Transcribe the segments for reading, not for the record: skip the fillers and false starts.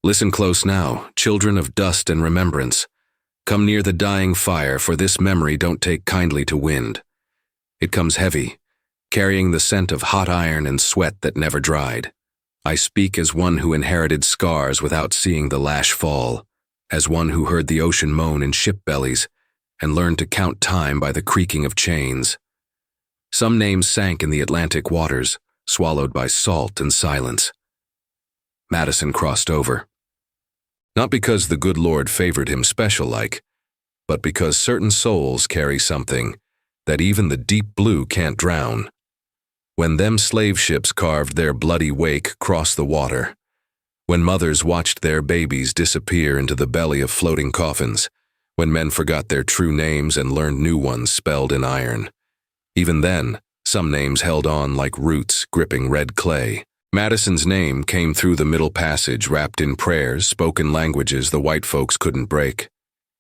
Listen close now, children of dust and remembrance. Come near the dying fire, for this memory don't take kindly to wind. It comes heavy, carrying the scent of hot iron and sweat that never dried. I speak as one who inherited scars without seeing the lash fall, as one who heard the ocean moan in ship bellies and learned to count time by the creaking of chains. Some names sank in the Atlantic waters, swallowed by salt and silence. Madison crossed over. Not because the good Lord favored him special-like, but because certain souls carry something that even the deep blue can't drown. When them slave ships carved their bloody wake across the water, when mothers watched their babies disappear into the belly of floating coffins, when men forgot their true names and learned new ones spelled in iron. Even then, some names held on like roots gripping red clay. Madison's name came through the Middle Passage wrapped in prayers, spoken languages the white folks couldn't break.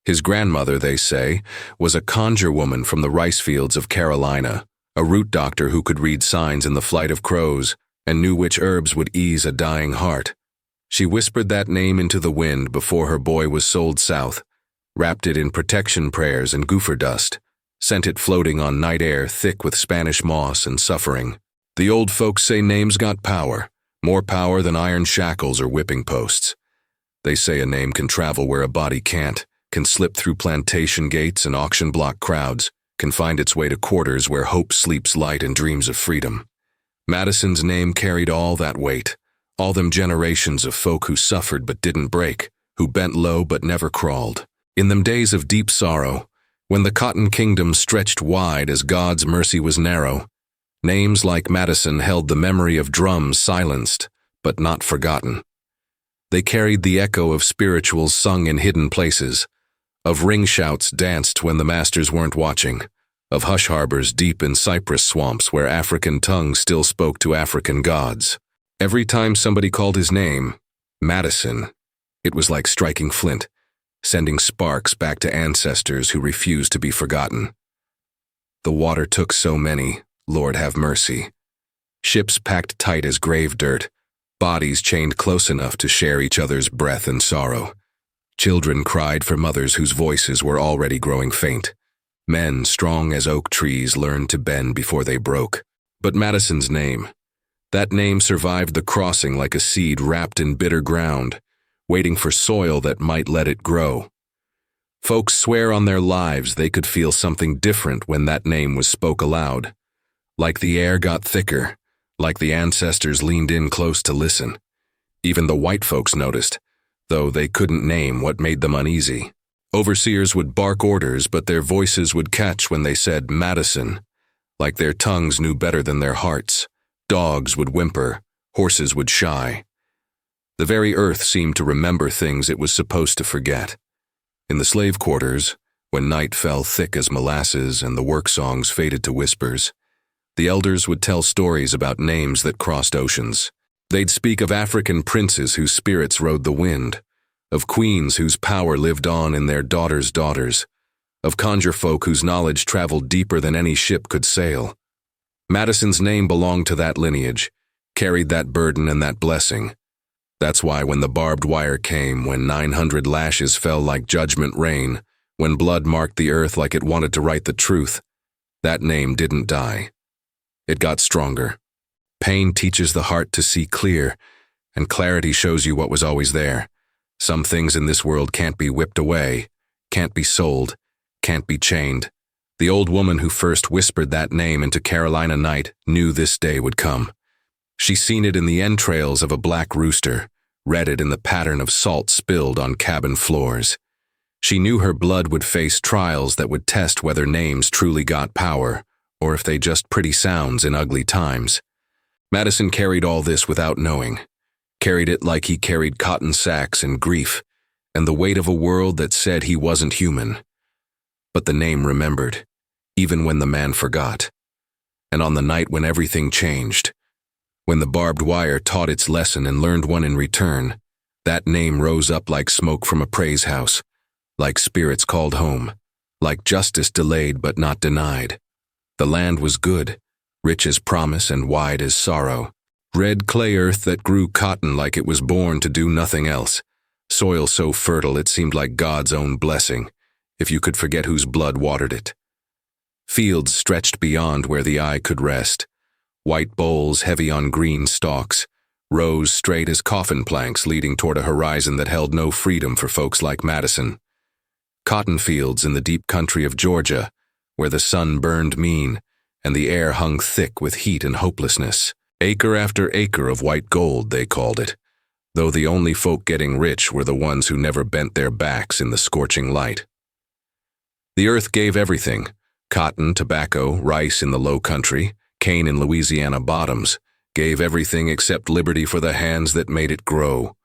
His grandmother, they say, was a conjure woman from the rice fields of Carolina, a root doctor who could read signs in the flight of crows and knew which herbs would ease a dying heart. She whispered that name into the wind before her boy was sold south, wrapped it in protection prayers and gopher dust, sent it floating on night air thick with Spanish moss and suffering. The old folks say names got power, more power than iron shackles or whipping posts. They say a name can travel where a body can't, can slip through plantation gates and auction block crowds, can find its way to quarters where hope sleeps light and dreams of freedom. Madison's name carried all that weight, all them generations of folk who suffered but didn't break, who bent low but never crawled. In them days of deep sorrow, when the Cotton Kingdom stretched wide as God's mercy was narrow, names like Madison held the memory of drums silenced, but not forgotten. They carried the echo of spirituals sung in hidden places, of ring shouts danced when the masters weren't watching, of hush harbors deep in cypress swamps where African tongues still spoke to African gods. Every time somebody called his name, Madison, it was like striking flint, sending sparks back to ancestors who refused to be forgotten. The water took so many, Lord have mercy. Ships packed tight as grave dirt, bodies chained close enough to share each other's breath and sorrow. Children cried for mothers whose voices were already growing faint. Men strong as oak trees learned to bend before they broke. But Madison's name, that name survived the crossing like a seed wrapped in bitter ground, waiting for soil that might let it grow. Folks swear on their lives they could feel something different when that name was spoke aloud. Like the air got thicker, like the ancestors leaned in close to listen. Even the white folks noticed, though they couldn't name what made them uneasy. Overseers would bark orders, but their voices would catch when they said Madison, like their tongues knew better than their hearts. Dogs would whimper, horses would shy. The very earth seemed to remember things it was supposed to forget. In the slave quarters, when night fell thick as molasses and the work songs faded to whispers, the elders would tell stories about names that crossed oceans. They'd speak of African princes whose spirits rode the wind, of queens whose power lived on in their daughters' daughters, of conjure folk whose knowledge traveled deeper than any ship could sail. Madison's name belonged to that lineage, carried that burden and that blessing. That's why when the barbed wire came, when 900 lashes fell like judgment rain, when blood marked the earth like it wanted to write the truth, that name didn't die. It got stronger. Pain teaches the heart to see clear, and clarity shows you what was always there. Some things in this world can't be whipped away, can't be sold, can't be chained. The old woman who first whispered that name into Carolina night knew this day would come. She'd seen it in the entrails of a black rooster, read it in the pattern of salt spilled on cabin floors. She knew her blood would face trials that would test whether names truly got power, or if they just pretty sounds in ugly times. Madison carried all this without knowing, carried it like he carried cotton sacks and grief, and the weight of a world that said he wasn't human. But the name remembered, even when the man forgot. And on the night when everything changed, when the barbed wire taught its lesson and learned one in return, that name rose up like smoke from a praise house, like spirits called home, like justice delayed but not denied. The land was good, rich as promise and wide as sorrow, red clay earth that grew cotton like it was born to do nothing else, soil so fertile it seemed like God's own blessing, if you could forget whose blood watered it. Fields stretched beyond where the eye could rest, white bowls heavy on green stalks, rows straight as coffin planks leading toward a horizon that held no freedom for folks like Madison. Cotton fields in the deep country of Georgia, where the sun burned mean and the air hung thick with heat and hopelessness. Acre after acre of white gold, they called it, though the only folk getting rich were the ones who never bent their backs in the scorching light. The earth gave everything: cotton, tobacco, rice in the low country, cane in Louisiana bottoms, gave everything except liberty for the hands that made it grow.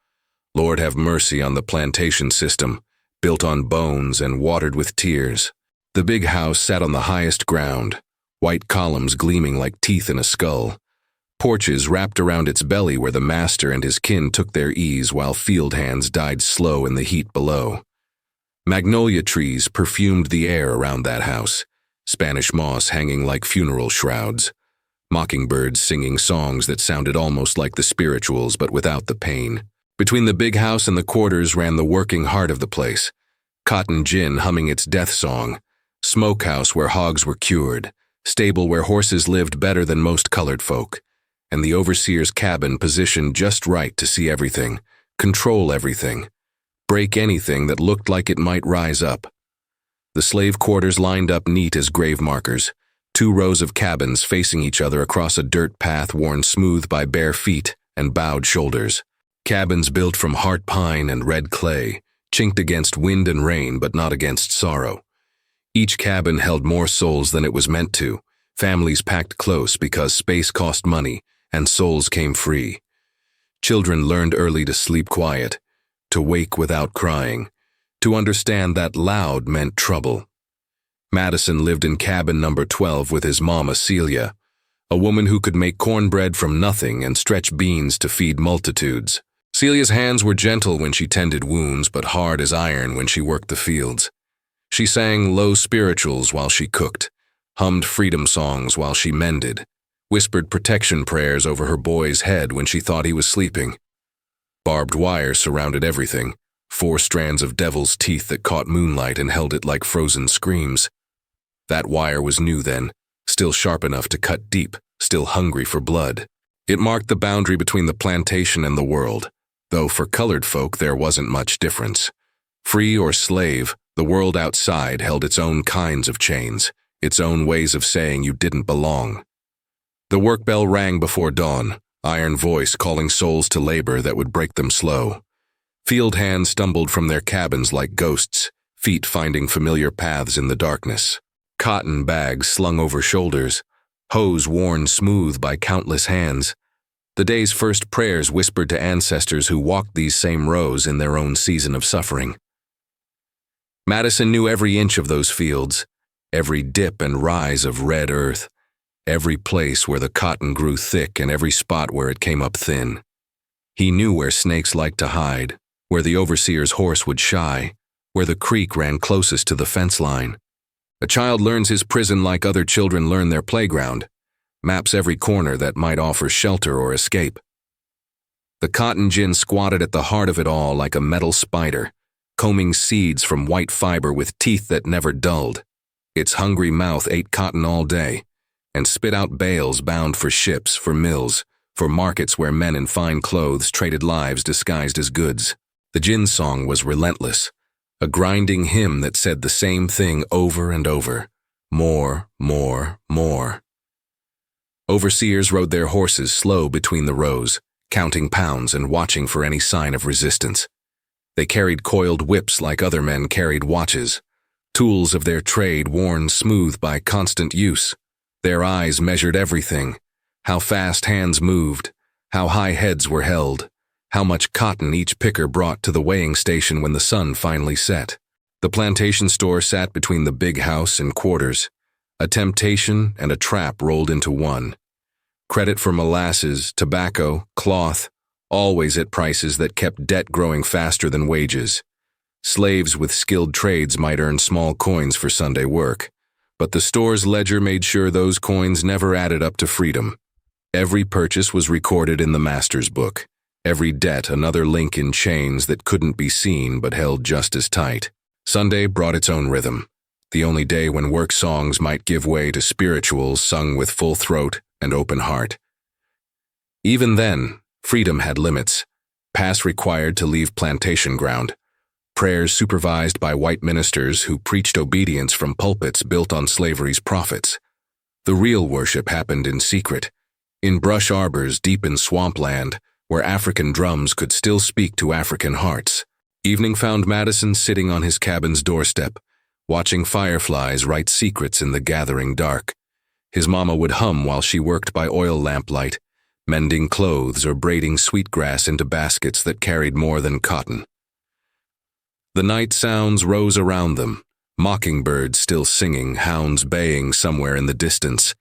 Lord have mercy on the plantation system, built on bones and watered with tears. The big house sat on the highest ground, white columns gleaming like teeth in a skull. Porches wrapped around its belly where the master and his kin took their ease while field hands died slow in the heat below. Magnolia trees perfumed the air around that house, Spanish moss hanging like funeral shrouds, mockingbirds singing songs that sounded almost like the spirituals but without the pain. Between the big house and the quarters ran the working heart of the place, cotton gin humming its death song, smokehouse where hogs were cured, stable where horses lived better than most colored folk, and the overseer's cabin positioned just right to see everything, control everything, break anything that looked like it might rise up. The slave quarters lined up neat as grave markers, 2 rows of cabins facing each other across a dirt path worn smooth by bare feet and bowed shoulders. Cabins built from heart pine and red clay, chinked against wind and rain but not against sorrow. Each cabin held more souls than it was meant to, families packed close because space cost money and souls came free. Children learned early to sleep quiet, to wake without crying, to understand that loud meant trouble. Madison lived in cabin number 12 with his mama Celia, a woman who could make cornbread from nothing and stretch beans to feed multitudes. Celia's hands were gentle when she tended wounds but hard as iron when she worked the fields. She sang low spirituals while she cooked, hummed freedom songs while she mended, whispered protection prayers over her boy's head when she thought he was sleeping. Barbed wire surrounded everything, 4 strands of devil's teeth that caught moonlight and held it like frozen screams. That wire was new then, still sharp enough to cut deep, still hungry for blood. It marked the boundary between the plantation and the world, though for colored folk there wasn't much difference. Free or slave, the world outside held its own kinds of chains, its own ways of saying you didn't belong. The work bell rang before dawn, iron voice calling souls to labor that would break them slow. Field hands stumbled from their cabins like ghosts, feet finding familiar paths in the darkness. Cotton bags slung over shoulders, hose worn smooth by countless hands. The day's first prayers whispered to ancestors who walked these same rows in their own season of suffering. Madison knew every inch of those fields, every dip and rise of red earth, every place where the cotton grew thick and every spot where it came up thin. He knew where snakes liked to hide, where the overseer's horse would shy, where the creek ran closest to the fence line. A child learns his prison like other children learn their playground, maps every corner that might offer shelter or escape. The cotton gin squatted at the heart of it all like a metal spider, combing seeds from white fiber with teeth that never dulled. Its hungry mouth ate cotton all day, and spit out bales bound for ships, for mills, for markets where men in fine clothes traded lives disguised as goods. The gin song was relentless, a grinding hymn that said the same thing over and over. More, more, more. Overseers rode their horses slow between the rows, counting pounds and watching for any sign of resistance. They carried coiled whips like other men carried watches, tools of their trade worn smooth by constant use. Their eyes measured everything, how fast hands moved, how high heads were held, how much cotton each picker brought to the weighing station when the sun finally set. The plantation store sat between the big house and quarters, a temptation and a trap rolled into one. Credit for molasses, tobacco, cloth, always at prices that kept debt growing faster than wages. Slaves with skilled trades might earn small coins for Sunday work, but the store's ledger made sure those coins never added up to freedom. Every purchase was recorded in the master's book, Every debt another link in chains that couldn't be seen but held just as tight. Sunday brought its own rhythm, the only day when work songs might give way to spirituals sung with full throat and open heart. Even then, freedom had limits. Pass required to leave plantation ground. Prayers supervised by white ministers who preached obedience from pulpits built on slavery's profits. The real worship happened in secret, in brush arbors deep in swampland, where African drums could still speak to African hearts. Evening found Madison sitting on his cabin's doorstep, watching fireflies write secrets in the gathering dark. His mama would hum while she worked by oil lamplight, mending clothes or braiding sweetgrass into baskets that carried more than cotton. The night sounds rose around them, mockingbirds still singing, hounds baying somewhere in the distance,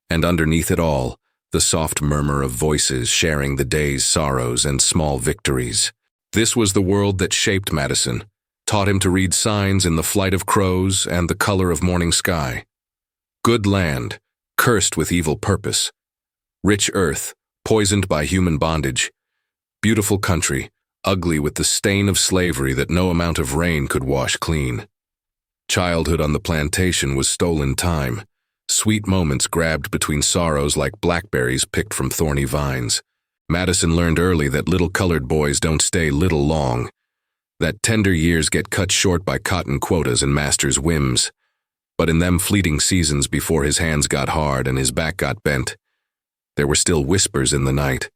and underneath it all, the soft murmur of voices sharing the day's sorrows and small victories. This was the world that shaped Madison, taught him to read signs in the flight of crows and the color of morning sky. Good land, cursed with evil purpose. Rich earth, poisoned by human bondage. Beautiful country, ugly with the stain of slavery that no amount of rain could wash clean. Childhood on the plantation was stolen time, sweet moments grabbed between sorrows like blackberries picked from thorny vines. Madison learned early that little colored boys don't stay little long, that tender years get cut short by cotton quotas and master's whims. But in them fleeting seasons before his hands got hard and his back got bent, there were still whispers in the night,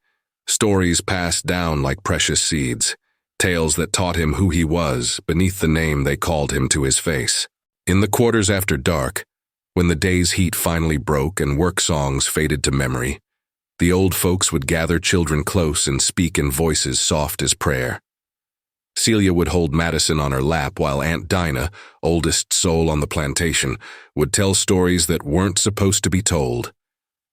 stories passed down like precious seeds, tales that taught him who he was beneath the name they called him to his face. In the quarters after dark, when the day's heat finally broke and work songs faded to memory, the old folks would gather children close and speak in voices soft as prayer. Celia would hold Madison on her lap while Aunt Dinah, oldest soul on the plantation, would tell stories that weren't supposed to be told.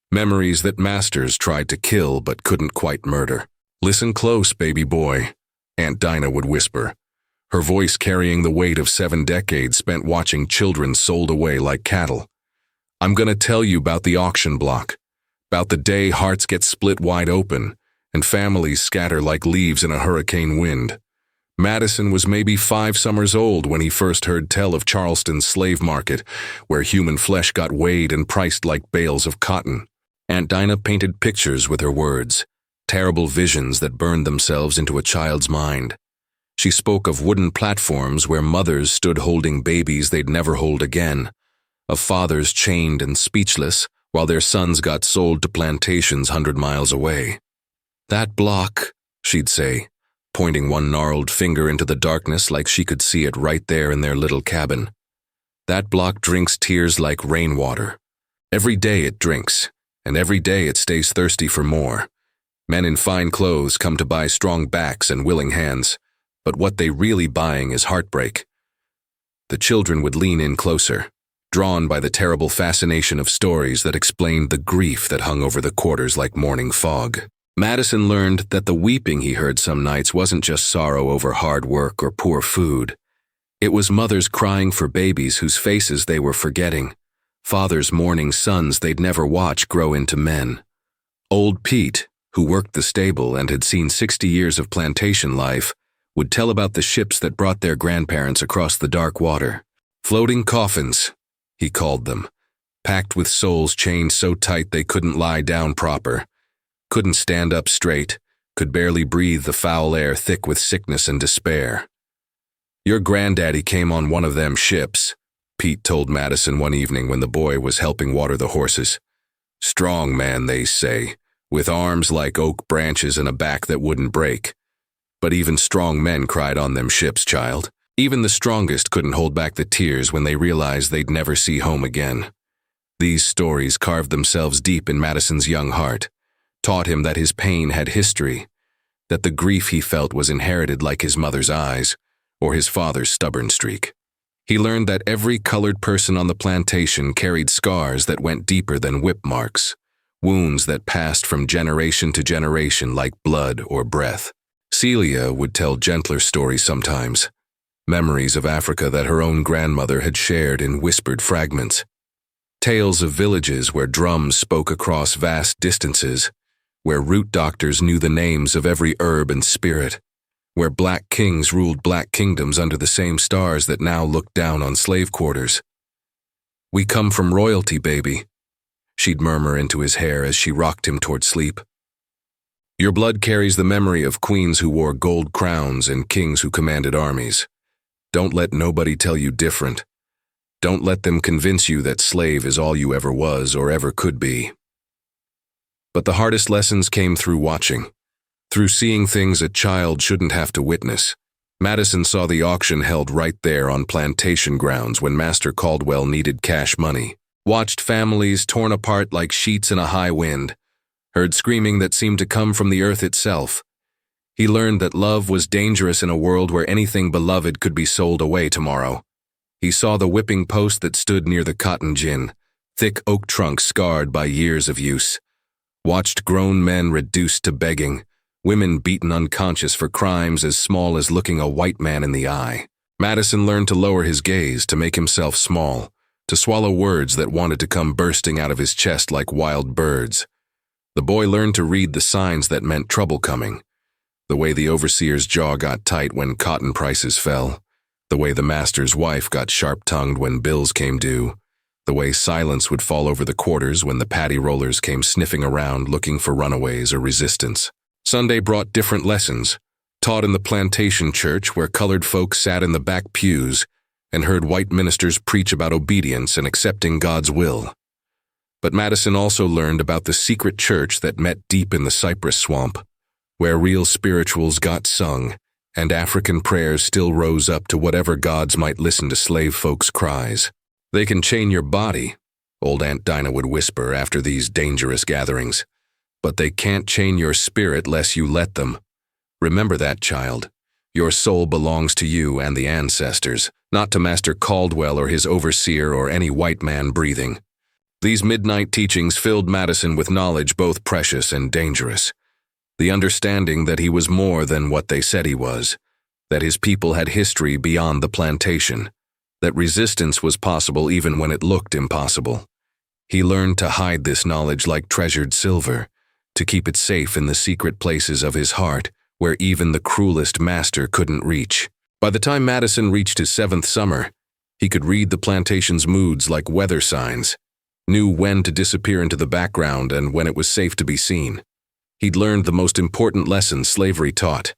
Memories that masters tried to kill but couldn't quite murder. "Listen close, baby boy," Aunt Dinah would whisper, her voice carrying the weight of 7 decades spent watching children sold away like cattle. "I'm gonna tell you about the auction block, about the day hearts get split wide open and families scatter like leaves in a hurricane wind." Madison was maybe 5 summers old when he first heard tell of Charleston's slave market, where human flesh got weighed and priced like bales of cotton. Aunt Dinah painted pictures with her words, terrible visions that burned themselves into a child's mind. She spoke of wooden platforms where mothers stood holding babies they'd never hold again, of fathers chained and speechless while their sons got sold to plantations 100 miles away. "That block," she'd say, pointing one gnarled finger into the darkness like she could see it right there in their little cabin. "That block drinks tears like rainwater. Every day it drinks, and every day it stays thirsty for more. Men in fine clothes come to buy strong backs and willing hands, but what they really buying is heartbreak." The children would lean in closer, drawn by the terrible fascination of stories that explained the grief that hung over the quarters like morning fog. Madison learned that the weeping he heard some nights wasn't just sorrow over hard work or poor food. It was mothers crying for babies whose faces they were forgetting, fathers mourning sons they'd never watch grow into men. Old Pete, who worked the stable and had seen 60 years of plantation life, would tell about the ships that brought their grandparents across the dark water. Floating coffins, he called them, packed with souls chained so tight they couldn't lie down proper, couldn't stand up straight, could barely breathe the foul air thick with sickness and despair. "Your granddaddy came on one of them ships," Pete told Madison one evening when the boy was helping water the horses. "Strong man, they say, with arms like oak branches and a back that wouldn't break. But even strong men cried on them ships, child. Even the strongest couldn't hold back the tears when they realized they'd never see home again." These stories carved themselves deep in Madison's young heart, taught him that his pain had history, that the grief he felt was inherited like his mother's eyes or his father's stubborn streak. He learned that every colored person on the plantation carried scars that went deeper than whip marks, wounds that passed from generation to generation like blood or breath. Celia would tell gentler stories sometimes, memories of Africa that her own grandmother had shared in whispered fragments. Tales of villages where drums spoke across vast distances, where root doctors knew the names of every herb and spirit, where black kings ruled black kingdoms under the same stars that now looked down on slave quarters. "We come from royalty, baby," she'd murmur into his hair as she rocked him toward sleep. "Your blood carries the memory of queens who wore gold crowns and kings who commanded armies. Don't let nobody tell you different. Don't let them convince you that slave is all you ever was or ever could be." But the hardest lessons came through watching, through seeing things a child shouldn't have to witness. Madison saw the auction held right there on plantation grounds when Master Caldwell needed cash money, watched families torn apart like sheets in a high wind, heard screaming that seemed to come from the earth itself. He learned that love was dangerous in a world where anything beloved could be sold away tomorrow. He saw the whipping post that stood near the cotton gin, thick oak trunks scarred by years of use. Watched grown men reduced to begging, women beaten unconscious for crimes as small as looking a white man in the eye. Madison learned to lower his gaze, to make himself small, to swallow words that wanted to come bursting out of his chest like wild birds. The boy learned to read the signs that meant trouble coming. The way the overseer's jaw got tight when cotton prices fell. The way the master's wife got sharp-tongued when bills came due. The way silence would fall over the quarters when the paddy rollers came sniffing around looking for runaways or resistance. Sunday brought different lessons, taught in the plantation church where colored folks sat in the back pews and heard white ministers preach about obedience and accepting God's will. But Madison also learned about the secret church that met deep in the cypress swamp, where real spirituals got sung and African prayers still rose up to whatever gods might listen to slave folks' cries. "They can chain your body," old Aunt Dinah would whisper after these dangerous gatherings, "but they can't chain your spirit less you let them. Remember that, child. Your soul belongs to you and the ancestors, not to Master Caldwell or his overseer or any white man breathing." These midnight teachings filled Madison with knowledge both precious and dangerous. The understanding that he was more than what they said he was, that his people had history beyond the plantation, that resistance was possible even when it looked impossible. He learned to hide this knowledge like treasured silver, to keep it safe in the secret places of his heart, where even the cruelest master couldn't reach. By the time Madison reached his 7th summer, he could read the plantation's moods like weather signs, knew when to disappear into the background and when it was safe to be seen. He'd learned the most important lesson slavery taught: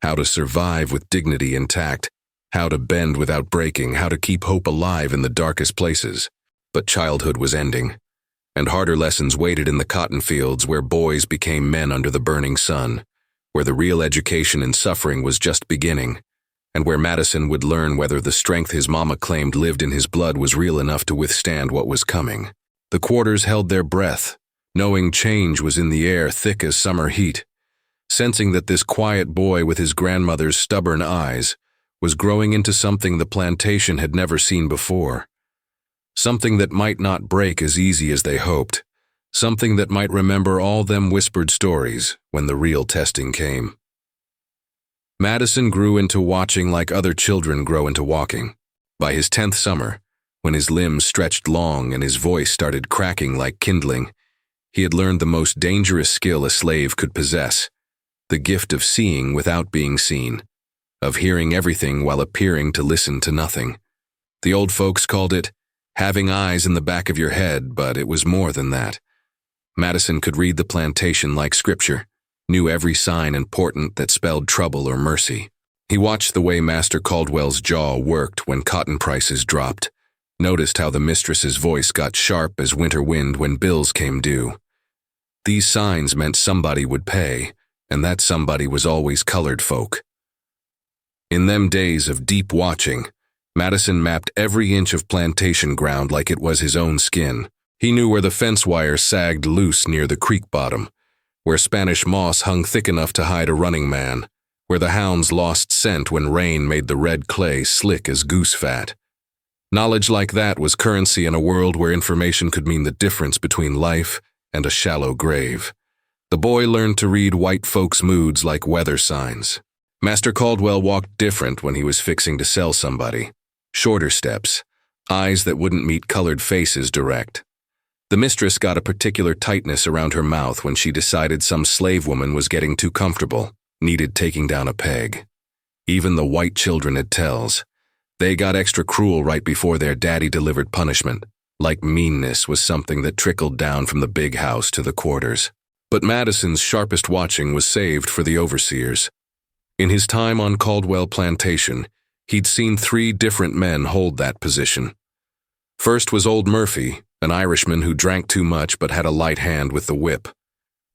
how to survive with dignity intact, how to bend without breaking, how to keep hope alive in the darkest places. But childhood was ending, and harder lessons waited in the cotton fields where boys became men under the burning sun, where the real education in suffering was just beginning, and where Madison would learn whether the strength his mama claimed lived in his blood was real enough to withstand what was coming. The quarters held their breath, knowing change was in the air thick as summer heat, sensing that this quiet boy with his grandmother's stubborn eyes was growing into something the plantation had never seen before. Something that might not break as easy as they hoped. Something that might remember all them whispered stories when the real testing came. Madison grew into watching like other children grow into walking. By his 10th summer, when his limbs stretched long and his voice started cracking like kindling, he had learned the most dangerous skill a slave could possess: the gift of seeing without being seen, of hearing everything while appearing to listen to nothing. The old folks called it having eyes in the back of your head, but it was more than that. Madison could read the plantation like scripture, knew every sign important that spelled trouble or mercy. He watched the way Master Caldwell's jaw worked when cotton prices dropped, noticed how the mistress's voice got sharp as winter wind when bills came due. These signs meant somebody would pay, and that somebody was always colored folk. In them days of deep watching, Madison mapped every inch of plantation ground like it was his own skin. He knew where the fence wire sagged loose near the creek bottom, where Spanish moss hung thick enough to hide a running man, where the hounds lost scent when rain made the red clay slick as goose fat. Knowledge like that was currency in a world where information could mean the difference between life and a shallow grave. The boy learned to read white folks' moods like weather signs. Master Caldwell walked different when he was fixing to sell somebody. Shorter steps, eyes that wouldn't meet colored faces direct. The mistress got a particular tightness around her mouth when she decided some slave woman was getting too comfortable, needed taking down a peg. Even the white children had tells. They got extra cruel right before their daddy delivered punishment, like meanness was something that trickled down from the big house to the quarters. But Madison's sharpest watching was saved for the overseers. In his time on Caldwell Plantation, he'd seen 3 different men hold that position. First was old Murphy, an Irishman who drank too much but had a light hand with the whip.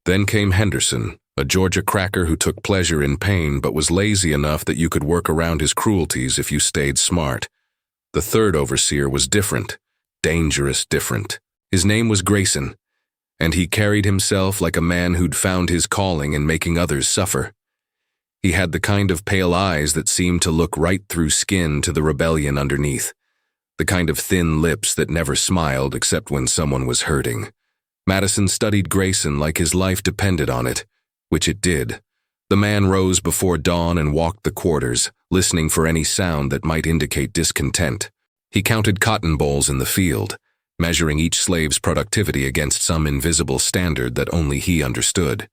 Then came Henderson, a Georgia cracker who took pleasure in pain but was lazy enough that you could work around his cruelties if you stayed smart. The third overseer was different, dangerous different. His name was Grayson, and he carried himself like a man who'd found his calling in making others suffer. He had the kind of pale eyes that seemed to look right through skin to the rebellion underneath, the kind of thin lips that never smiled except when someone was hurting. Madison studied Grayson like his life depended on it, which it did. The man rose before dawn and walked the quarters, listening for any sound that might indicate discontent. He counted cotton bolls in the field, measuring each slave's productivity against some invisible standard that only he understood.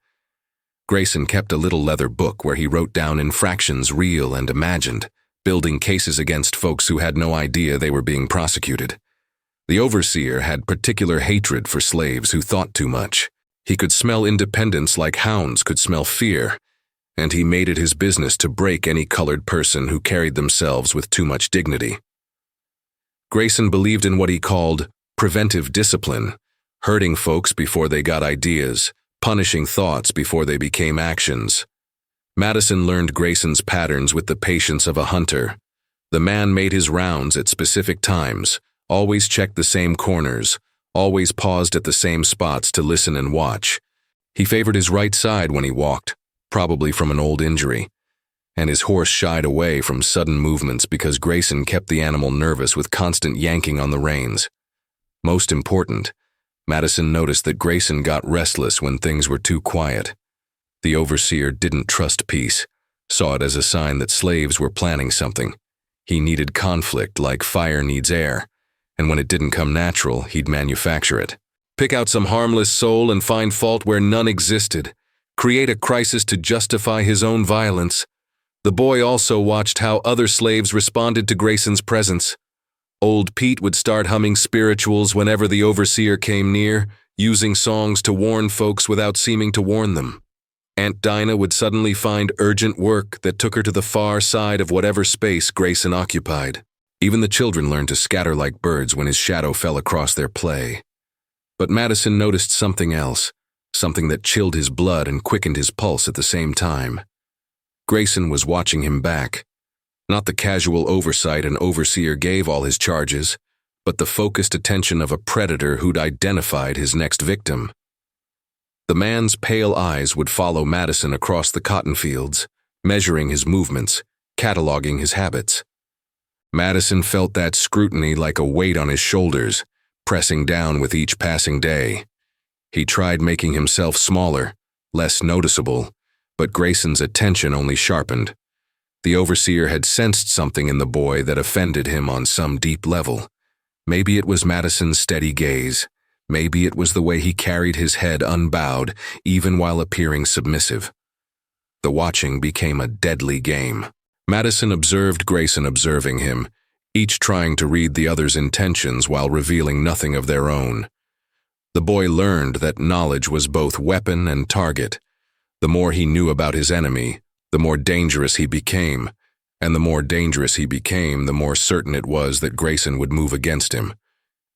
Grayson kept a little leather book where he wrote down infractions real and imagined, building cases against folks who had no idea they were being prosecuted. The overseer had particular hatred for slaves who thought too much. He could smell independence like hounds could smell fear, and he made it his business to break any colored person who carried themselves with too much dignity. Grayson believed in what he called preventive discipline, hurting folks before they got ideas, punishing thoughts before they became actions. Madison learned Grayson's patterns with the patience of a hunter. The man made his rounds at specific times, always checked the same corners, always paused at the same spots to listen and watch. He favored his right side when he walked, probably from an old injury, and his horse shied away from sudden movements because Grayson kept the animal nervous with constant yanking on the reins. Most important, Madison noticed that Grayson got restless when things were too quiet. The overseer didn't trust peace, saw it as a sign that slaves were planning something. He needed conflict like fire needs air, and when it didn't come natural, he'd manufacture it. Pick out some harmless soul and find fault where none existed. Create a crisis to justify his own violence. The boy also watched how other slaves responded to Grayson's presence. Old Pete would start humming spirituals whenever the overseer came near, using songs to warn folks without seeming to warn them. Aunt Dinah would suddenly find urgent work that took her to the far side of whatever space Grayson occupied. Even the children learned to scatter like birds when his shadow fell across their play. But Madison noticed something else, something that chilled his blood and quickened his pulse at the same time. Grayson was watching him back. Not the casual oversight an overseer gave all his charges, but the focused attention of a predator who'd identified his next victim. The man's pale eyes would follow Madison across the cotton fields, measuring his movements, cataloging his habits. Madison felt that scrutiny like a weight on his shoulders, pressing down with each passing day. He tried making himself smaller, less noticeable, but Grayson's attention only sharpened. The overseer had sensed something in the boy that offended him on some deep level. Maybe it was Madison's steady gaze. Maybe it was the way he carried his head unbowed, even while appearing submissive. The watching became a deadly game. Madison observed Grayson observing him, each trying to read the other's intentions while revealing nothing of their own. The boy learned that knowledge was both weapon and target. The more he knew about his enemy, the more dangerous he became, and the more dangerous he became, the more certain it was that Grayson would move against him.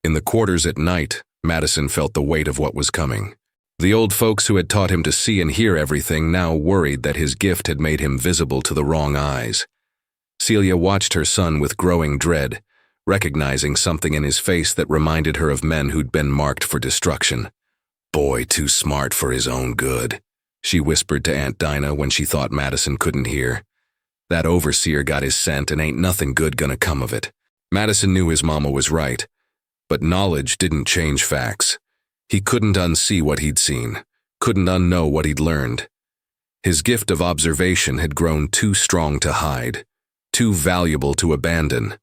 In the quarters at night, Madison felt the weight of what was coming. The old folks who had taught him to see and hear everything now worried that his gift had made him visible to the wrong eyes. Celia watched her son with growing dread, recognizing something in his face that reminded her of men who'd been marked for destruction. "Boy too smart for his own good," she whispered to Aunt Dinah when she thought Madison couldn't hear. "That overseer got his scent and ain't nothing good gonna come of it." Madison knew his mama was right, but knowledge didn't change facts. He couldn't unsee what he'd seen, couldn't unknow what he'd learned. His gift of observation had grown too strong to hide, too valuable to abandon,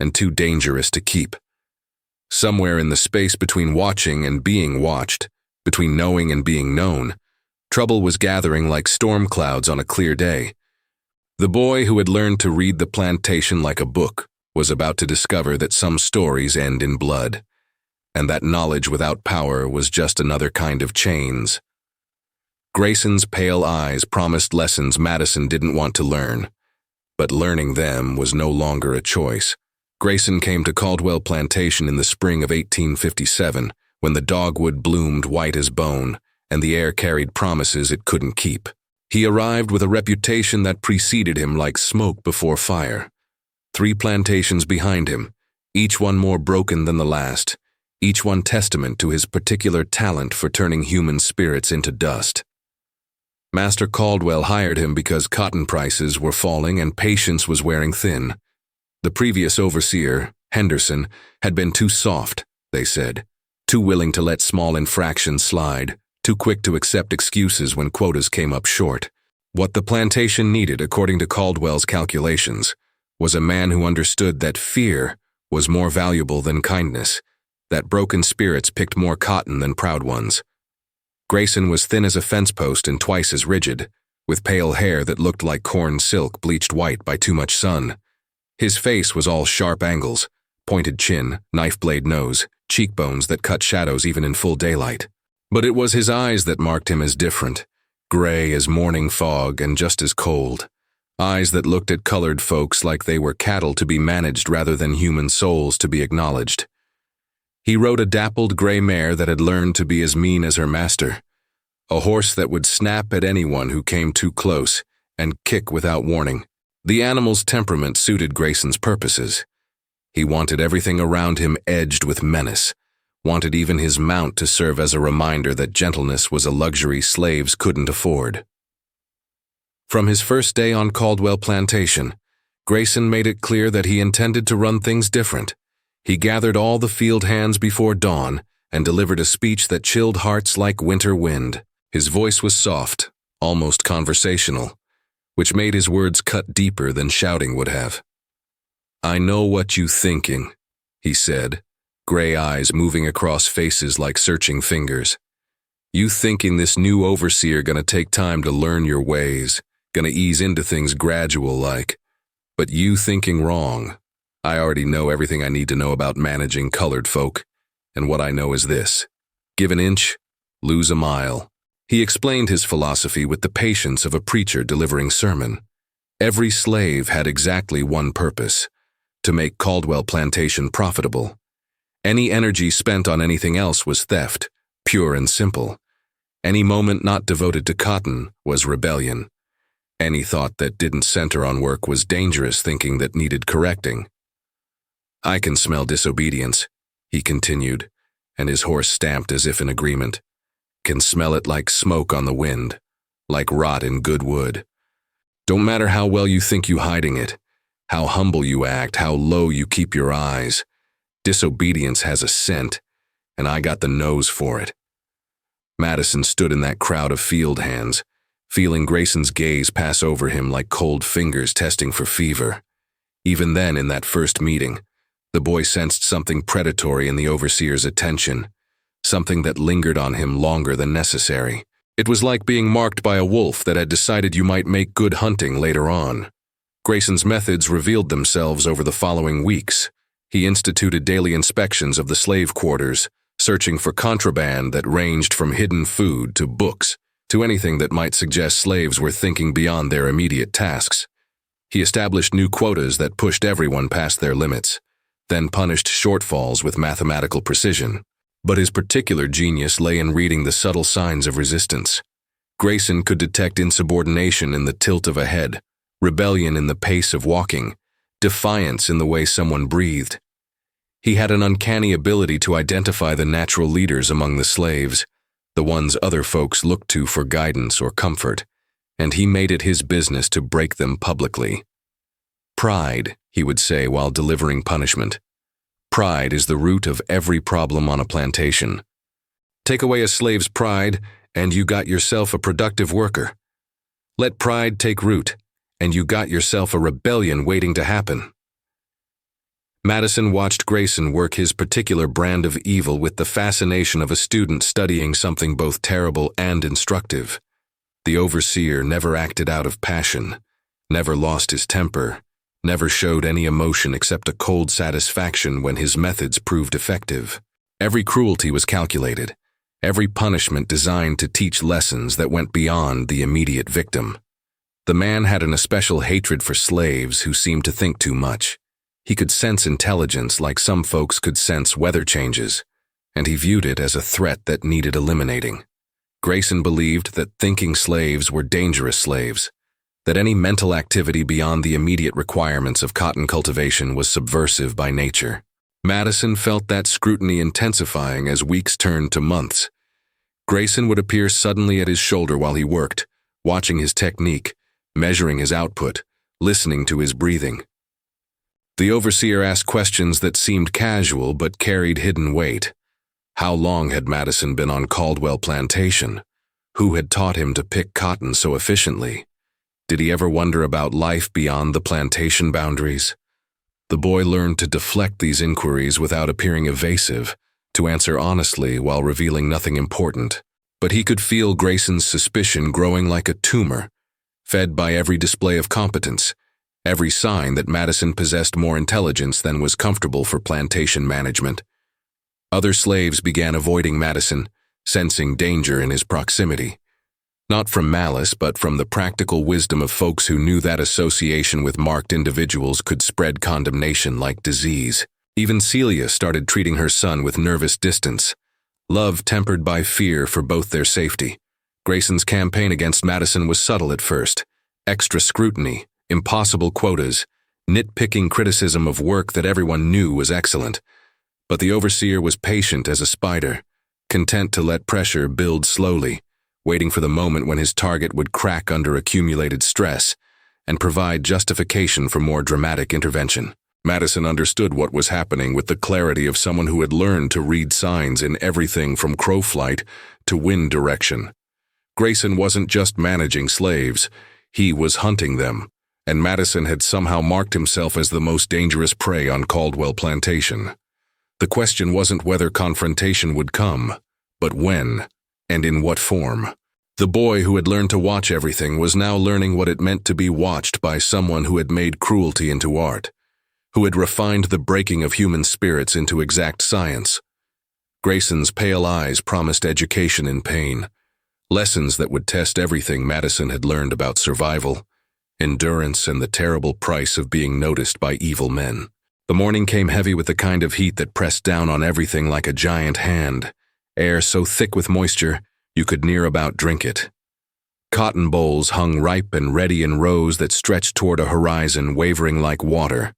and too dangerous to keep. Somewhere in the space between watching and being watched, between knowing and being known, trouble was gathering like storm clouds on a clear day. The boy who had learned to read the plantation like a book was about to discover that some stories end in blood, and that knowledge without power was just another kind of chains. Grayson's pale eyes promised lessons Madison didn't want to learn, but learning them was no longer a choice. Grayson came to Caldwell Plantation in the spring of 1857, when the dogwood bloomed white as bone, and the air carried promises it couldn't keep. He arrived with a reputation that preceded him like smoke before fire. 3 plantations behind him, each one more broken than the last, each one testament to his particular talent for turning human spirits into dust. Master Caldwell hired him because cotton prices were falling and patience was wearing thin. The previous overseer, Henderson, had been too soft, they said, too willing to let small infractions slide, too quick to accept excuses when quotas came up short. What the plantation needed, according to Caldwell's calculations, was a man who understood that fear was more valuable than kindness, that broken spirits picked more cotton than proud ones. Grayson was thin as a fence post and twice as rigid, with pale hair that looked like corn silk bleached white by too much sun. His face was all sharp angles, pointed chin, knife-blade nose, cheekbones that cut shadows even in full daylight. But it was his eyes that marked him as different, gray as morning fog and just as cold. Eyes that looked at colored folks like they were cattle to be managed rather than human souls to be acknowledged. He rode a dappled gray mare that had learned to be as mean as her master, a horse that would snap at anyone who came too close and kick without warning. The animal's temperament suited Grayson's purposes. He wanted everything around him edged with menace, wanted even his mount to serve as a reminder that gentleness was a luxury slaves couldn't afford. From his first day on Caldwell Plantation, Grayson made it clear that he intended to run things different. He gathered all the field hands before dawn and delivered a speech that chilled hearts like winter wind. His voice was soft, almost conversational, which made his words cut deeper than shouting would have. "I know what you thinking," he said, gray eyes moving across faces like searching fingers. "You thinking this new overseer gonna take time to learn your ways, gonna ease into things gradual like. But you thinking wrong. I already know everything I need to know about managing colored folk, and what I know is this: give an inch, lose a mile." He explained his philosophy with the patience of a preacher delivering sermon. Every slave had exactly one purpose: to make Caldwell Plantation profitable. Any energy spent on anything else was theft, pure and simple. Any moment not devoted to cotton was rebellion. Any thought that didn't center on work was dangerous thinking that needed correcting. "I can smell disobedience," he continued, and his horse stamped as if in agreement. "Can smell it like smoke on the wind, like rot in good wood. Don't matter how well you think you hiding it, how humble you act, how low you keep your eyes. Disobedience has a scent, and I got the nose for it." Madison stood in that crowd of field hands, feeling Grayson's gaze pass over him like cold fingers testing for fever. Even then, in that first meeting, the boy sensed something predatory in the overseer's attention, something that lingered on him longer than necessary. It was like being marked by a wolf that had decided you might make good hunting later on. Grayson's methods revealed themselves over the following weeks. He instituted daily inspections of the slave quarters, searching for contraband that ranged from hidden food to books, to anything that might suggest slaves were thinking beyond their immediate tasks. He established new quotas that pushed everyone past their limits, then punished shortfalls with mathematical precision. But his particular genius lay in reading the subtle signs of resistance. Grayson could detect insubordination in the tilt of a head, rebellion in the pace of walking, defiance in the way someone breathed. He had an uncanny ability to identify the natural leaders among the slaves, the ones other folks looked to for guidance or comfort, and he made it his business to break them publicly. "Pride," he would say while delivering punishment. "Pride is the root of every problem on a plantation. Take away a slave's pride, and you got yourself a productive worker. Let pride take root, and you got yourself a rebellion waiting to happen." Madison watched Grayson work his particular brand of evil with the fascination of a student studying something both terrible and instructive. The overseer never acted out of passion, never lost his temper, never showed any emotion except a cold satisfaction when his methods proved effective. Every cruelty was calculated, every punishment designed to teach lessons that went beyond the immediate victim. The man had an especial hatred for slaves who seemed to think too much. He could sense intelligence like some folks could sense weather changes, and he viewed it as a threat that needed eliminating. Grayson believed that thinking slaves were dangerous slaves, that any mental activity beyond the immediate requirements of cotton cultivation was subversive by nature. Madison felt that scrutiny intensifying as weeks turned to months. Grayson would appear suddenly at his shoulder while he worked, watching his technique, measuring his output, listening to his breathing. The overseer asked questions that seemed casual but carried hidden weight. How long had Madison been on Caldwell Plantation? Who had taught him to pick cotton so efficiently? Did he ever wonder about life beyond the plantation boundaries? The boy learned to deflect these inquiries without appearing evasive, to answer honestly while revealing nothing important. But he could feel Grayson's suspicion growing like a tumor, fed by every display of competence, every sign that Madison possessed more intelligence than was comfortable for plantation management. Other slaves began avoiding Madison, sensing danger in his proximity. Not from malice, but from the practical wisdom of folks who knew that association with marked individuals could spread condemnation like disease. Even Celia started treating her son with nervous distance, love tempered by fear for both their safety. Grayson's campaign against Madison was subtle at first. Extra scrutiny, impossible quotas, nitpicking criticism of work that everyone knew was excellent. But the overseer was patient as a spider, content to let pressure build slowly, waiting for the moment when his target would crack under accumulated stress and provide justification for more dramatic intervention. Madison understood what was happening with the clarity of someone who had learned to read signs in everything from crow flight to wind direction. Grayson wasn't just managing slaves, he was hunting them, and Madison had somehow marked himself as the most dangerous prey on Caldwell Plantation. The question wasn't whether confrontation would come, but when, and in what form. The boy who had learned to watch everything was now learning what it meant to be watched by someone who had made cruelty into art, who had refined the breaking of human spirits into exact science. Grayson's pale eyes promised education in pain, lessons that would test everything Madison had learned about survival, endurance, and the terrible price of being noticed by evil men. The morning came heavy with the kind of heat that pressed down on everything like a giant hand, air so thick with moisture you could near about drink it. Cotton bolls hung ripe and ready in rows that stretched toward a horizon wavering like water,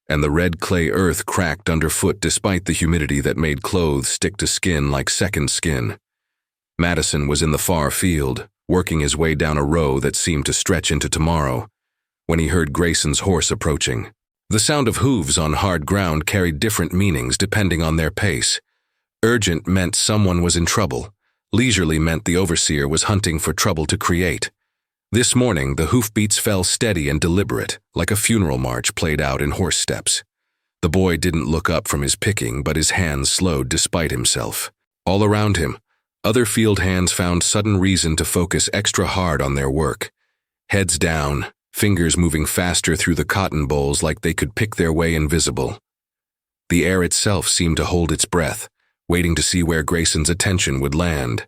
and the red clay earth cracked underfoot despite the humidity that made clothes stick to skin like second skin. Madison was in the far field, working his way down a row that seemed to stretch into tomorrow, when he heard Grayson's horse approaching. The sound of hooves on hard ground carried different meanings depending on their pace. Urgent meant someone was in trouble. Leisurely meant the overseer was hunting for trouble to create. This morning, the hoofbeats fell steady and deliberate, like a funeral march played out in horse steps. The boy didn't look up from his picking, but his hands slowed despite himself. All around him, other field hands found sudden reason to focus extra hard on their work. Heads down, fingers moving faster through the cotton bolls like they could pick their way invisible. The air itself seemed to hold its breath, waiting to see where Grayson's attention would land.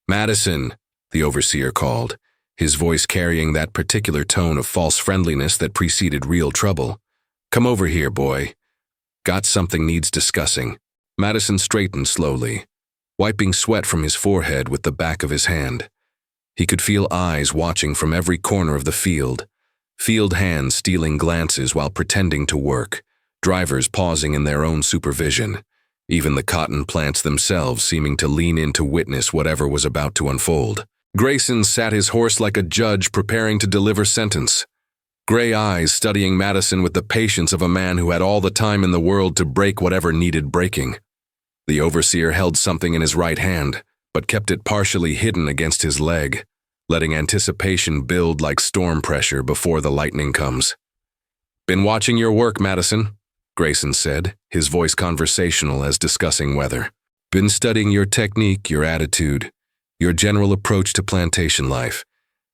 "Madison," the overseer called, his voice carrying that particular tone of false friendliness that preceded real trouble. "Come over here, boy. Got something needs discussing." Madison straightened slowly, wiping sweat from his forehead with the back of his hand. He could feel eyes watching from every corner of the field hands stealing glances while pretending to work, drivers pausing in their own supervision, even the cotton plants themselves seeming to lean in to witness whatever was about to unfold. Grayson sat his horse like a judge preparing to deliver sentence, gray eyes studying Madison with the patience of a man who had all the time in the world to break whatever needed breaking. The overseer held something in his right hand, but kept it partially hidden against his leg, letting anticipation build like storm pressure before the lightning comes. "Been watching your work, Madison," Grayson said, his voice conversational as discussing weather. Been studying your technique, your attitude, your general approach to plantation life,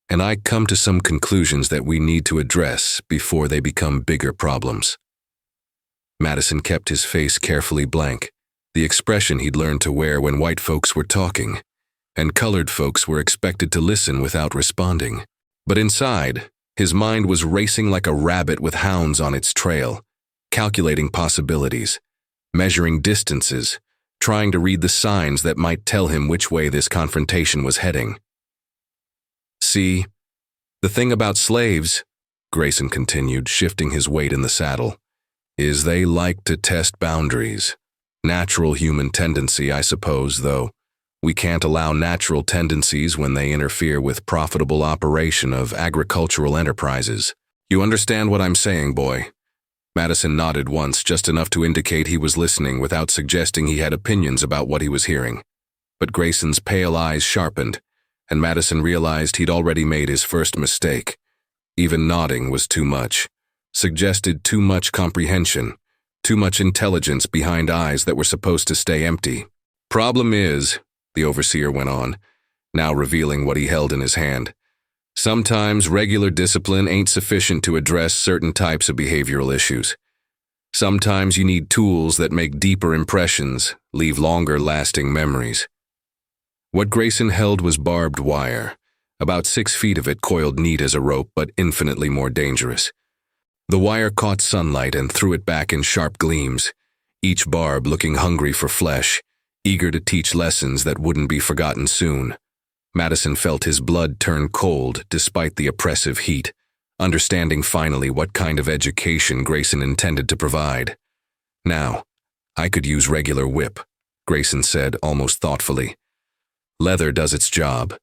and I come to some conclusions that we need to address before they become bigger problems. Madison kept his face carefully blank, the expression he'd learned to wear when white folks were talking, and colored folks were expected to listen without responding. But inside, his mind was racing like a rabbit with hounds on its trail, calculating possibilities, measuring distances, trying to read the signs that might tell him which way this confrontation was heading. See, the thing about slaves, Grayson continued, shifting his weight in the saddle, is they like to test boundaries. Natural human tendency, I suppose, though. We can't allow natural tendencies when they interfere with profitable operation of agricultural enterprises. You understand what I'm saying, boy? Madison nodded once, just enough to indicate he was listening without suggesting he had opinions about what he was hearing. But Grayson's pale eyes sharpened, and Madison realized he'd already made his first mistake. Even nodding was too much, suggested too much comprehension, too much intelligence behind eyes that were supposed to stay empty. Problem is, the overseer went on, now revealing what he held in his hand, sometimes regular discipline ain't sufficient to address certain types of behavioral issues. Sometimes you need tools that make deeper impressions, leave longer-lasting memories. What Grayson held was barbed wire, about 6 feet of it coiled neat as a rope, but infinitely more dangerous. The wire caught sunlight and threw it back in sharp gleams, each barb looking hungry for flesh, eager to teach lessons that wouldn't be forgotten soon. Madison felt his blood turn cold despite the oppressive heat, understanding finally what kind of education Grayson intended to provide. Now, I could use regular whip, Grayson said almost thoughtfully. Leather does its job,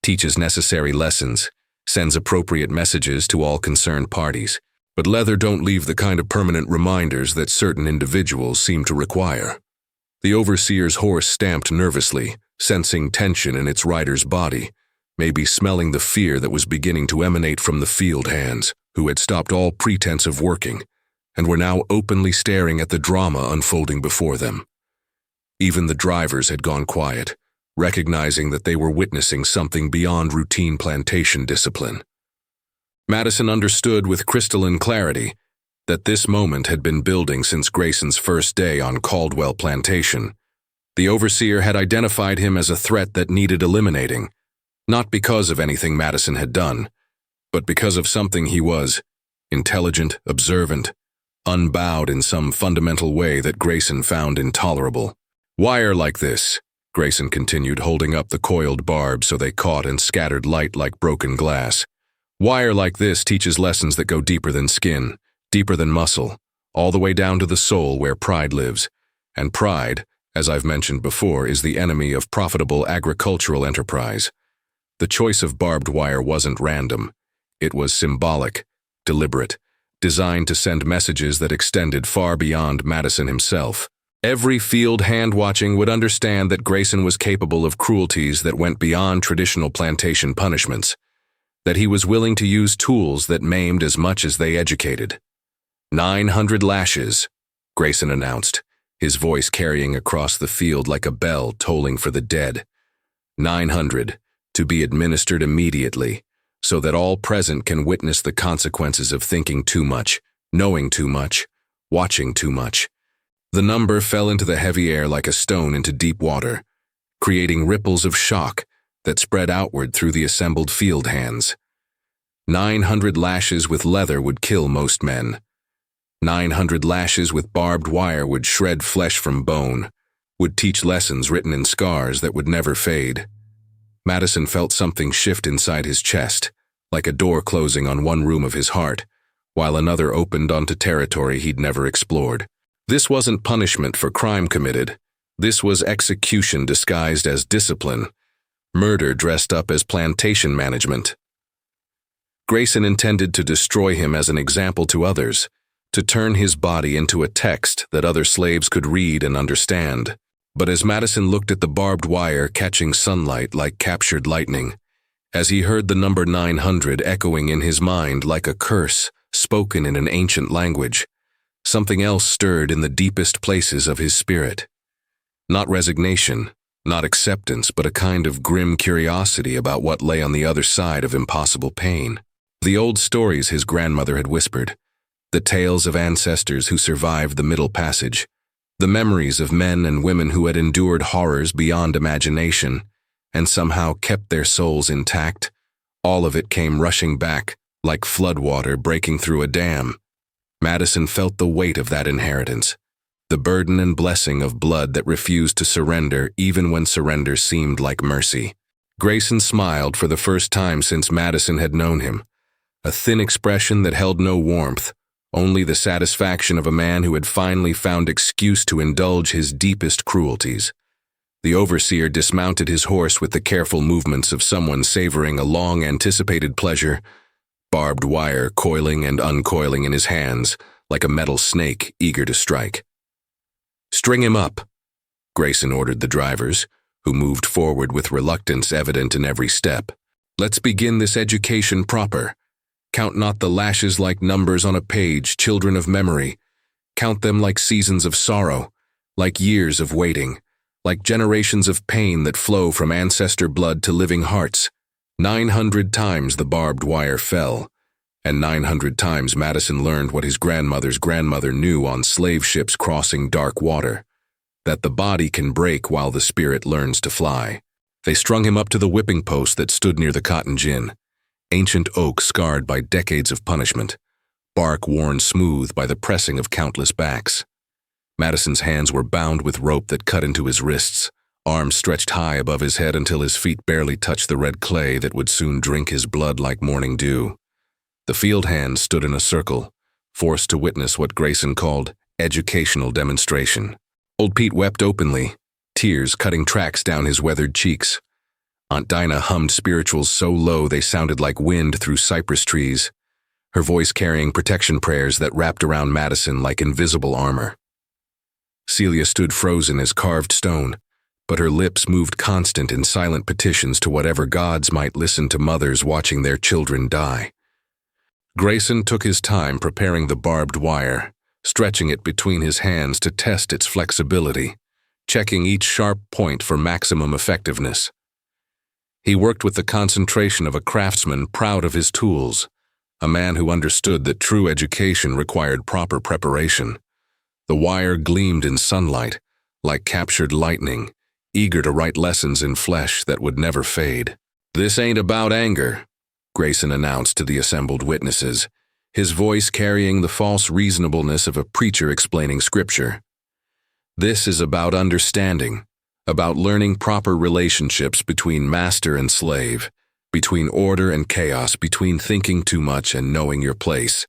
teaches necessary lessons, sends appropriate messages to all concerned parties, but leather don't leave the kind of permanent reminders that certain individuals seem to require. The overseer's horse stamped nervously, sensing tension in its rider's body, maybe smelling the fear that was beginning to emanate from the field hands, who had stopped all pretense of working, and were now openly staring at the drama unfolding before them. Even the drivers had gone quiet, recognizing that they were witnessing something beyond routine plantation discipline. Madison understood with crystalline clarity that this moment had been building since Grayson's first day on Caldwell Plantation. The overseer had identified him as a threat that needed eliminating, not because of anything Madison had done, but because of something he was: intelligent, observant, unbowed in some fundamental way that Grayson found intolerable. Wire like this, Grayson continued, holding up the coiled barb so they caught and scattered light like broken glass. Wire like this teaches lessons that go deeper than skin, deeper than muscle, all the way down to the soul where pride lives. And pride, as I've mentioned before, is the enemy of profitable agricultural enterprise. The choice of barbed wire wasn't random. It was symbolic, deliberate, designed to send messages that extended far beyond Madison himself. Every field hand watching would understand that Grayson was capable of cruelties that went beyond traditional plantation punishments, that he was willing to use tools that maimed as much as they educated. 900 lashes, Grayson announced, his voice carrying across the field like a bell tolling for the dead. 900, to be administered immediately, so that all present can witness the consequences of thinking too much, knowing too much, watching too much. The number fell into the heavy air like a stone into deep water, creating ripples of shock that spread outward through the assembled field hands. 900 lashes with leather would kill most men. 900 lashes with barbed wire would shred flesh from bone, would teach lessons written in scars that would never fade. Madison felt something shift inside his chest, like a door closing on one room of his heart, while another opened onto territory he'd never explored. This wasn't punishment for crime committed. This was execution disguised as discipline, murder dressed up as plantation management. Grayson intended to destroy him as an example to others, to turn his body into a text that other slaves could read and understand. But as Madison looked at the barbed wire catching sunlight like captured lightning, as he heard the number 900 echoing in his mind like a curse spoken in an ancient language, Something else stirred in the deepest places of his spirit. Not resignation, not acceptance, but a kind of grim curiosity about what lay on the other side of impossible pain. The old stories his grandmother had whispered, the tales of ancestors who survived the Middle Passage, the memories of men and women who had endured horrors beyond imagination and somehow kept their souls intact, all of it came rushing back like floodwater breaking through a dam. Madison felt the weight of that inheritance, the burden and blessing of blood that refused to surrender even when surrender seemed like mercy. Grayson smiled for the first time since Madison had known him, a thin expression that held no warmth, only the satisfaction of a man who had finally found excuse to indulge his deepest cruelties. The overseer dismounted his horse with the careful movements of someone savoring a long-anticipated pleasure, barbed wire coiling and uncoiling in his hands like a metal snake eager to strike. "String him up," Grayson ordered the drivers, who moved forward with reluctance evident in every step. "Let's begin this education proper. Count not the lashes like numbers on a page, children of memory. Count them like seasons of sorrow, like years of waiting, like generations of pain that flow from ancestor blood to living hearts. 900 times the barbed wire fell, and 900 times Madison learned what his grandmother's grandmother knew on slave ships crossing dark water, that the body can break while the spirit learns to fly. They strung him up to the whipping post that stood near the cotton gin, ancient oak scarred by decades of punishment, bark worn smooth by the pressing of countless backs. Madison's hands were bound with rope that cut into his wrists, arms stretched high above his head until his feet barely touched the red clay that would soon drink his blood like morning dew. The field hands stood in a circle, forced to witness what Grayson called educational demonstration. Old Pete wept openly, tears cutting tracks down his weathered cheeks. Aunt Dinah hummed spirituals so low they sounded like wind through cypress trees, her voice carrying protection prayers that wrapped around Madison like invisible armor. Celia stood frozen as carved stone, but her lips moved constant in silent petitions to whatever gods might listen to mothers watching their children die. Grayson took his time preparing the barbed wire, stretching it between his hands to test its flexibility, checking each sharp point for maximum effectiveness. He worked with the concentration of a craftsman proud of his tools, a man who understood that true education required proper preparation. The wire gleamed in sunlight, like captured lightning, eager to write lessons in flesh that would never fade. "This ain't about anger," Grayson announced to the assembled witnesses, his voice carrying the false reasonableness of a preacher explaining scripture. "This is about understanding, about learning proper relationships between master and slave, between order and chaos, between thinking too much and knowing your place."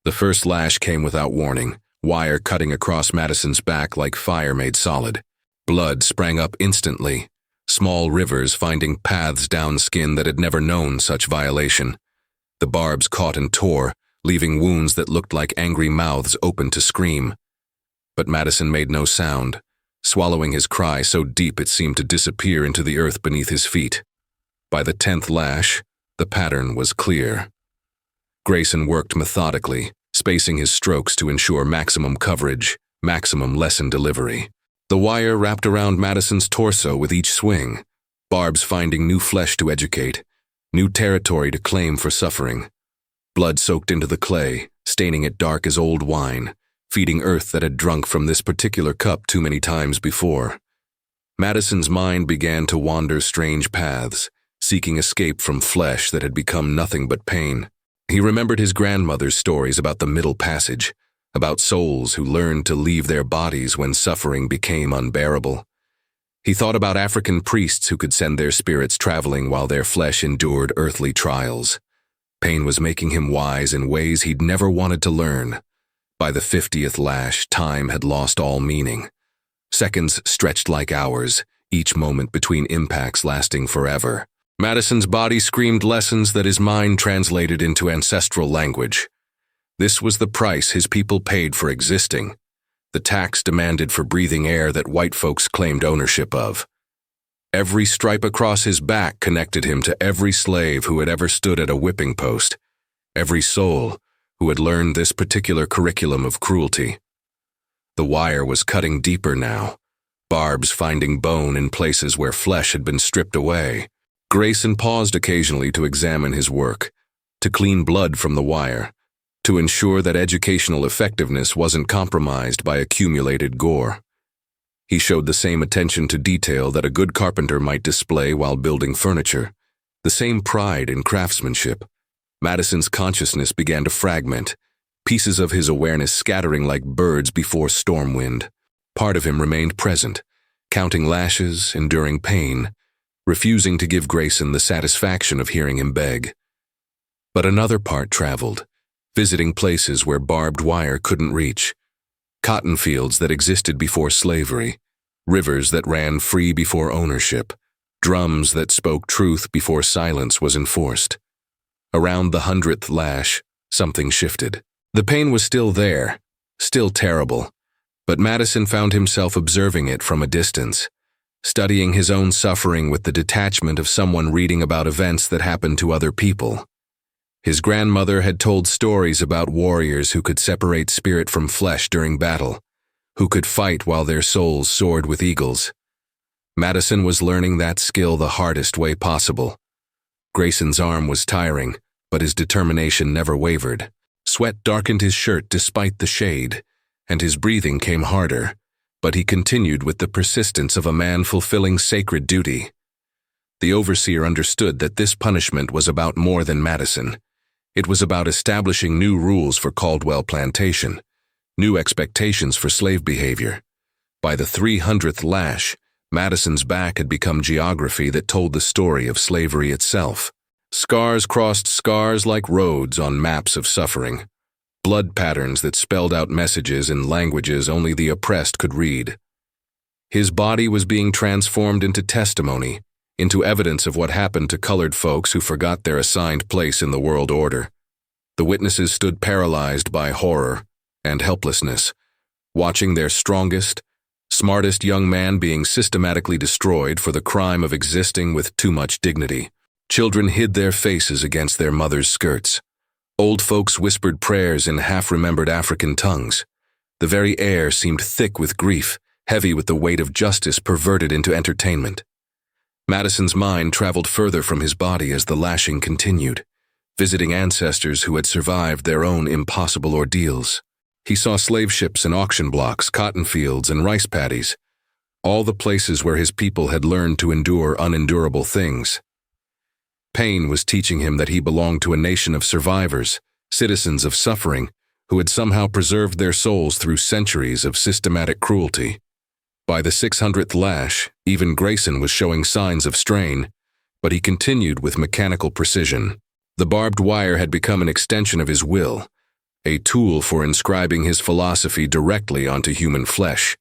The first lash came without warning, wire cutting across Madison's back like fire made solid. Blood sprang up instantly, small rivers finding paths down skin that had never known such violation. The barbs caught and tore, leaving wounds that looked like angry mouths open to scream. But Madison made no sound, swallowing his cry so deep it seemed to disappear into the earth beneath his feet. By the 10th lash, the pattern was clear. Grayson worked methodically, spacing his strokes to ensure maximum coverage, maximum lesson delivery. The wire wrapped around Madison's torso with each swing, barbs finding new flesh to educate, new territory to claim for suffering. Blood soaked into the clay, staining it dark as old wine, feeding earth that had drunk from this particular cup too many times before. Madison's mind began to wander strange paths, seeking escape from flesh that had become nothing but pain. He remembered his grandmother's stories about the Middle Passage, about souls who learned to leave their bodies when suffering became unbearable. He thought about African priests who could send their spirits traveling while their flesh endured earthly trials. Pain was making him wise in ways he'd never wanted to learn. By the 50th lash, time had lost all meaning. Seconds stretched like hours, each moment between impacts lasting forever. Madison's body screamed lessons that his mind translated into ancestral language. This was the price his people paid for existing, the tax demanded for breathing air that white folks claimed ownership of. Every stripe across his back connected him to every slave who had ever stood at a whipping post, every soul who had learned this particular curriculum of cruelty. The wire was cutting deeper now, barbs finding bone in places where flesh had been stripped away. Grayson paused occasionally to examine his work, to clean blood from the wire, to ensure that educational effectiveness wasn't compromised by accumulated gore. He showed the same attention to detail that a good carpenter might display while building furniture, the same pride in craftsmanship. Madison's consciousness began to fragment, pieces of his awareness scattering like birds before storm wind. Part of him remained present, counting lashes, enduring pain, refusing to give Grayson the satisfaction of hearing him beg. But another part traveled, visiting places where barbed wire couldn't reach, cotton fields that existed before slavery, rivers that ran free before ownership, drums that spoke truth before silence was enforced. Around the 100th lash, something shifted. The pain was still there, still terrible, but Madison found himself observing it from a distance, studying his own suffering with the detachment of someone reading about events that happened to other people. His grandmother had told stories about warriors who could separate spirit from flesh during battle, who could fight while their souls soared with eagles. Madison was learning that skill the hardest way possible. Grayson's arm was tiring, but his determination never wavered. Sweat darkened his shirt despite the shade, and his breathing came harder, but he continued with the persistence of a man fulfilling sacred duty. The overseer understood that this punishment was about more than Madison. It was about establishing new rules for Caldwell Plantation, new expectations for slave behavior. By the 300th lash, Madison's back had become geography that told the story of slavery itself. Scars crossed scars like roads on maps of suffering, blood patterns that spelled out messages in languages only the oppressed could read. His body was being transformed into testimony, into evidence of what happened to colored folks who forgot their assigned place in the world order. The witnesses stood paralyzed by horror and helplessness, watching their strongest, smartest young man being systematically destroyed for the crime of existing with too much dignity. Children hid their faces against their mothers' skirts. Old folks whispered prayers in half-remembered African tongues. The very air seemed thick with grief, heavy with the weight of justice perverted into entertainment. Madison's mind traveled further from his body as the lashing continued, visiting ancestors who had survived their own impossible ordeals. He saw slave ships and auction blocks, cotton fields and rice paddies, all the places where his people had learned to endure unendurable things. Pain was teaching him that he belonged to a nation of survivors, citizens of suffering, who had somehow preserved their souls through centuries of systematic cruelty. By the 600th lash, even Grayson was showing signs of strain, but he continued with mechanical precision. The barbed wire had become an extension of his will, a tool for inscribing his philosophy directly onto human flesh.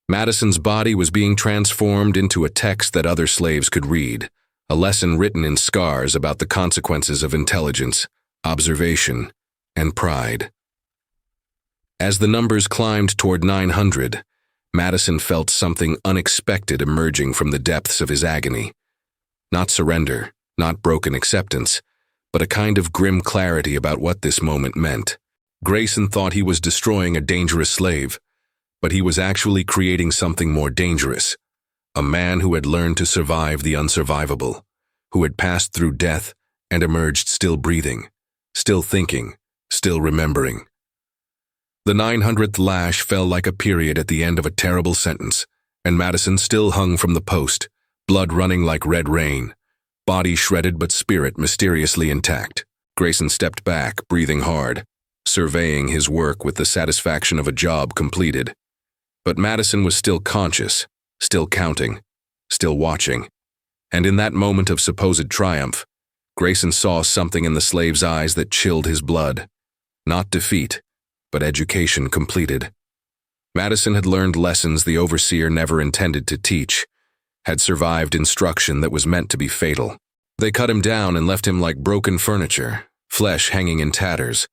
Madison's body was being transformed into a text that other slaves could read, a lesson written in scars about the consequences of intelligence, observation, and pride. As the numbers climbed toward 900, Madison felt something unexpected emerging from the depths of his agony. Not surrender, not broken acceptance, but a kind of grim clarity about what this moment meant. Grayson thought he was destroying a dangerous slave, but he was actually creating something more dangerous. A man who had learned to survive the unsurvivable, who had passed through death and emerged still breathing, still thinking, still remembering. The 900th lash fell like a period at the end of a terrible sentence, and Madison still hung from the post, blood running like red rain, body shredded but spirit mysteriously intact. Grayson stepped back, breathing hard, surveying his work with the satisfaction of a job completed. But Madison was still conscious, still counting, still watching. And in that moment of supposed triumph, Grayson saw something in the slave's eyes that chilled his blood. Not defeat, but education completed. Madison had learned lessons the overseer never intended to teach, had survived instruction that was meant to be fatal. They cut him down and left him like broken furniture, flesh hanging in tatters,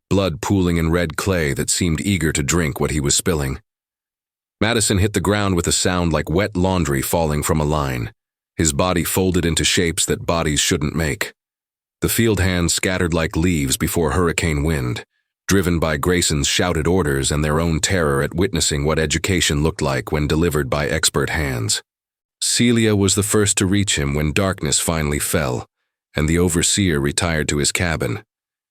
blood pooling in red clay that seemed eager to drink what he was spilling. Madison hit the ground with a sound like wet laundry falling from a line, his body folded into shapes that bodies shouldn't make. The field hands scattered like leaves before hurricane wind, driven by Grayson's shouted orders and their own terror at witnessing what education looked like when delivered by expert hands. Celia was the first to reach him when darkness finally fell, and the overseer retired to his cabin.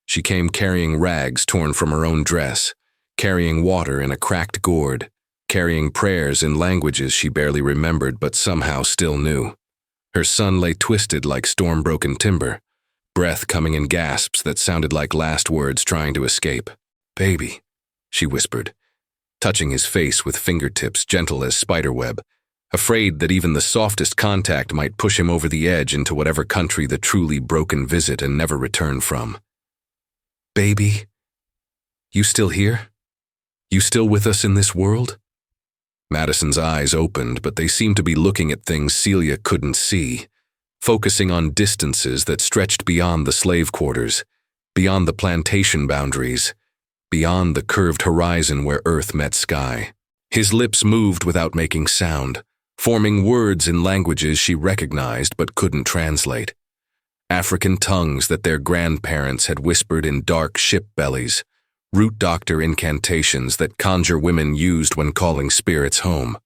She came carrying rags torn from her own dress, carrying water in a cracked gourd, carrying prayers in languages she barely remembered but somehow still knew. Her son lay twisted like storm-broken timber, breath coming in gasps that sounded like last words trying to escape. "Baby," she whispered, touching his face with fingertips gentle as spiderweb, afraid that even the softest contact might push him over the edge into whatever country the truly broken visit and never return from. "Baby, you still here? You still with us in this world?" Madison's eyes opened, but they seemed to be looking at things Celia couldn't see, focusing on distances that stretched beyond the slave quarters, beyond the plantation boundaries, beyond the curved horizon where earth met sky. His lips moved without making sound, forming words in languages she recognized but couldn't translate. African tongues that their grandparents had whispered in dark ship bellies, root doctor incantations that conjure women used when calling spirits home.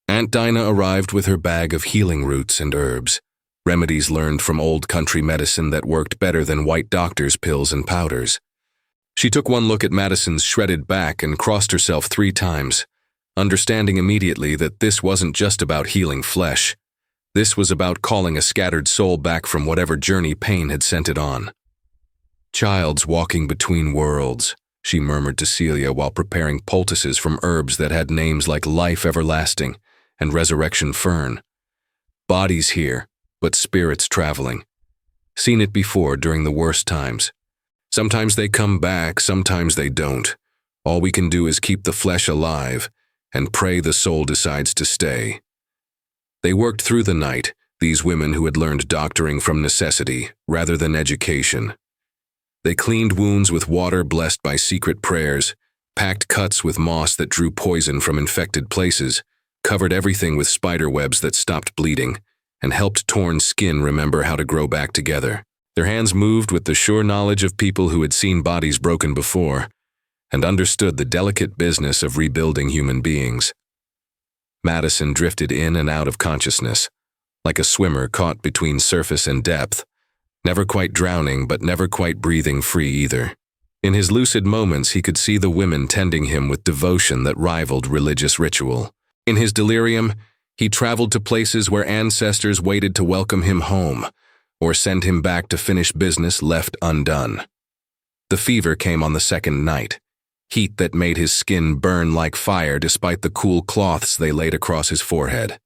Aunt Dinah arrived with her bag of healing roots and herbs, remedies learned from old country medicine that worked better than white doctors' pills and powders. She took one look at Madison's shredded back and crossed herself 3 times, understanding immediately that this wasn't just about healing flesh. This was about calling a scattered soul back from whatever journey pain had sent it on. "Child's walking between worlds," she murmured to Celia while preparing poultices from herbs that had names like Life Everlasting and Resurrection Fern. "Bodies here, but spirits traveling. Seen it before during the worst times. Sometimes they come back, sometimes they don't. All we can do is keep the flesh alive and pray the soul decides to stay." They worked through the night, these women who had learned doctoring from necessity rather than education. They cleaned wounds with water blessed by secret prayers, packed cuts with moss that drew poison from infected places, covered everything with spider webs that stopped bleeding, and helped torn skin remember how to grow back together. Their hands moved with the sure knowledge of people who had seen bodies broken before and understood the delicate business of rebuilding human beings. Madison drifted in and out of consciousness, like a swimmer caught between surface and depth, never quite drowning but never quite breathing free either. In his lucid moments, he could see the women tending him with devotion that rivaled religious ritual. In his delirium, he traveled to places where ancestors waited to welcome him home, or send him back to finish business left undone. The fever came on the second night, heat that made his skin burn like fire despite the cool cloths they laid across his forehead.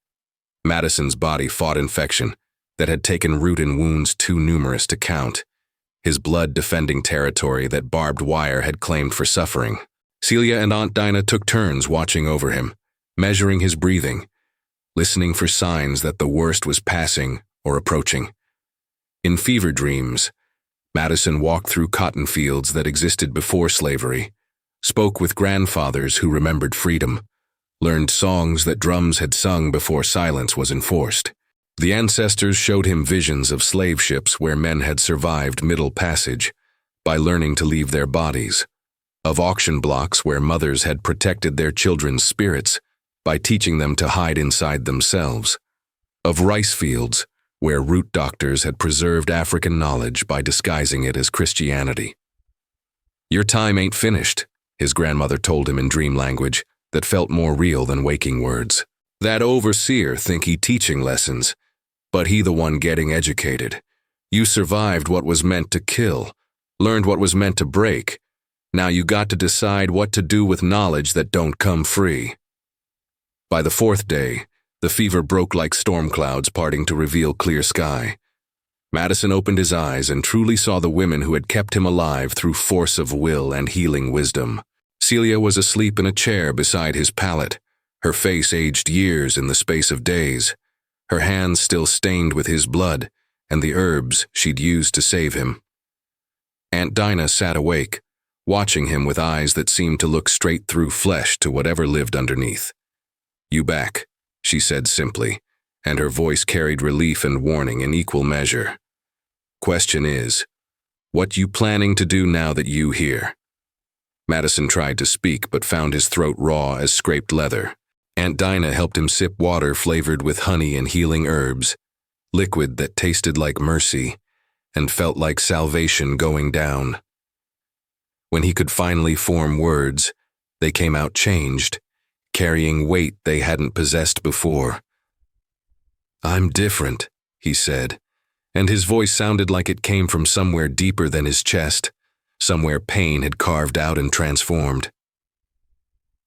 Madison's body fought infection that had taken root in wounds too numerous to count, his blood defending territory that barbed wire had claimed for suffering. Celia and Aunt Dinah took turns watching over him, measuring his breathing, listening for signs that the worst was passing or approaching. In fever dreams, Madison walked through cotton fields that existed before slavery, spoke with grandfathers who remembered freedom, learned songs that drums had sung before silence was enforced. The ancestors showed him visions of slave ships where men had survived Middle Passage by learning to leave their bodies, of auction blocks where mothers had protected their children's spirits by teaching them to hide inside themselves, of rice fields where root doctors had preserved African knowledge by disguising it as Christianity. "Your time ain't finished," his grandmother told him in dream language that felt more real than waking words. "That overseer think he teaching lessons, but he the one getting educated. You survived what was meant to kill, learned what was meant to break. Now you got to decide what to do with knowledge that don't come free." By the 4th day, the fever broke like storm clouds parting to reveal clear sky. Madison opened his eyes and truly saw the women who had kept him alive through force of will and healing wisdom. Celia was asleep in a chair beside his pallet, her face aged years in the space of days, her hands still stained with his blood and the herbs she'd used to save him. Aunt Dinah sat awake, watching him with eyes that seemed to look straight through flesh to whatever lived underneath. "You back," she said simply, and her voice carried relief and warning in equal measure. Question is, what you planning to do now that you here? Madison tried to speak but found his throat raw as scraped leather. Aunt Dinah helped him sip water flavored with honey and healing herbs, liquid that tasted like mercy and felt like salvation going down. When he could finally form words, they came out changed, carrying weight they hadn't possessed before. "I'm different," he said, and his voice sounded like it came from somewhere deeper than his chest, somewhere pain had carved out and transformed.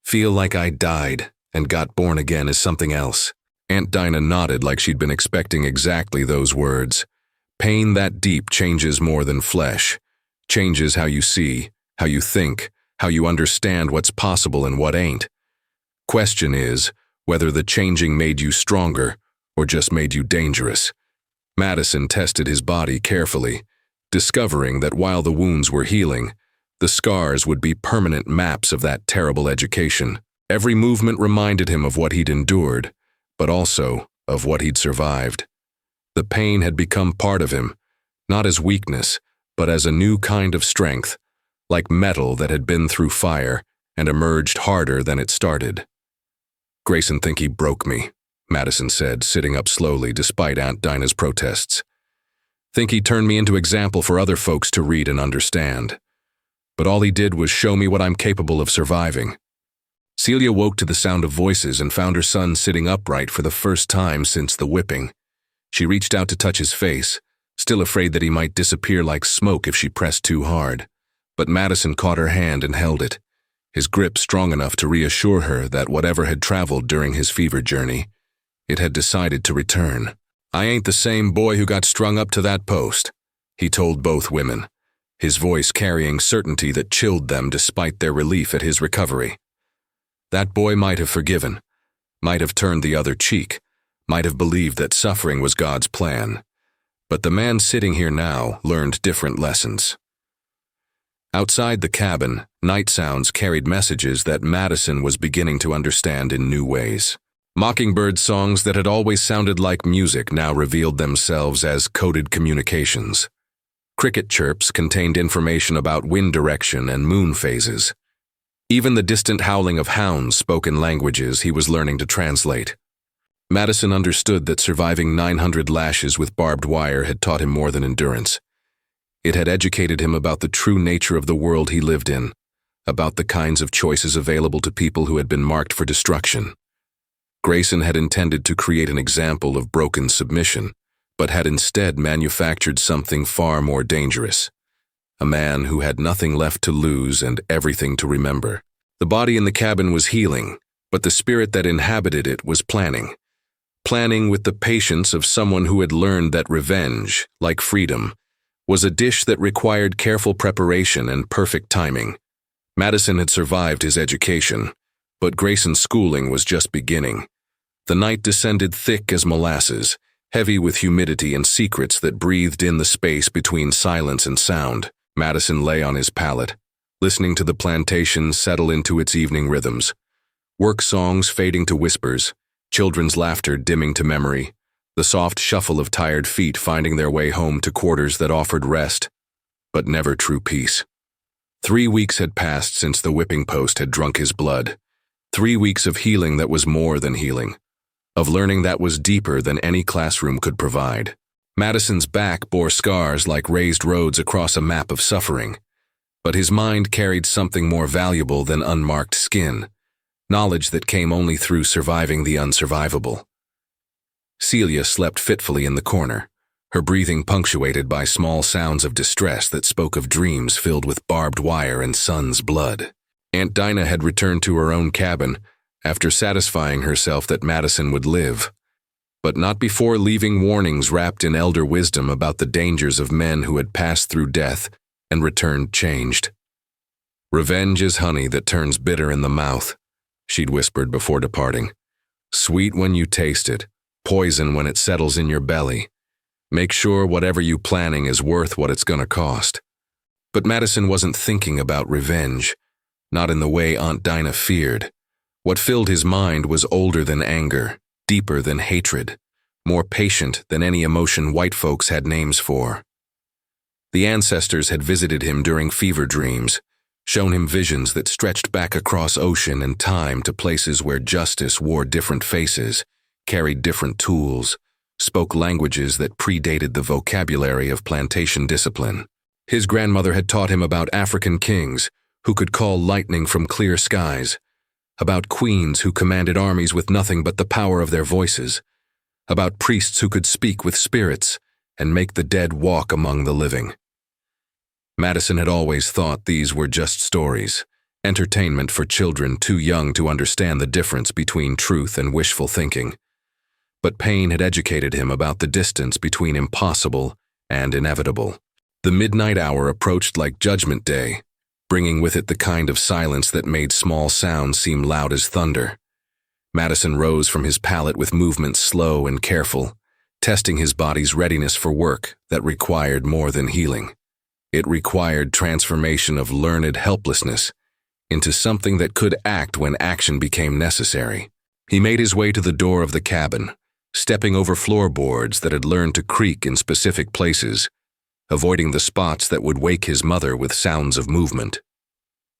"Feel like I died and got born again as something else." Aunt Dinah nodded like she'd been expecting exactly those words. Pain that deep changes more than flesh, changes how you see, how you think, how you understand what's possible and what ain't. Question is whether the changing made you stronger or just made you dangerous. Madison tested his body carefully, discovering that while the wounds were healing, the scars would be permanent maps of that terrible education. Every movement reminded him of what he'd endured, but also of what he'd survived. The pain had become part of him, not as weakness, but as a new kind of strength, like metal that had been through fire and emerged harder than it started. "Grayson think he broke me," Madison said, sitting up slowly despite Aunt Dinah's protests. "Think he turned me into example for other folks to read and understand. But all he did was show me what I'm capable of surviving." Celia woke to the sound of voices and found her son sitting upright for the first time since the whipping. She reached out to touch his face, still afraid that he might disappear like smoke if she pressed too hard. But Madison caught her hand and held it, his grip strong enough to reassure her that whatever had traveled during his fever journey, it had decided to return. "I ain't the same boy who got strung up to that post," he told both women, his voice carrying certainty that chilled them despite their relief at his recovery. That boy might have forgiven, might have turned the other cheek, might have believed that suffering was God's plan. But the man sitting here now learned different lessons. Outside the cabin, night sounds carried messages that Madison was beginning to understand in new ways. Mockingbird songs that had always sounded like music now revealed themselves as coded communications. Cricket chirps contained information about wind direction and moon phases. Even the distant howling of hounds spoke in languages he was learning to translate. Madison understood that surviving 900 lashes with barbed wire had taught him more than endurance. It had educated him about the true nature of the world he lived in, about the kinds of choices available to people who had been marked for destruction. Grayson had intended to create an example of broken submission, but had instead manufactured something far more dangerous. A man who had nothing left to lose and everything to remember. The body in the cabin was healing, but the spirit that inhabited it was planning. Planning with the patience of someone who had learned that revenge, like freedom, was a dish that required careful preparation and perfect timing. Madison had survived his education, but Grayson's schooling was just beginning. The night descended thick as molasses, heavy with humidity and secrets that breathed in the space between silence and sound. Madison lay on his pallet, listening to the plantation settle into its evening rhythms. Work songs fading to whispers, children's laughter dimming to memory, the soft shuffle of tired feet finding their way home to quarters that offered rest, but never true peace. 3 weeks had passed since the whipping post had drunk his blood. 3 weeks of healing that was more than healing, of learning that was deeper than any classroom could provide. Madison's back bore scars like raised roads across a map of suffering, but his mind carried something more valuable than unmarked skin, knowledge that came only through surviving the unsurvivable. Celia slept fitfully in the corner, her breathing punctuated by small sounds of distress that spoke of dreams filled with barbed wire and son's blood. Aunt Dinah had returned to her own cabin after satisfying herself that Madison would live, but not before leaving warnings wrapped in elder wisdom about the dangers of men who had passed through death and returned changed. "Revenge is honey that turns bitter in the mouth," she'd whispered before departing. "Sweet when you taste it, poison when it settles in your belly. Make sure whatever you planning is worth what it's gonna cost." But Madison wasn't thinking about revenge, not in the way Aunt Dinah feared. What filled his mind was older than anger, deeper than hatred, more patient than any emotion white folks had names for. The ancestors had visited him during fever dreams, shown him visions that stretched back across ocean and time to places where justice wore different faces, carried different tools, spoke languages that predated the vocabulary of plantation discipline. His grandmother had taught him about African kings who could call lightning from clear skies, about queens who commanded armies with nothing but the power of their voices, about priests who could speak with spirits and make the dead walk among the living. Madison had always thought these were just stories, entertainment for children too young to understand the difference between truth and wishful thinking. But pain had educated him about the distance between impossible and inevitable. The midnight hour approached like Judgment Day, bringing with it the kind of silence that made small sounds seem loud as thunder. Madison rose from his pallet with movements slow and careful, testing his body's readiness for work that required more than healing. It required transformation of learned helplessness into something that could act when action became necessary. He made his way to the door of the cabin, stepping over floorboards that had learned to creak in specific places, avoiding the spots that would wake his mother with sounds of movement.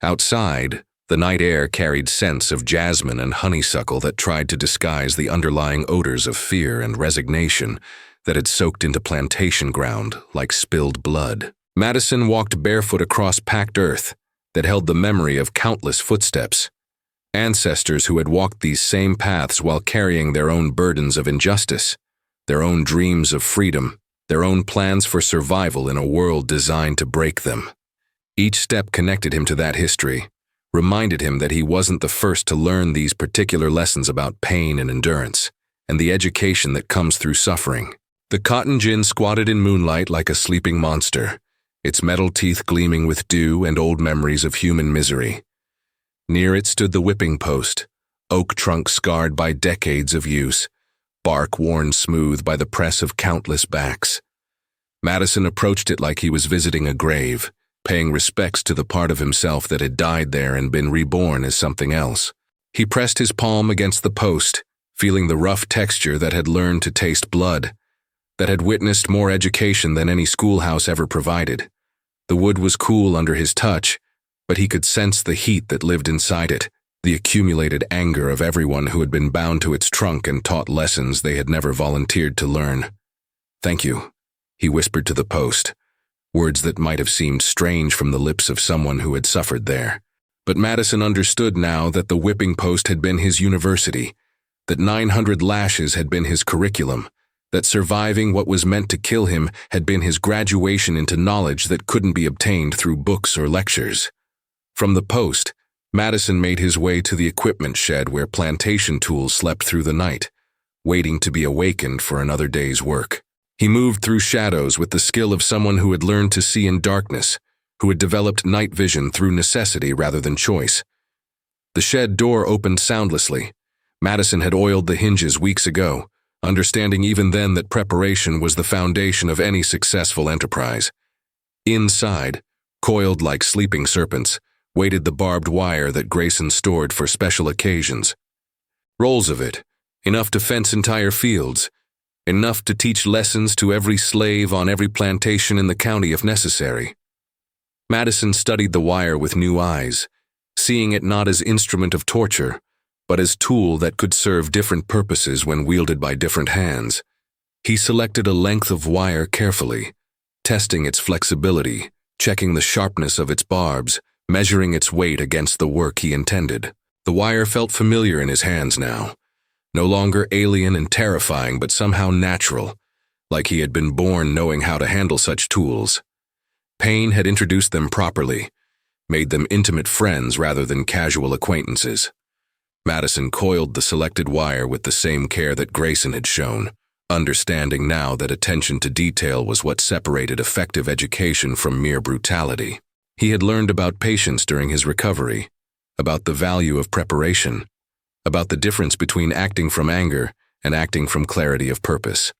Outside, the night air carried scents of jasmine and honeysuckle that tried to disguise the underlying odors of fear and resignation that had soaked into plantation ground like spilled blood. Madison walked barefoot across packed earth that held the memory of countless footsteps, ancestors who had walked these same paths while carrying their own burdens of injustice, their own dreams of freedom, their own plans for survival in a world designed to break them. Each step connected him to that history, reminded him that he wasn't the first to learn these particular lessons about pain and endurance, and the education that comes through suffering. The cotton gin squatted in moonlight like a sleeping monster, its metal teeth gleaming with dew and old memories of human misery. Near it stood the whipping post, oak trunk scarred by decades of use, bark worn smooth by the press of countless backs. Madison approached it like he was visiting a grave, paying respects to the part of himself that had died there and been reborn as something else. He pressed his palm against the post, feeling the rough texture that had learned to taste blood, that had witnessed more education than any schoolhouse ever provided. The wood was cool under his touch, but he could sense the heat that lived inside it, the accumulated anger of everyone who had been bound to its trunk and taught lessons they had never volunteered to learn. "Thank you," he whispered to the post, words that might have seemed strange from the lips of someone who had suffered there. But Madison understood now that the whipping post had been his university, that 900 lashes had been his curriculum, that surviving what was meant to kill him had been his graduation into knowledge that couldn't be obtained through books or lectures. From the post, Madison made his way to the equipment shed where plantation tools slept through the night, waiting to be awakened for another day's work. He moved through shadows with the skill of someone who had learned to see in darkness, who had developed night vision through necessity rather than choice. The shed door opened soundlessly. Madison had oiled the hinges weeks ago, understanding even then that preparation was the foundation of any successful enterprise. Inside, coiled like sleeping serpents, waited the barbed wire that Grayson stored for special occasions. Rolls of it, enough to fence entire fields, enough to teach lessons to every slave on every plantation in the county if necessary. Madison studied the wire with new eyes, seeing it not as instrument of torture, but as tool that could serve different purposes when wielded by different hands. He selected a length of wire carefully, testing its flexibility, checking the sharpness of its barbs, measuring its weight against the work he intended. The wire felt familiar in his hands now, no longer alien and terrifying, but somehow natural, like he had been born knowing how to handle such tools. Pain had introduced them properly, made them intimate friends rather than casual acquaintances. Madison coiled the selected wire with the same care that Grayson had shown, understanding now that attention to detail was what separated effective education from mere brutality. He had learned about patience during his recovery, about the value of preparation, about the difference between acting from anger and acting from clarity of purpose.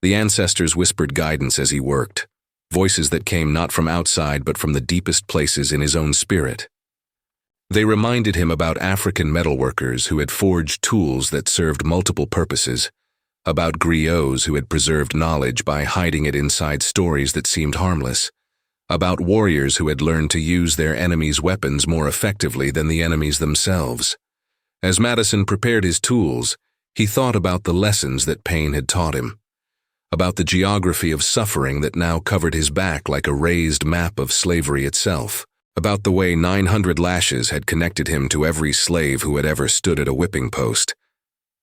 The ancestors whispered guidance as he worked, voices that came not from outside but from the deepest places in his own spirit. They reminded him about African metalworkers who had forged tools that served multiple purposes, about griots who had preserved knowledge by hiding it inside stories that seemed harmless, about warriors who had learned to use their enemies' weapons more effectively than the enemies themselves. As Madison prepared his tools, he thought about the lessons that pain had taught him, about the geography of suffering that now covered his back like a raised map of slavery itself, about the way 900 lashes had connected him to every slave who had ever stood at a whipping post,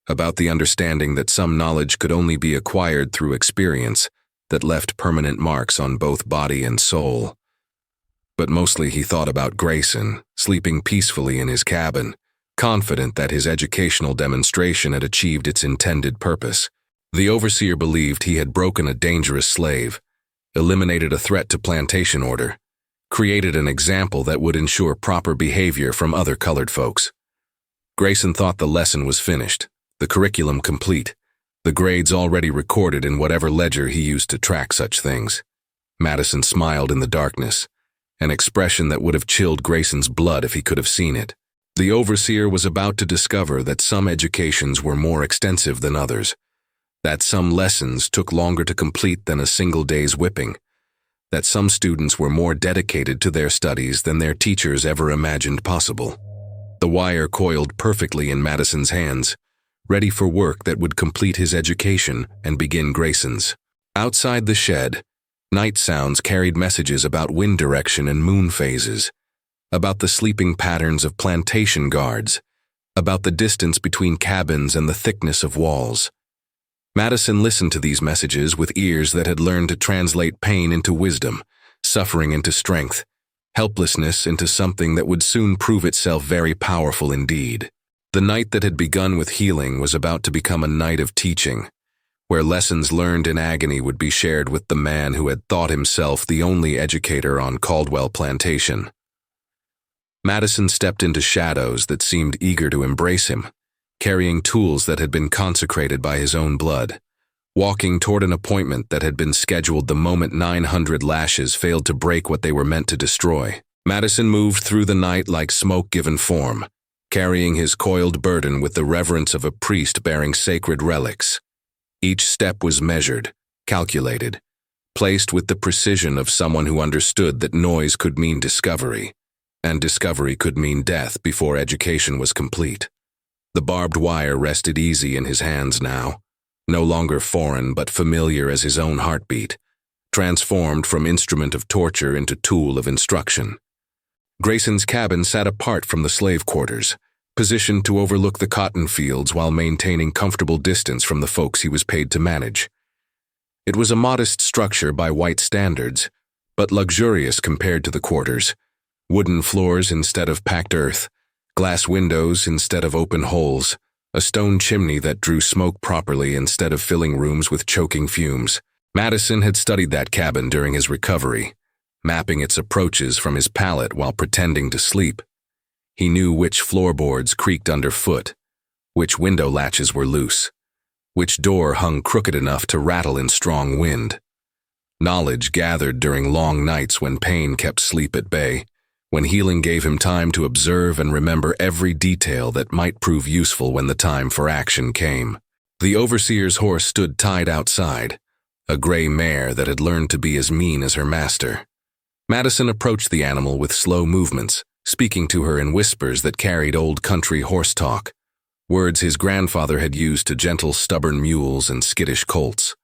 about the understanding that some knowledge could only be acquired through experience that left permanent marks on both body and soul. But mostly he thought about Grayson, sleeping peacefully in his cabin, confident that his educational demonstration had achieved its intended purpose. The overseer believed he had broken a dangerous slave, eliminated a threat to plantation order, created an example that would ensure proper behavior from other colored folks. Grayson thought the lesson was finished, the curriculum complete, the grades already recorded in whatever ledger he used to track such things. Madison smiled in the darkness, an expression that would have chilled Grayson's blood if he could have seen it. The overseer was about to discover that some educations were more extensive than others, that some lessons took longer to complete than a single day's whipping, that some students were more dedicated to their studies than their teachers ever imagined possible. The wire coiled perfectly in Madison's hands, ready for work that would complete his education and begin Grayson's. Outside the shed, night sounds carried messages about wind direction and moon phases, about the sleeping patterns of plantation guards, about the distance between cabins and the thickness of walls. Madison listened to these messages with ears that had learned to translate pain into wisdom, suffering into strength, helplessness into something that would soon prove itself very powerful indeed. The night that had begun with healing was about to become a night of teaching, where lessons learned in agony would be shared with the man who had thought himself the only educator on Caldwell Plantation. Madison stepped into shadows that seemed eager to embrace him, carrying tools that had been consecrated by his own blood, walking toward an appointment that had been scheduled the moment 900 lashes failed to break what they were meant to destroy. Madison moved through the night like smoke given form, carrying his coiled burden with the reverence of a priest bearing sacred relics. Each step was measured, calculated, placed with the precision of someone who understood that noise could mean discovery, and discovery could mean death before education was complete. The barbed wire rested easy in his hands now, no longer foreign but familiar as his own heartbeat, transformed from instrument of torture into tool of instruction. Grayson's cabin sat apart from the slave quarters, positioned to overlook the cotton fields while maintaining comfortable distance from the folks he was paid to manage. It was a modest structure by white standards, but luxurious compared to the quarters. Wooden floors instead of packed earth, glass windows instead of open holes, a stone chimney that drew smoke properly instead of filling rooms with choking fumes. Madison had studied that cabin during his recovery, mapping its approaches from his pallet while pretending to sleep. He knew which floorboards creaked underfoot, which window latches were loose, which door hung crooked enough to rattle in strong wind. Knowledge gathered during long nights when pain kept sleep at bay, when healing gave him time to observe and remember every detail that might prove useful when the time for action came. The overseer's horse stood tied outside, a gray mare that had learned to be as mean as her master. Madison approached the animal with slow movements, speaking to her in whispers that carried old country horse talk, words his grandfather had used to gentle stubborn mules and skittish colts.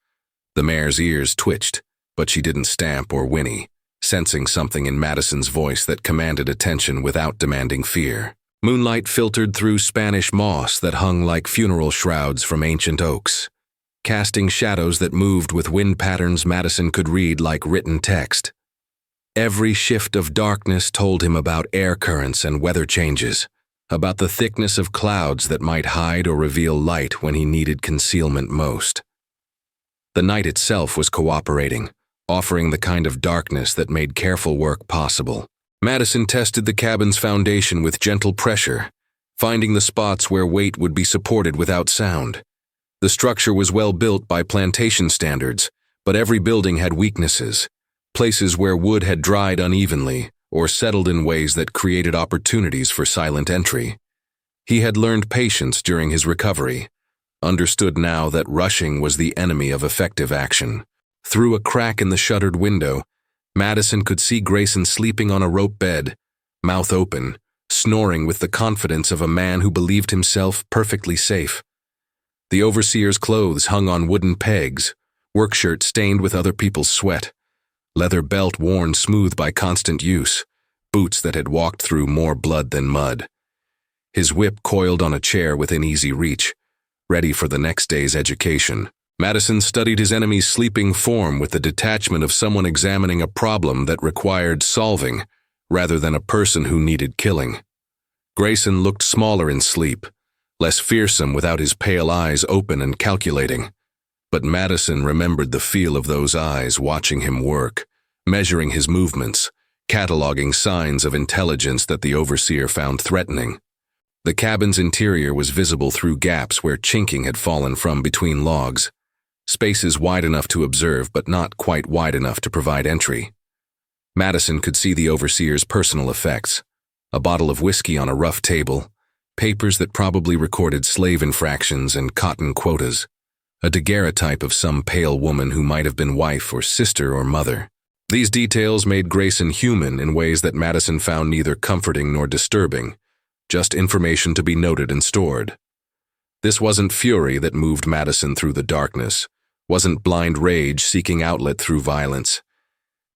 The mare's ears twitched, but she didn't stamp or whinny, sensing something in Madison's voice that commanded attention without demanding fear. Moonlight filtered through Spanish moss that hung like funeral shrouds from ancient oaks, casting shadows that moved with wind patterns Madison could read like written text. Every shift of darkness told him about air currents and weather changes, about the thickness of clouds that might hide or reveal light when he needed concealment most. The night itself was cooperating, offering the kind of darkness that made careful work possible. Madison tested the cabin's foundation with gentle pressure, finding the spots where weight would be supported without sound. The structure was well built by plantation standards, but every building had weaknesses, places where wood had dried unevenly or settled in ways that created opportunities for silent entry. He had learned patience during his recovery, understood now that rushing was the enemy of effective action. Through a crack in the shuttered window, Madison could see Grayson sleeping on a rope bed, mouth open, snoring with the confidence of a man who believed himself perfectly safe. The overseer's clothes hung on wooden pegs, work shirt stained with other people's sweat, leather belt worn smooth by constant use, boots that had walked through more blood than mud. His whip coiled on a chair within easy reach, ready for the next day's education. Madison studied his enemy's sleeping form with the detachment of someone examining a problem that required solving, rather than a person who needed killing. Grayson looked smaller in sleep, less fearsome without his pale eyes open and calculating. But Madison remembered the feel of those eyes watching him work, measuring his movements, cataloging signs of intelligence that the overseer found threatening. The cabin's interior was visible through gaps where chinking had fallen from between logs, spaces wide enough to observe but not quite wide enough to provide entry. Madison could see the overseer's personal effects: a bottle of whiskey on a rough table, papers that probably recorded slave infractions and cotton quotas, a daguerreotype of some pale woman who might have been wife or sister or mother. These details made Grayson human in ways that Madison found neither comforting nor disturbing, just information to be noted and stored. This wasn't fury that moved Madison through the darkness, wasn't blind rage seeking outlet through violence.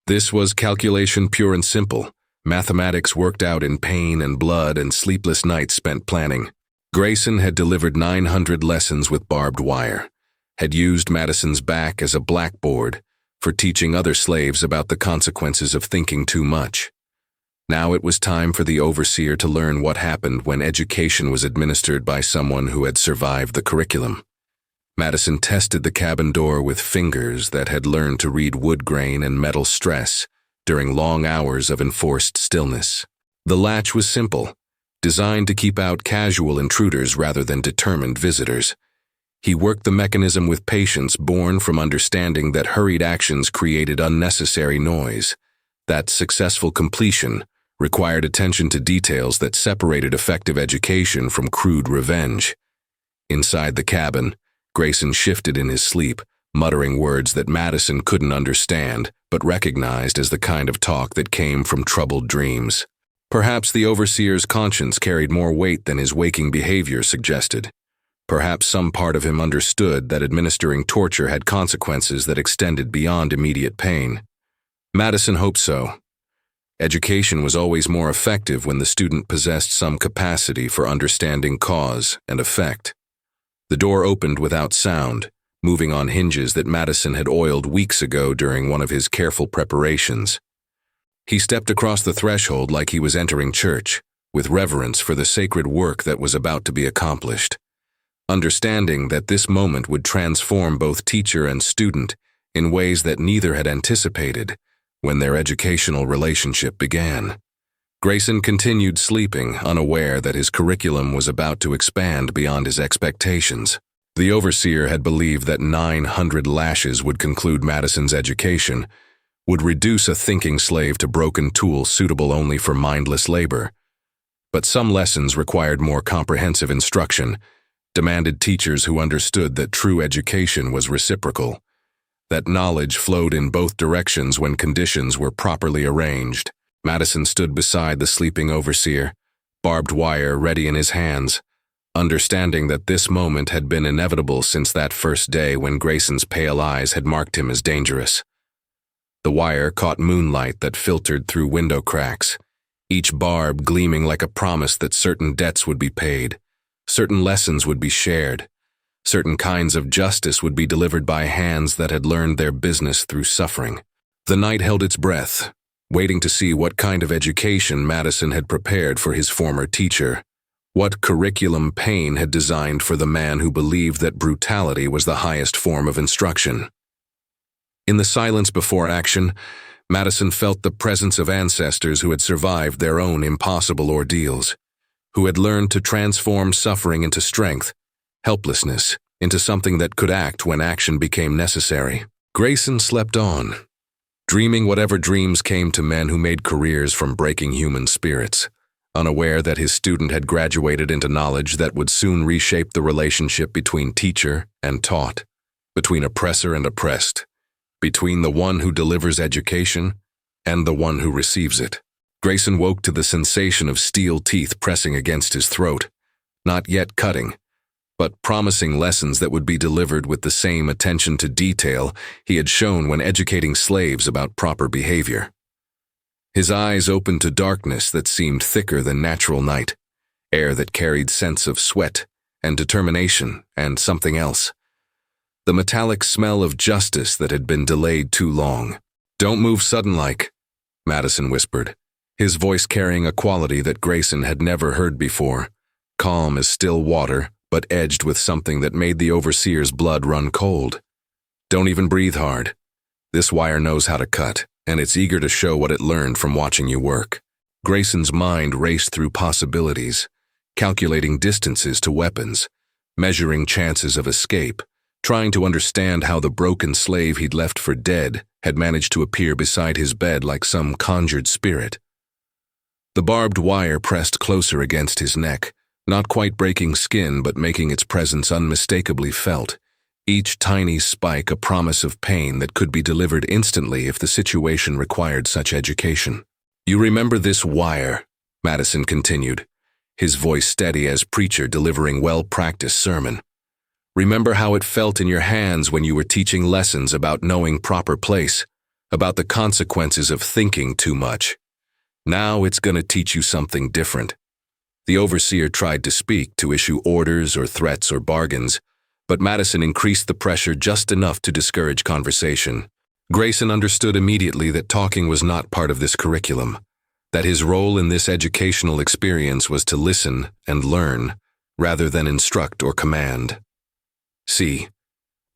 This was calculation pure and simple, mathematics worked out in pain and blood and sleepless nights spent planning. Grayson had delivered 900 lessons with barbed wire, had used Madison's back as a blackboard for teaching other slaves about the consequences of thinking too much. Now it was time for the overseer to learn what happened when education was administered by someone who had survived the curriculum. Madison tested the cabin door with fingers that had learned to read wood grain and metal stress during long hours of enforced stillness. The latch was simple, designed to keep out casual intruders rather than determined visitors. He worked the mechanism with patience born from understanding that hurried actions created unnecessary noise, that successful completion required attention to details that separated effective education from crude revenge. Inside the cabin, Grayson shifted in his sleep, muttering words that Madison couldn't understand, but recognized as the kind of talk that came from troubled dreams. Perhaps the overseer's conscience carried more weight than his waking behavior suggested. Perhaps some part of him understood that administering torture had consequences that extended beyond immediate pain. Madison hoped so. Education was always more effective when the student possessed some capacity for understanding cause and effect. The door opened without sound, moving on hinges that Madison had oiled weeks ago during one of his careful preparations. He stepped across the threshold like he was entering church, with reverence for the sacred work that was about to be accomplished, understanding that this moment would transform both teacher and student in ways that neither had anticipated when their educational relationship began. Grayson continued sleeping, unaware that his curriculum was about to expand beyond his expectations. The overseer had believed that 900 lashes would conclude Madison's education, would reduce a thinking slave to broken tools suitable only for mindless labor. But some lessons required more comprehensive instruction, demanded teachers who understood that true education was reciprocal, that knowledge flowed in both directions when conditions were properly arranged. Madison stood beside the sleeping overseer, barbed wire ready in his hands, understanding that this moment had been inevitable since that first day when Grayson's pale eyes had marked him as dangerous. The wire caught moonlight that filtered through window cracks, each barb gleaming like a promise that certain debts would be paid, certain lessons would be shared, certain kinds of justice would be delivered by hands that had learned their business through suffering. The night held its breath, waiting to see what kind of education Madison had prepared for his former teacher, what curriculum Payne had designed for the man who believed that brutality was the highest form of instruction. In the silence before action, Madison felt the presence of ancestors who had survived their own impossible ordeals, who had learned to transform suffering into strength, helplessness into something that could act when action became necessary. Grayson slept on, dreaming whatever dreams came to men who made careers from breaking human spirits. unaware that his student had graduated into knowledge that would soon reshape the relationship between teacher and taught, between oppressor and oppressed, between the one who delivers education and the one who receives it. Grayson woke to the sensation of steel teeth pressing against his throat, not yet cutting, but promising lessons that would be delivered with the same attention to detail he had shown when educating slaves about proper behavior. His eyes opened to darkness that seemed thicker than natural night, air that carried scents of sweat and determination and something else. The metallic smell of justice that had been delayed too long. "Don't move sudden-like," Madison whispered, his voice carrying a quality that Grayson had never heard before, calm as still water, but edged with something that made the overseer's blood run cold. "Don't even breathe hard. This wire knows how to cut, and it's eager to show what it learned from watching you work." Grayson's mind raced through possibilities, calculating distances to weapons, measuring chances of escape, trying to understand how the broken slave he'd left for dead had managed to appear beside his bed like some conjured spirit. The barbed wire pressed closer against his neck, not quite breaking skin but making its presence unmistakably felt, each tiny spike a promise of pain that could be delivered instantly if the situation required such education. "You remember this wire," Madison continued, his voice steady as preacher delivering well-practiced sermon. "Remember how it felt in your hands when you were teaching lessons about knowing proper place, about the consequences of thinking too much. Now it's going to teach you something different." The overseer tried to speak, to issue orders or threats or bargains, but Madison increased the pressure just enough to discourage conversation. Grayson understood immediately that talking was not part of this curriculum, that his role in this educational experience was to listen and learn, rather than instruct or command. "See,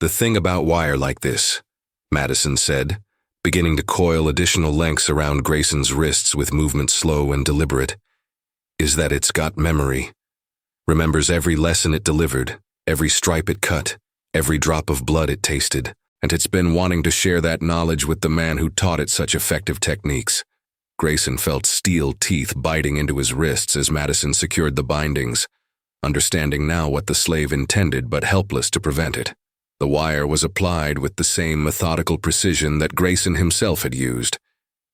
the thing about wire like this," Madison said, beginning to coil additional lengths around Grayson's wrists with movement slow and deliberate, "is that it's got memory. Remembers every lesson it delivered, every stripe it cut, every drop of blood it tasted, and it's been wanting to share that knowledge with the man who taught it such effective techniques." Grayson felt steel teeth biting into his wrists as Madison secured the bindings, understanding now what the slave intended but helpless to prevent it. The wire was applied with the same methodical precision that Grayson himself had used,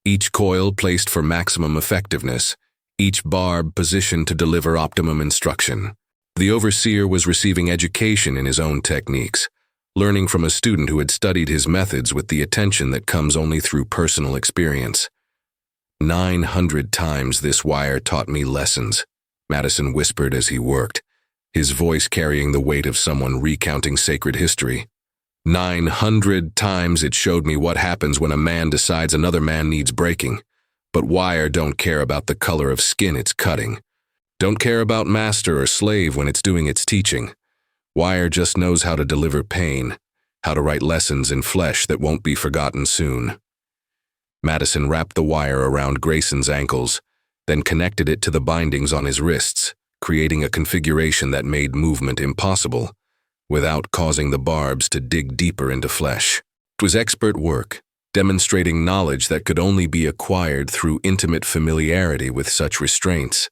each coil placed for maximum effectiveness, each barb positioned to deliver optimum instruction. The overseer was receiving education in his own techniques, learning from a student who had studied his methods with the attention that comes only through personal experience. 900 times this wire taught me lessons," Madison whispered as he worked, his voice carrying the weight of someone recounting sacred history. 900 times it showed me what happens when a man decides another man needs breaking. But wire don't care about the color of skin it's cutting. Don't care about master or slave when it's doing its teaching. Wire just knows how to deliver pain, how to write lessons in flesh that won't be forgotten soon. Madison wrapped the wire around Grayson's ankles, then connected it to the bindings on his wrists, creating a configuration that made movement impossible, without causing the barbs to dig deeper into flesh. It was expert work, demonstrating knowledge that could only be acquired through intimate familiarity with such restraints,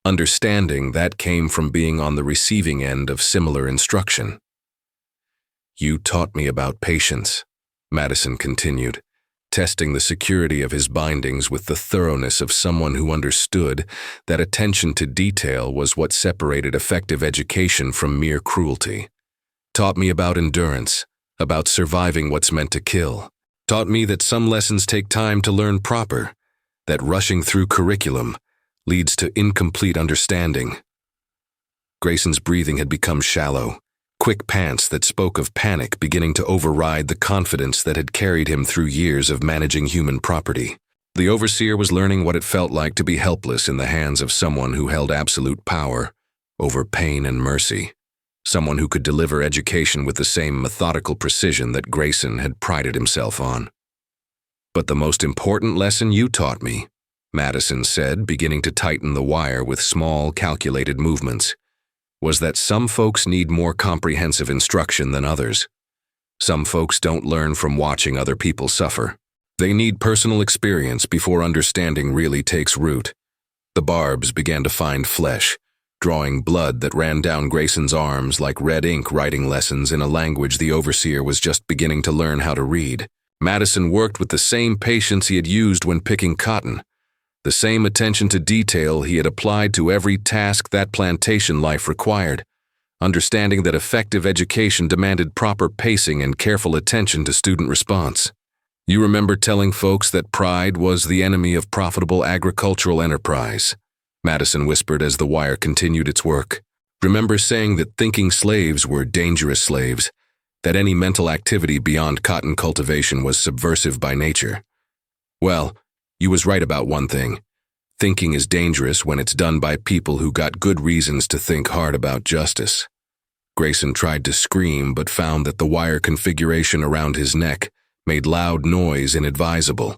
understanding that came from being on the receiving end of similar instruction. "You taught me about patience," Madison continued, testing the security of his bindings with the thoroughness of someone who understood that attention to detail was what separated effective education from mere cruelty. "Taught me about endurance, about surviving what's meant to kill. Taught me that some lessons take time to learn proper, that rushing through curriculum leads to incomplete understanding." Grayson's breathing had become shallow, quick pants that spoke of panic beginning to override the confidence that had carried him through years of managing human property. The overseer was learning what it felt like to be helpless in the hands of someone who held absolute power over pain and mercy, someone who could deliver education with the same methodical precision that Grayson had prided himself on. "But the most important lesson you taught me," Madison said, beginning to tighten the wire with small, calculated movements, "was that some folks need more comprehensive instruction than others. Some folks don't learn from watching other people suffer. They need personal experience before understanding really takes root. The barbs began to find flesh, drawing blood that ran down Grayson's arms like red ink writing lessons in a language the overseer was just beginning to learn how to read. Madison worked with the same patience he had used when picking cotton, the same attention to detail he had applied to every task that plantation life required, understanding that effective education demanded proper pacing and careful attention to student response. You remember telling folks that pride was the enemy of profitable agricultural enterprise, Madison whispered as the wire continued its work. Remember saying that thinking slaves were dangerous slaves, that any mental activity beyond cotton cultivation was subversive by nature. Well, you was right about one thing. Thinking is dangerous when it's done by people who got good reasons to think hard about justice. Grayson tried to scream but found that the wire configuration around his neck made loud noise inadvisable,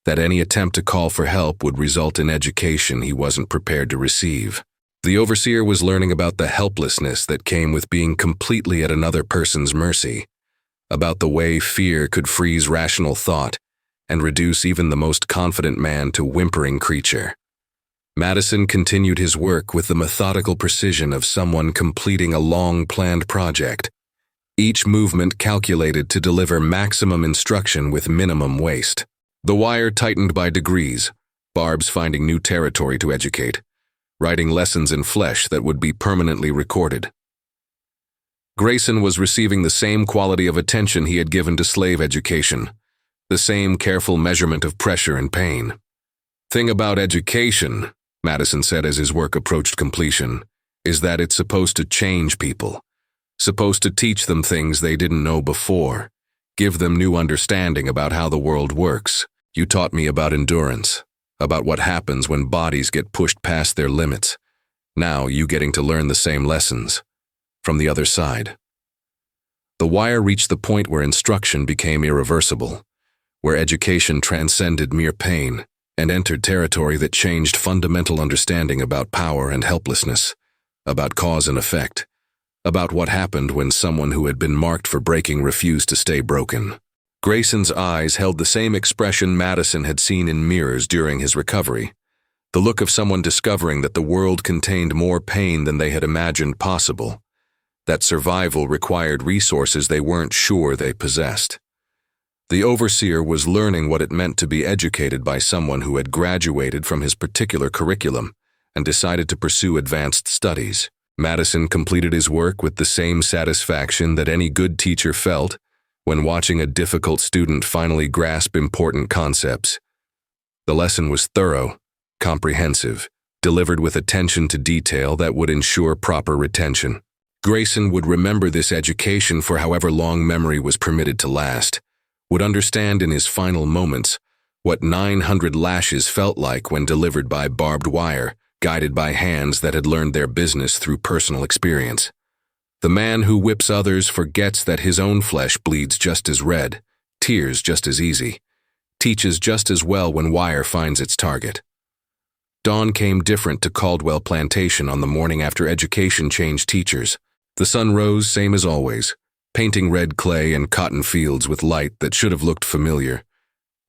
that any attempt to call for help would result in education he wasn't prepared to receive. The overseer was learning about the helplessness that came with being completely at another person's mercy, about the way fear could freeze rational thought and reduce even the most confident man to whimpering creature. Madison continued his work with the methodical precision of someone completing a long-planned project, each movement calculated to deliver maximum instruction with minimum waste. The wire tightened by degrees, barbs finding new territory to educate, writing lessons in flesh that would be permanently recorded. Grayson was receiving the same quality of attention he had given to slave education, the same careful measurement of pressure and pain. Thing about education, Madison said as his work approached completion, is that it's supposed to change people, supposed to teach them things they didn't know before, give them new understanding about how the world works. You taught me about endurance, about what happens when bodies get pushed past their limits. Now you getting to learn the same lessons, from the other side. The wire reached the point where instruction became irreversible, where education transcended mere pain and entered territory that changed fundamental understanding about power and helplessness, about cause and effect, about what happened when someone who had been marked for breaking refused to stay broken. Grayson's eyes held the same expression Madison had seen in mirrors during his recovery, the look of someone discovering that the world contained more pain than they had imagined possible, that survival required resources they weren't sure they possessed. The overseer was learning what it meant to be educated by someone who had graduated from his particular curriculum and decided to pursue advanced studies. Madison completed his work with the same satisfaction that any good teacher felt when watching a difficult student finally grasp important concepts. The lesson was thorough, comprehensive, delivered with attention to detail that would ensure proper retention. Grayson would remember this education for however long memory was permitted to last, would understand in his final moments what 900 lashes felt like when delivered by barbed wire, guided by hands that had learned their business through personal experience. The man who whips others forgets that his own flesh bleeds just as red, tears just as easy, teaches just as well when wire finds its target. Dawn came different to Caldwell Plantation on the morning after education changed teachers. The sun rose same as always, painting red clay and cotton fields with light that should have looked familiar.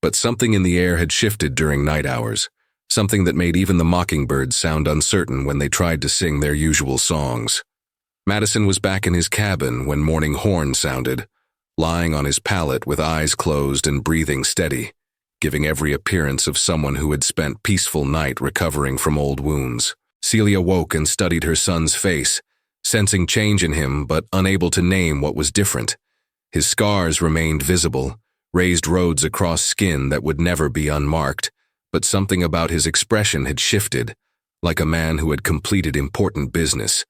But something in the air had shifted during night hours, something that made even the mockingbirds sound uncertain when they tried to sing their usual songs. Madison was back in his cabin when morning horn sounded, lying on his pallet with eyes closed and breathing steady, giving every appearance of someone who had spent peaceful night recovering from old wounds. Celia woke and studied her son's face, sensing change in him but unable to name what was different. His scars remained visible, raised roads across skin that would never be unmarked, but something about his expression had shifted, like a man who had completed important business.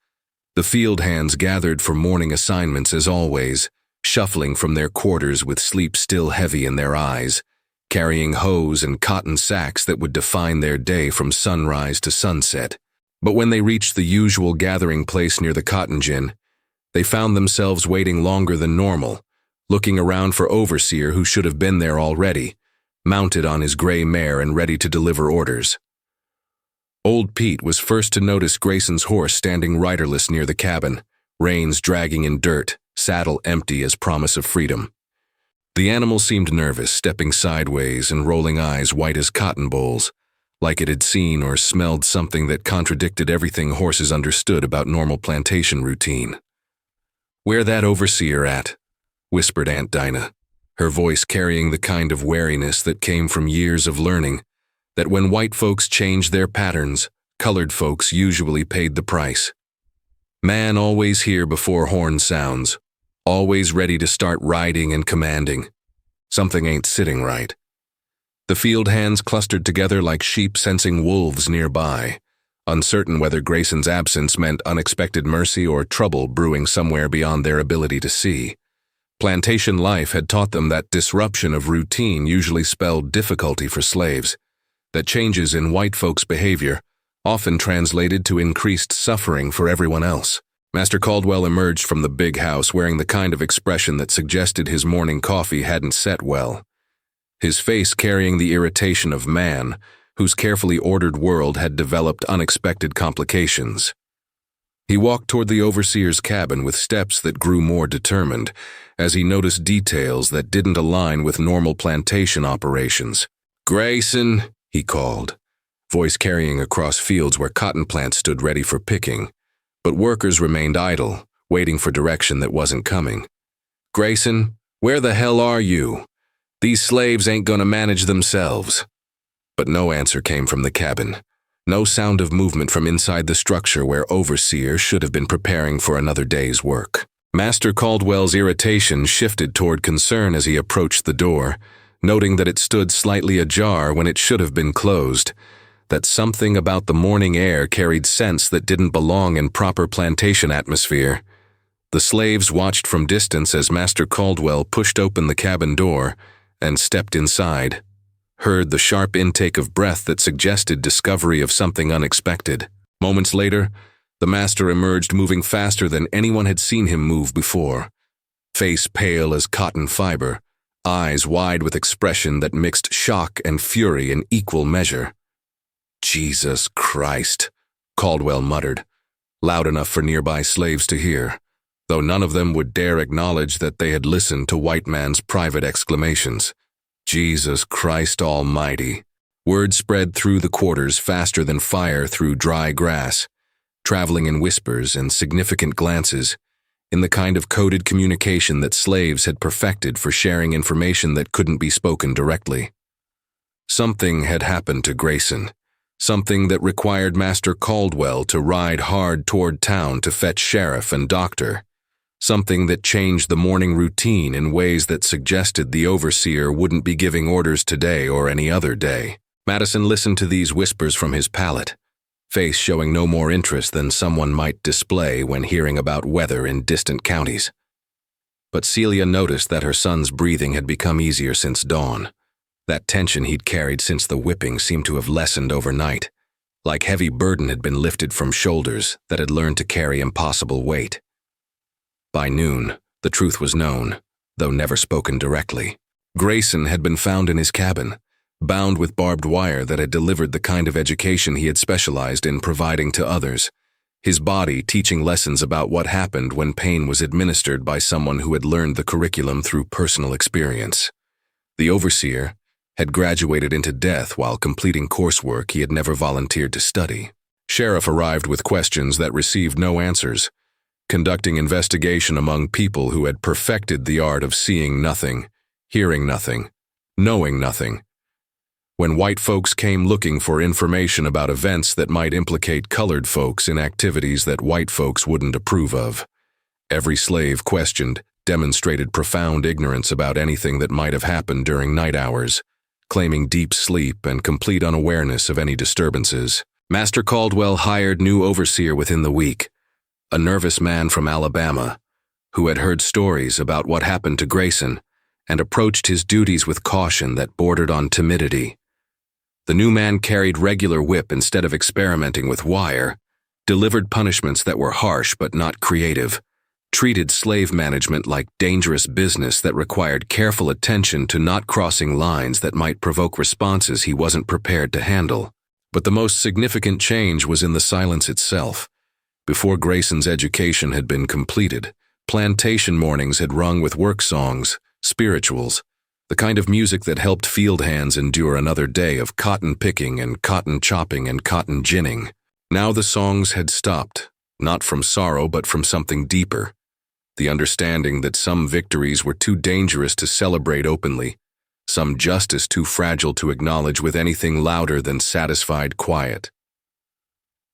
The field hands gathered for morning assignments as always, shuffling from their quarters with sleep still heavy in their eyes, carrying hoes and cotton sacks that would define their day from sunrise to sunset. But when they reached the usual gathering place near the cotton gin, they found themselves waiting longer than normal, looking around for overseer who should have been there already, mounted on his gray mare and ready to deliver orders. Old Pete was first to notice Grayson's horse standing riderless near the cabin, reins dragging in dirt, saddle empty as promise of freedom. The animal seemed nervous, stepping sideways and rolling eyes white as cotton bolls, like it had seen or smelled something that contradicted everything horses understood about normal plantation routine. "Where that overseer at?" whispered Aunt Dinah, her voice carrying the kind of wariness that came from years of learning that when white folks changed their patterns, colored folks usually paid the price. "Man always here before horn sounds, always ready to start riding and commanding. Something ain't sitting right." The field hands clustered together like sheep sensing wolves nearby, uncertain whether Grayson's absence meant unexpected mercy or trouble brewing somewhere beyond their ability to see. Plantation life had taught them that disruption of routine usually spelled difficulty for slaves, that changes in white folks' behavior often translated to increased suffering for everyone else. Master Caldwell emerged from the big house wearing the kind of expression that suggested his morning coffee hadn't set well, his face carrying the irritation of man whose carefully ordered world had developed unexpected complications. He walked toward the overseer's cabin with steps that grew more determined as he noticed details that didn't align with normal plantation operations. "Grayson," he called, voice carrying across fields where cotton plants stood ready for picking, but workers remained idle, waiting for direction that wasn't coming. "Grayson, where the hell are you? These slaves ain't gonna manage themselves." But no answer came from the cabin. No sound of movement from inside the structure where overseer should have been preparing for another day's work. Master Caldwell's irritation shifted toward concern as he approached the door, noting that it stood slightly ajar when it should have been closed, that something about the morning air carried scents that didn't belong in proper plantation atmosphere. The slaves watched from distance as Master Caldwell pushed open the cabin door and stepped inside, heard the sharp intake of breath that suggested discovery of something unexpected. Moments later, the master emerged moving faster than anyone had seen him move before, face pale as cotton fiber, eyes wide with expression that mixed shock and fury in equal measure. "Jesus Christ," Caldwell muttered, loud enough for nearby slaves to hear, though none of them would dare acknowledge that they had listened to white man's private exclamations. "Jesus Christ Almighty." Word spread through the quarters faster than fire through dry grass, traveling in whispers and significant glances, in the kind of coded communication that slaves had perfected for sharing information that couldn't be spoken directly. Something had happened to Grayson, something that required Master Caldwell to ride hard toward town to fetch sheriff and doctor, something that changed the morning routine in ways that suggested the overseer wouldn't be giving orders today or any other day. Madison listened to these whispers from his palate, face showing no more interest than someone might display when hearing about weather in distant counties. But Celia noticed that her son's breathing had become easier since dawn. That tension he'd carried since the whipping seemed to have lessened overnight, like heavy burden had been lifted from shoulders that had learned to carry impossible weight. By noon, the truth was known, though never spoken directly. Grayson had been found in his cabin, bound with barbed wire that had delivered the kind of education he had specialized in providing to others, his body teaching lessons about what happened when pain was administered by someone who had learned the curriculum through personal experience. The overseer had graduated into death while completing coursework he had never volunteered to study. Sheriff arrived with questions that received no answers, conducting investigation among people who had perfected the art of seeing nothing, hearing nothing, knowing nothing. When white folks came looking for information about events that might implicate colored folks in activities that white folks wouldn't approve of, every slave questioned demonstrated profound ignorance about anything that might have happened during night hours, claiming deep sleep and complete unawareness of any disturbances. Master Caldwell hired new overseer within the week, a nervous man from Alabama, who had heard stories about what happened to Grayson and approached his duties with caution that bordered on timidity. The new man carried regular whip instead of experimenting with wire, delivered punishments that were harsh but not creative, treated slave management like dangerous business that required careful attention to not crossing lines that might provoke responses he wasn't prepared to handle. But the most significant change was in the silence itself. Before Grayson's education had been completed, plantation mornings had rung with work songs, spirituals, the kind of music that helped field hands endure another day of cotton picking and cotton chopping and cotton ginning. Now the songs had stopped, not from sorrow but from something deeper, the understanding that some victories were too dangerous to celebrate openly, some justice too fragile to acknowledge with anything louder than satisfied quiet.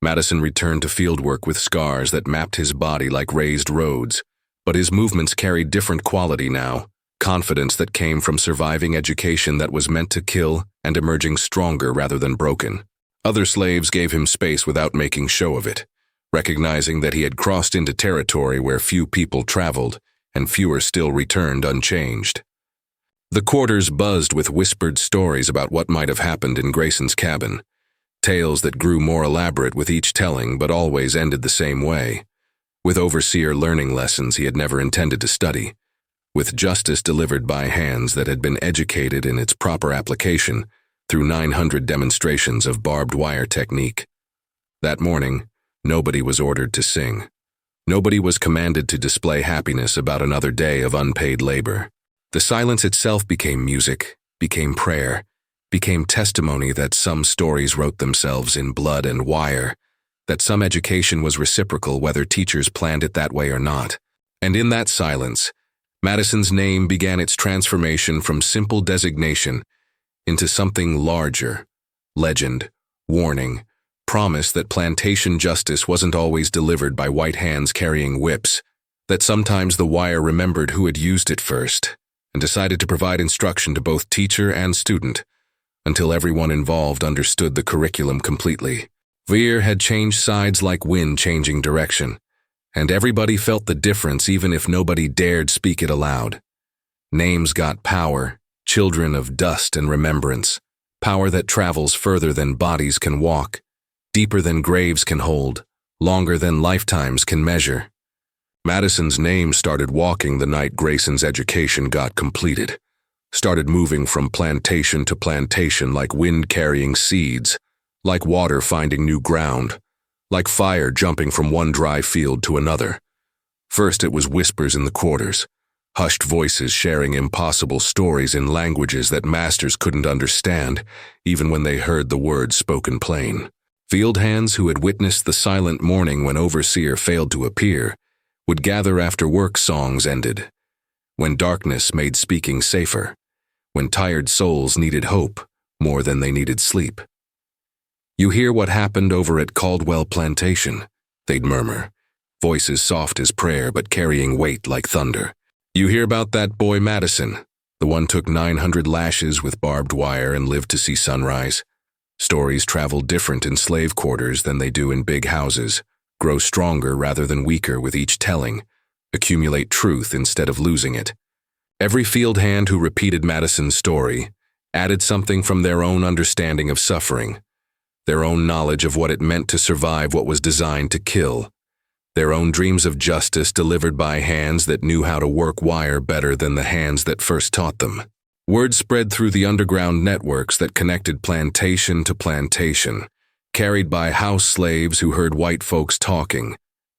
Madison returned to fieldwork with scars that mapped his body like raised roads, but his movements carried different quality now, confidence that came from surviving education that was meant to kill and emerging stronger rather than broken. Other slaves gave him space without making show of it, recognizing that he had crossed into territory where few people traveled and fewer still returned unchanged. The quarters buzzed with whispered stories about what might have happened in Grayson's cabin, tales that grew more elaborate with each telling but always ended the same way, with overseer learning lessons he had never intended to study, with justice delivered by hands that had been educated in its proper application through 900 demonstrations of barbed wire technique. That morning, nobody was ordered to sing. Nobody was commanded to display happiness about another day of unpaid labor. The silence itself became music, became prayer, became testimony that some stories wrote themselves in blood and wire, that some education was reciprocal whether teachers planned it that way or not. And in that silence, Madison's name began its transformation from simple designation into something larger, legend, warning, promise that plantation justice wasn't always delivered by white hands carrying whips, that sometimes the wire remembered who had used it first and decided to provide instruction to both teacher and student until everyone involved understood the curriculum completely. Veer had changed sides like wind changing direction, and everybody felt the difference even if nobody dared speak it aloud. Names got power, children of dust and remembrance, power that travels further than bodies can walk, deeper than graves can hold, longer than lifetimes can measure. Madison's name started walking the night Grayson's education got completed, started moving from plantation to plantation like wind carrying seeds, like water finding new ground, like fire jumping from one dry field to another. First it was whispers in the quarters, hushed voices sharing impossible stories in languages that masters couldn't understand, even when they heard the words spoken plain. Field hands who had witnessed the silent morning when overseer failed to appear would gather after work songs ended, when darkness made speaking safer, when tired souls needed hope more than they needed sleep. "You hear what happened over at Caldwell Plantation," they'd murmur, voices soft as prayer but carrying weight like thunder. "You hear about that boy Madison, the one took 900 lashes with barbed wire and lived to see sunrise. Stories travel different in slave quarters than they do in big houses, grow stronger rather than weaker with each telling, accumulate truth instead of losing it. Every field hand who repeated Madison's story added something from their own understanding of suffering, their own knowledge of what it meant to survive what was designed to kill, their own dreams of justice delivered by hands that knew how to work wire better than the hands that first taught them. Word spread through the underground networks that connected plantation to plantation, carried by house slaves who heard white folks talking,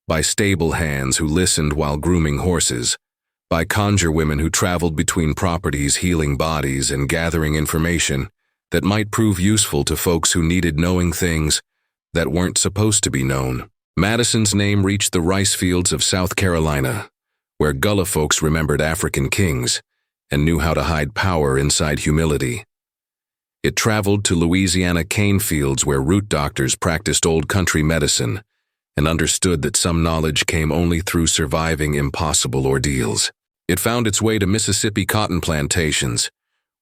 by stable hands who listened while grooming horses, by conjure women who traveled between properties healing bodies and gathering information that might prove useful to folks who needed knowing things that weren't supposed to be known. Madison's name reached the rice fields of South Carolina, where Gullah folks remembered African kings and knew how to hide power inside humility. It traveled to Louisiana cane fields where root doctors practiced old country medicine and understood that some knowledge came only through surviving impossible ordeals. It found its way to Mississippi cotton plantations,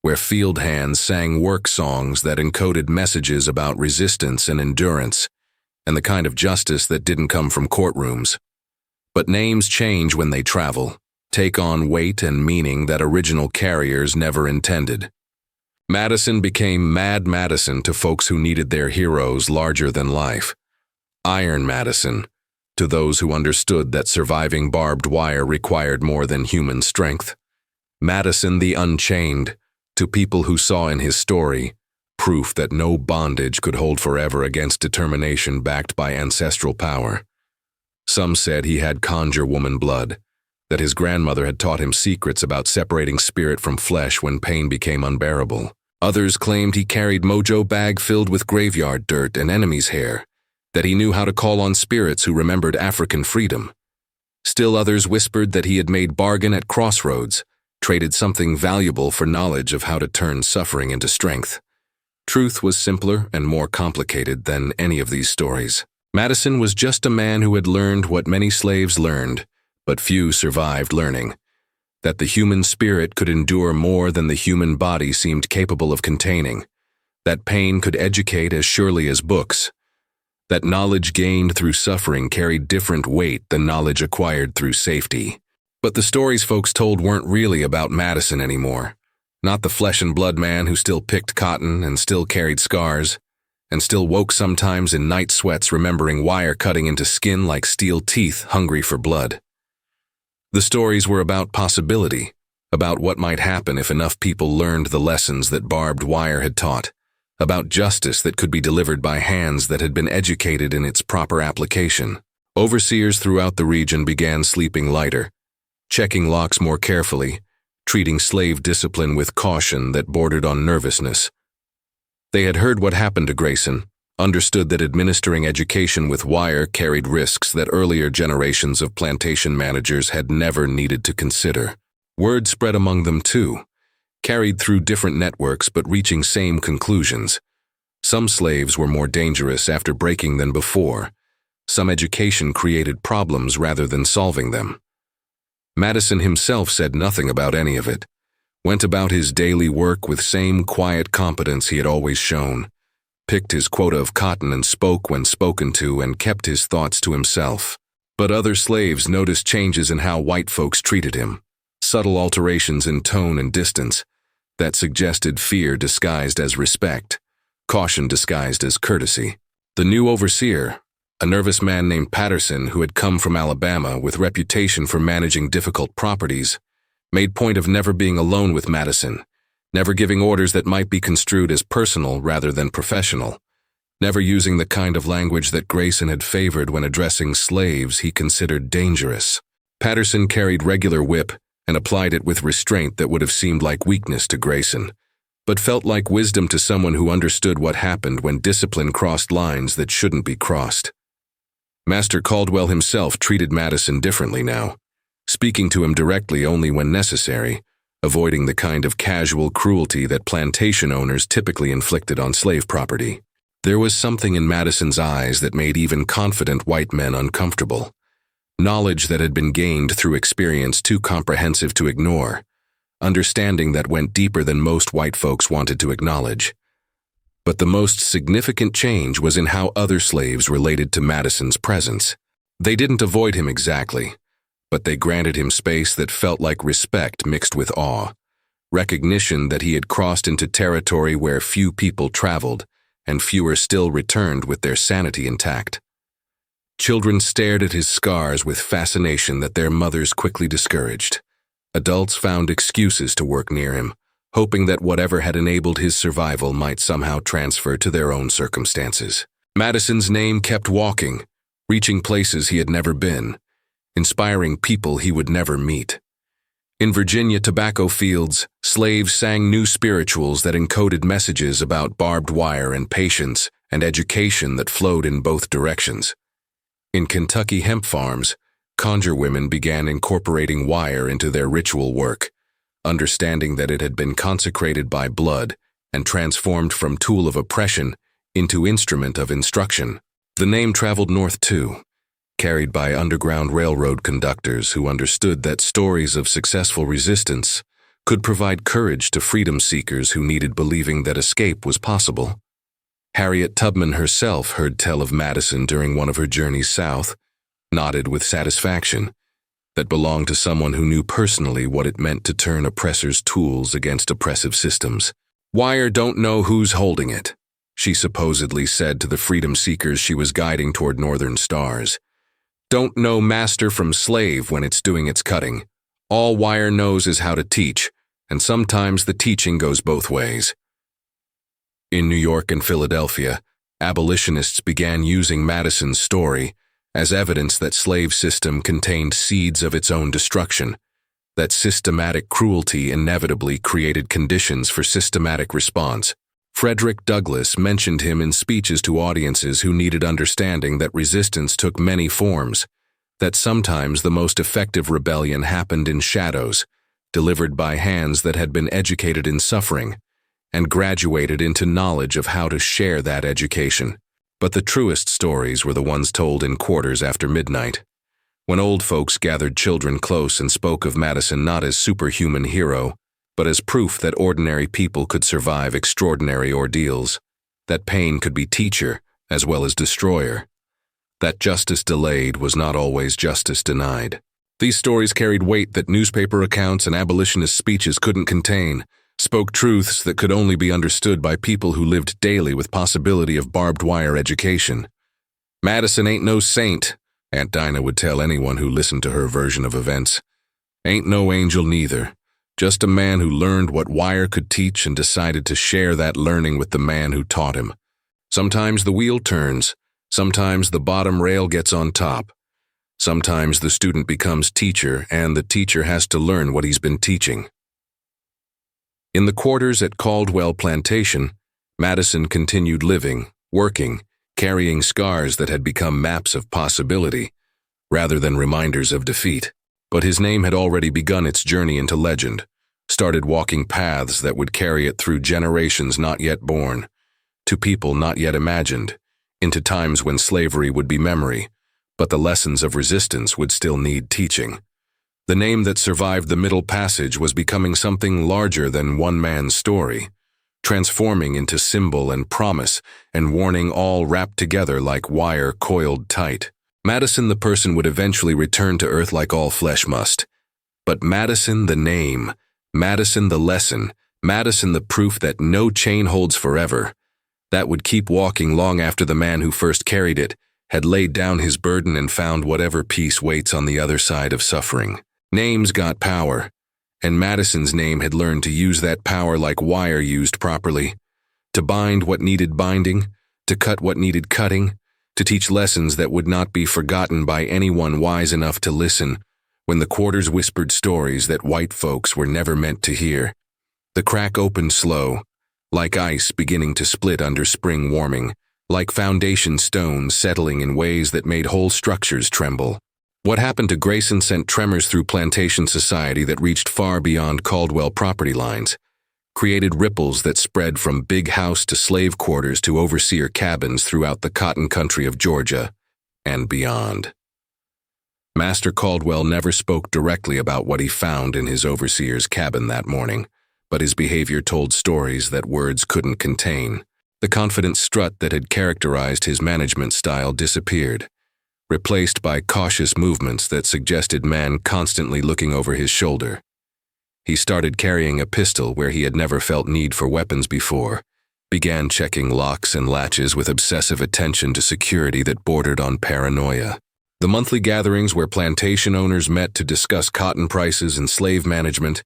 where field hands sang work songs that encoded messages about resistance and endurance, and the kind of justice that didn't come from courtrooms. But names change when they travel, take on weight and meaning that original carriers never intended. Madison became Mad Madison to folks who needed their heroes larger than life. Iron Madison to those who understood that surviving barbed wire required more than human strength. Madison the Unchained to people who saw in his story proof that no bondage could hold forever against determination backed by ancestral power. Some said he had conjure woman blood, that his grandmother had taught him secrets about separating spirit from flesh when pain became unbearable. Others claimed he carried mojo bag filled with graveyard dirt and enemy's hair, that he knew how to call on spirits who remembered African freedom. Still others whispered that he had made bargain at crossroads, traded something valuable for knowledge of how to turn suffering into strength. Truth was simpler and more complicated than any of these stories. Madison was just a man who had learned what many slaves learned, but few survived learning: that the human spirit could endure more than the human body seemed capable of containing, that pain could educate as surely as books, that knowledge gained through suffering carried different weight than knowledge acquired through safety. But the stories folks told weren't really about Madison anymore. Not the flesh and blood man who still picked cotton and still carried scars, and still woke sometimes in night sweats remembering wire cutting into skin like steel teeth, hungry for blood. The stories were about possibility, about what might happen if enough people learned the lessons that barbed wire had taught, about justice that could be delivered by hands that had been educated in its proper application. Overseers throughout the region began sleeping lighter, checking locks more carefully, treating slave discipline with caution that bordered on nervousness. They had heard what happened to Grayson, understood that administering education with wire carried risks that earlier generations of plantation managers had never needed to consider. Word spread among them too, carried through different networks but reaching same conclusions. Some slaves were more dangerous after breaking than before. Some education created problems rather than solving them. Madison himself said nothing about any of it, went about his daily work with same quiet competence he had always shown, picked his quota of cotton and spoke when spoken to and kept his thoughts to himself. But other slaves noticed changes in how white folks treated him, subtle alterations in tone and distance that suggested fear disguised as respect, caution disguised as courtesy. The new overseer, a nervous man named Patterson who had come from Alabama with reputation for managing difficult properties, made point of never being alone with Madison, never giving orders that might be construed as personal rather than professional, never using the kind of language that Grayson had favored when addressing slaves he considered dangerous. Patterson carried regular whip and applied it with restraint that would have seemed like weakness to Grayson, but felt like wisdom to someone who understood what happened when discipline crossed lines that shouldn't be crossed. Master Caldwell himself treated Madison differently now, speaking to him directly only when necessary, avoiding the kind of casual cruelty that plantation owners typically inflicted on slave property. There was something in Madison's eyes that made even confident white men uncomfortable. Knowledge that had been gained through experience too comprehensive to ignore, understanding that went deeper than most white folks wanted to acknowledge. But the most significant change was in how other slaves related to Madison's presence. They didn't avoid him exactly, but they granted him space that felt like respect mixed with awe, recognition that he had crossed into territory where few people traveled and fewer still returned with their sanity intact. Children stared at his scars with fascination that their mothers quickly discouraged. Adults found excuses to work near him, hoping that whatever had enabled his survival might somehow transfer to their own circumstances. Madison's name kept walking, reaching places he had never been, inspiring people he would never meet. In Virginia tobacco fields, slaves sang new spirituals that encoded messages about barbed wire and patience and education that flowed in both directions. In Kentucky hemp farms, conjure women began incorporating wire into their ritual work, understanding that it had been consecrated by blood and transformed from tool of oppression into instrument of instruction. The name traveled north too, carried by Underground Railroad conductors who understood that stories of successful resistance could provide courage to freedom seekers who needed believing that escape was possible. Harriet Tubman herself heard tell of Madison during one of her journeys south, nodded with satisfaction, that belonged to someone who knew personally what it meant to turn oppressors' tools against oppressive systems. "Wire don't know who's holding it," she supposedly said to the freedom seekers she was guiding toward northern stars. "Don't know master from slave when it's doing its cutting. All wire knows is how to teach, and sometimes the teaching goes both ways." In New York and Philadelphia, abolitionists began using Madison's story as evidence that slave system contained seeds of its own destruction, that systematic cruelty inevitably created conditions for systematic response. Frederick Douglass mentioned him in speeches to audiences who needed understanding that resistance took many forms, that sometimes the most effective rebellion happened in shadows, delivered by hands that had been educated in suffering, and graduated into knowledge of how to share that education. But the truest stories were the ones told in quarters after midnight, when old folks gathered children close and spoke of Madison not as superhuman hero, but as proof that ordinary people could survive extraordinary ordeals, that pain could be teacher as well as destroyer, that justice delayed was not always justice denied. These stories carried weight that newspaper accounts and abolitionist speeches couldn't contain, spoke truths that could only be understood by people who lived daily with possibility of barbed wire education. Madison ain't no saint, Aunt Dinah would tell anyone who listened to her version of events. Ain't no angel neither, just a man who learned what wire could teach and decided to share that learning with the man who taught him. Sometimes the wheel turns, sometimes the bottom rail gets on top. Sometimes the student becomes teacher and the teacher has to learn what he's been teaching. In the quarters at Caldwell Plantation, Madison continued living, working, carrying scars that had become maps of possibility, rather than reminders of defeat. But his name had already begun its journey into legend, started walking paths that would carry it through generations not yet born, to people not yet imagined, into times when slavery would be memory, but the lessons of resistance would still need teaching. The name that survived the Middle Passage was becoming something larger than one man's story, transforming into symbol and promise and warning all wrapped together like wire coiled tight. Madison the person would eventually return to earth like all flesh must. But Madison the name, Madison the lesson, Madison the proof that no chain holds forever, that would keep walking long after the man who first carried it had laid down his burden and found whatever peace waits on the other side of suffering. Names got power, and Madison's name had learned to use that power like wire used properly, to bind what needed binding, to cut what needed cutting, to teach lessons that would not be forgotten by anyone wise enough to listen when the quarters whispered stories that white folks were never meant to hear. The crack opened slow, like ice beginning to split under spring warming, like foundation stones settling in ways that made whole structures tremble. What happened to Grayson sent tremors through plantation society that reached far beyond Caldwell property lines, created ripples that spread from big house to slave quarters to overseer cabins throughout the cotton country of Georgia and beyond. Master Caldwell never spoke directly about what he found in his overseer's cabin that morning, but his behavior told stories that words couldn't contain. The confident strut that had characterized his management style disappeared, replaced by cautious movements that suggested man constantly looking over his shoulder. He started carrying a pistol where he had never felt need for weapons before, began checking locks and latches with obsessive attention to security that bordered on paranoia. The monthly gatherings where plantation owners met to discuss cotton prices and slave management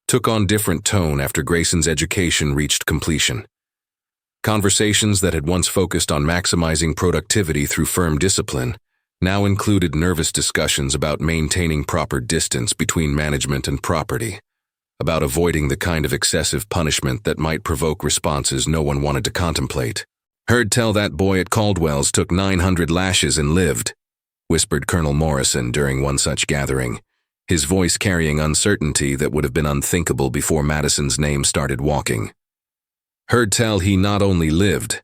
took on different tone after Grayson's education reached completion. Conversations that had once focused on maximizing productivity through firm discipline now included nervous discussions about maintaining proper distance between management and property, about avoiding the kind of excessive punishment that might provoke responses no one wanted to contemplate. "Heard tell that boy at Caldwell's took 900 lashes and lived," whispered Colonel Morrison during one such gathering, his voice carrying uncertainty that would have been unthinkable before Madison's name started walking. "Heard tell he not only lived,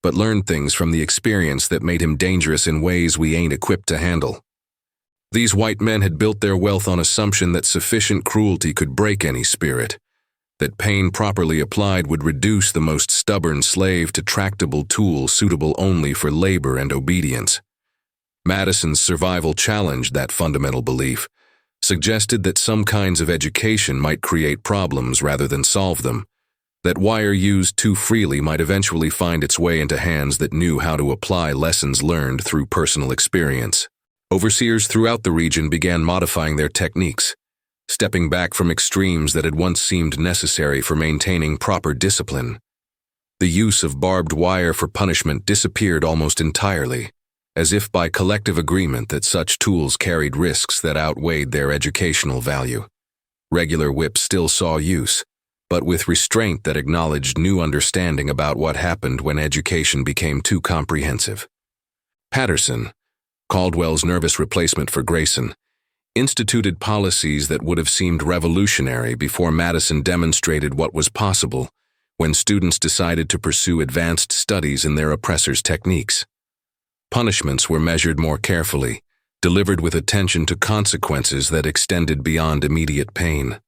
but learned things from the experience that made him dangerous in ways we ain't equipped to handle. These white men had built their wealth on assumption that sufficient cruelty could break any spirit, that pain properly applied would reduce the most stubborn slave to tractable tool suitable only for labor and obedience. Madison's survival challenged that fundamental belief, suggested that some kinds of education might create problems rather than solve them, that wire used too freely might eventually find its way into hands that knew how to apply lessons learned through personal experience. Overseers throughout the region began modifying their techniques, stepping back from extremes that had once seemed necessary for maintaining proper discipline. The use of barbed wire for punishment disappeared almost entirely, as if by collective agreement that such tools carried risks that outweighed their educational value. Regular whips still saw use, but with restraint that acknowledged new understanding about what happened when education became too comprehensive. Patterson, Caldwell's nervous replacement for Grayson, instituted policies that would have seemed revolutionary before Madison demonstrated what was possible when students decided to pursue advanced studies in their oppressors' techniques. Punishments were measured more carefully, delivered with attention to consequences that extended beyond immediate pain.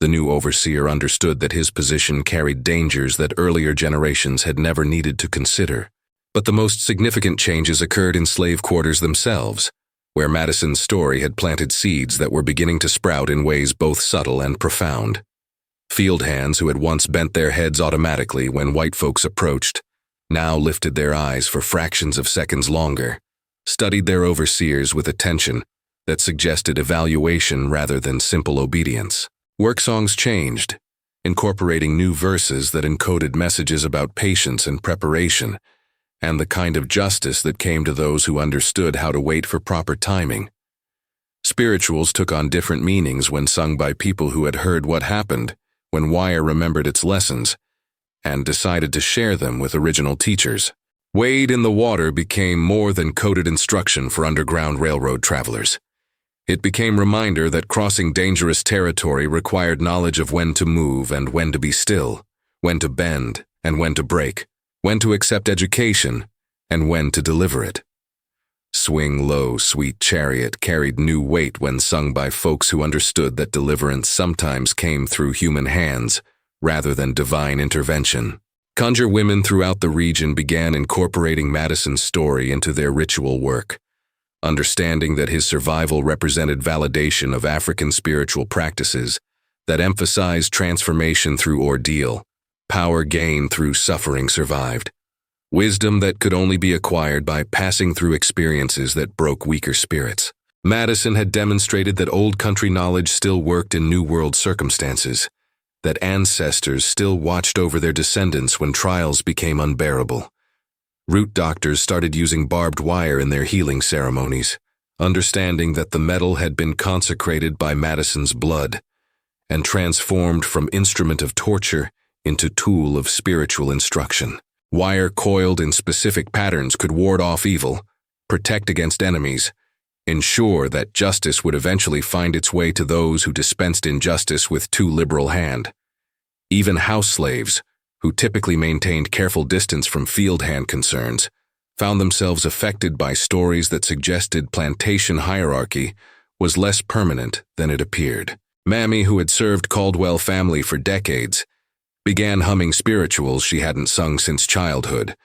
The new overseer understood that his position carried dangers that earlier generations had never needed to consider. But the most significant changes occurred in slave quarters themselves, where Madison's story had planted seeds that were beginning to sprout in ways both subtle and profound. Field hands who had once bent their heads automatically when white folks approached, now lifted their eyes for fractions of seconds longer, studied their overseers with attention that suggested evaluation rather than simple obedience. Work songs changed, incorporating new verses that encoded messages about patience and preparation, and the kind of justice that came to those who understood how to wait for proper timing. Spirituals took on different meanings when sung by people who had heard what happened when Wire remembered its lessons and decided to share them with original teachers. Wade in the Water became more than coded instruction for Underground Railroad travelers. It became a reminder that crossing dangerous territory required knowledge of when to move and when to be still, when to bend and when to break, when to accept education and when to deliver it. Swing Low, Sweet Chariot carried new weight when sung by folks who understood that deliverance sometimes came through human hands rather than divine intervention. Conjure women throughout the region began incorporating Madison's story into their ritual work, understanding that his survival represented validation of African spiritual practices that emphasized transformation through ordeal, power gained through suffering survived, wisdom that could only be acquired by passing through experiences that broke weaker spirits. Madison had demonstrated that old country knowledge still worked in New World circumstances, that ancestors still watched over their descendants when trials became unbearable. Root doctors started using barbed wire in their healing ceremonies, understanding that the metal had been consecrated by Madison's blood and transformed from instrument of torture into tool of spiritual instruction. Wire coiled in specific patterns could ward off evil, protect against enemies, ensure that justice would eventually find its way to those who dispensed injustice with too liberal hand. Even house slaves, who typically maintained careful distance from field hand concerns, found themselves affected by stories that suggested plantation hierarchy was less permanent than it appeared. Mammy, who had served Caldwell family for decades, began humming spirituals she hadn't sung since childhood,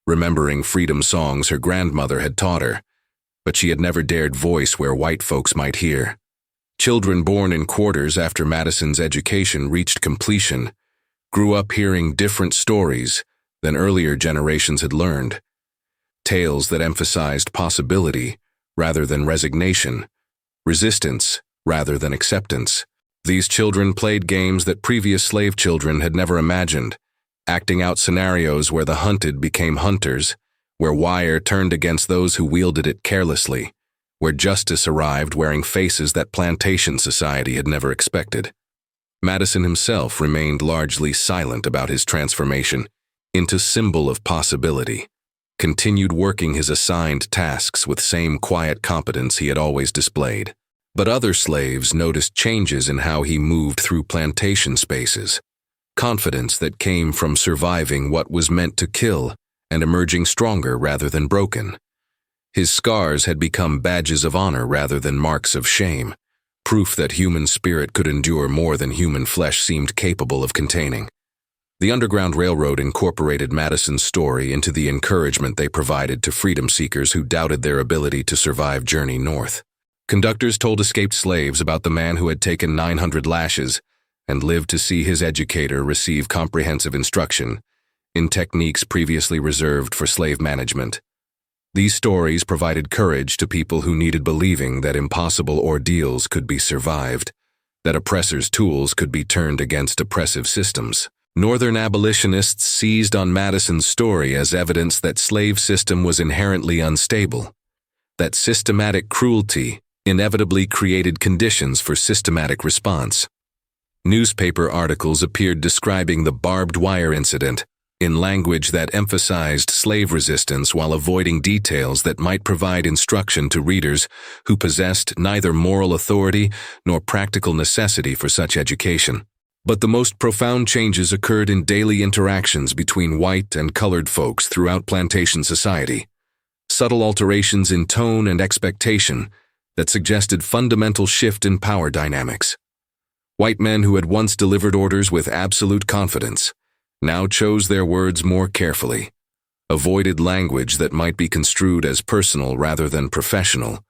remembering freedom songs her grandmother had taught her, but she had never dared voice where white folks might hear. Children born in quarters after Madison's education reached completion grew up hearing different stories than earlier generations had learned. Tales that emphasized possibility rather than resignation, resistance rather than acceptance. These children played games that previous slave children had never imagined, acting out scenarios where the hunted became hunters, where wire turned against those who wielded it carelessly, where justice arrived wearing faces that plantation society had never expected. Madison himself remained largely silent about his transformation into symbol of possibility, continued working his assigned tasks with same quiet competence he had always displayed. But other slaves noticed changes in how he moved through plantation spaces, confidence that came from surviving what was meant to kill and emerging stronger rather than broken. His scars had become badges of honor rather than marks of shame, proof that human spirit could endure more than human flesh seemed capable of containing. The Underground Railroad incorporated Madison's story into the encouragement they provided to freedom seekers who doubted their ability to survive journey north. Conductors told escaped slaves about the man who had taken 900 lashes and lived to see his educator receive comprehensive instruction in techniques previously reserved for slave management. These stories provided courage to people who needed believing that impossible ordeals could be survived, that oppressors' tools could be turned against oppressive systems. Northern abolitionists seized on Madison's story as evidence that slave system was inherently unstable, that systematic cruelty inevitably created conditions for systematic response. Newspaper articles appeared describing the barbed wire incident in language that emphasized slave resistance while avoiding details that might provide instruction to readers who possessed neither moral authority nor practical necessity for such education. But the most profound changes occurred in daily interactions between white and colored folks throughout plantation society. Subtle alterations in tone and expectation that suggested fundamental shift in power dynamics. White men who had once delivered orders with absolute confidence now chose their words more carefully, avoided language that might be construed as personal rather than professional,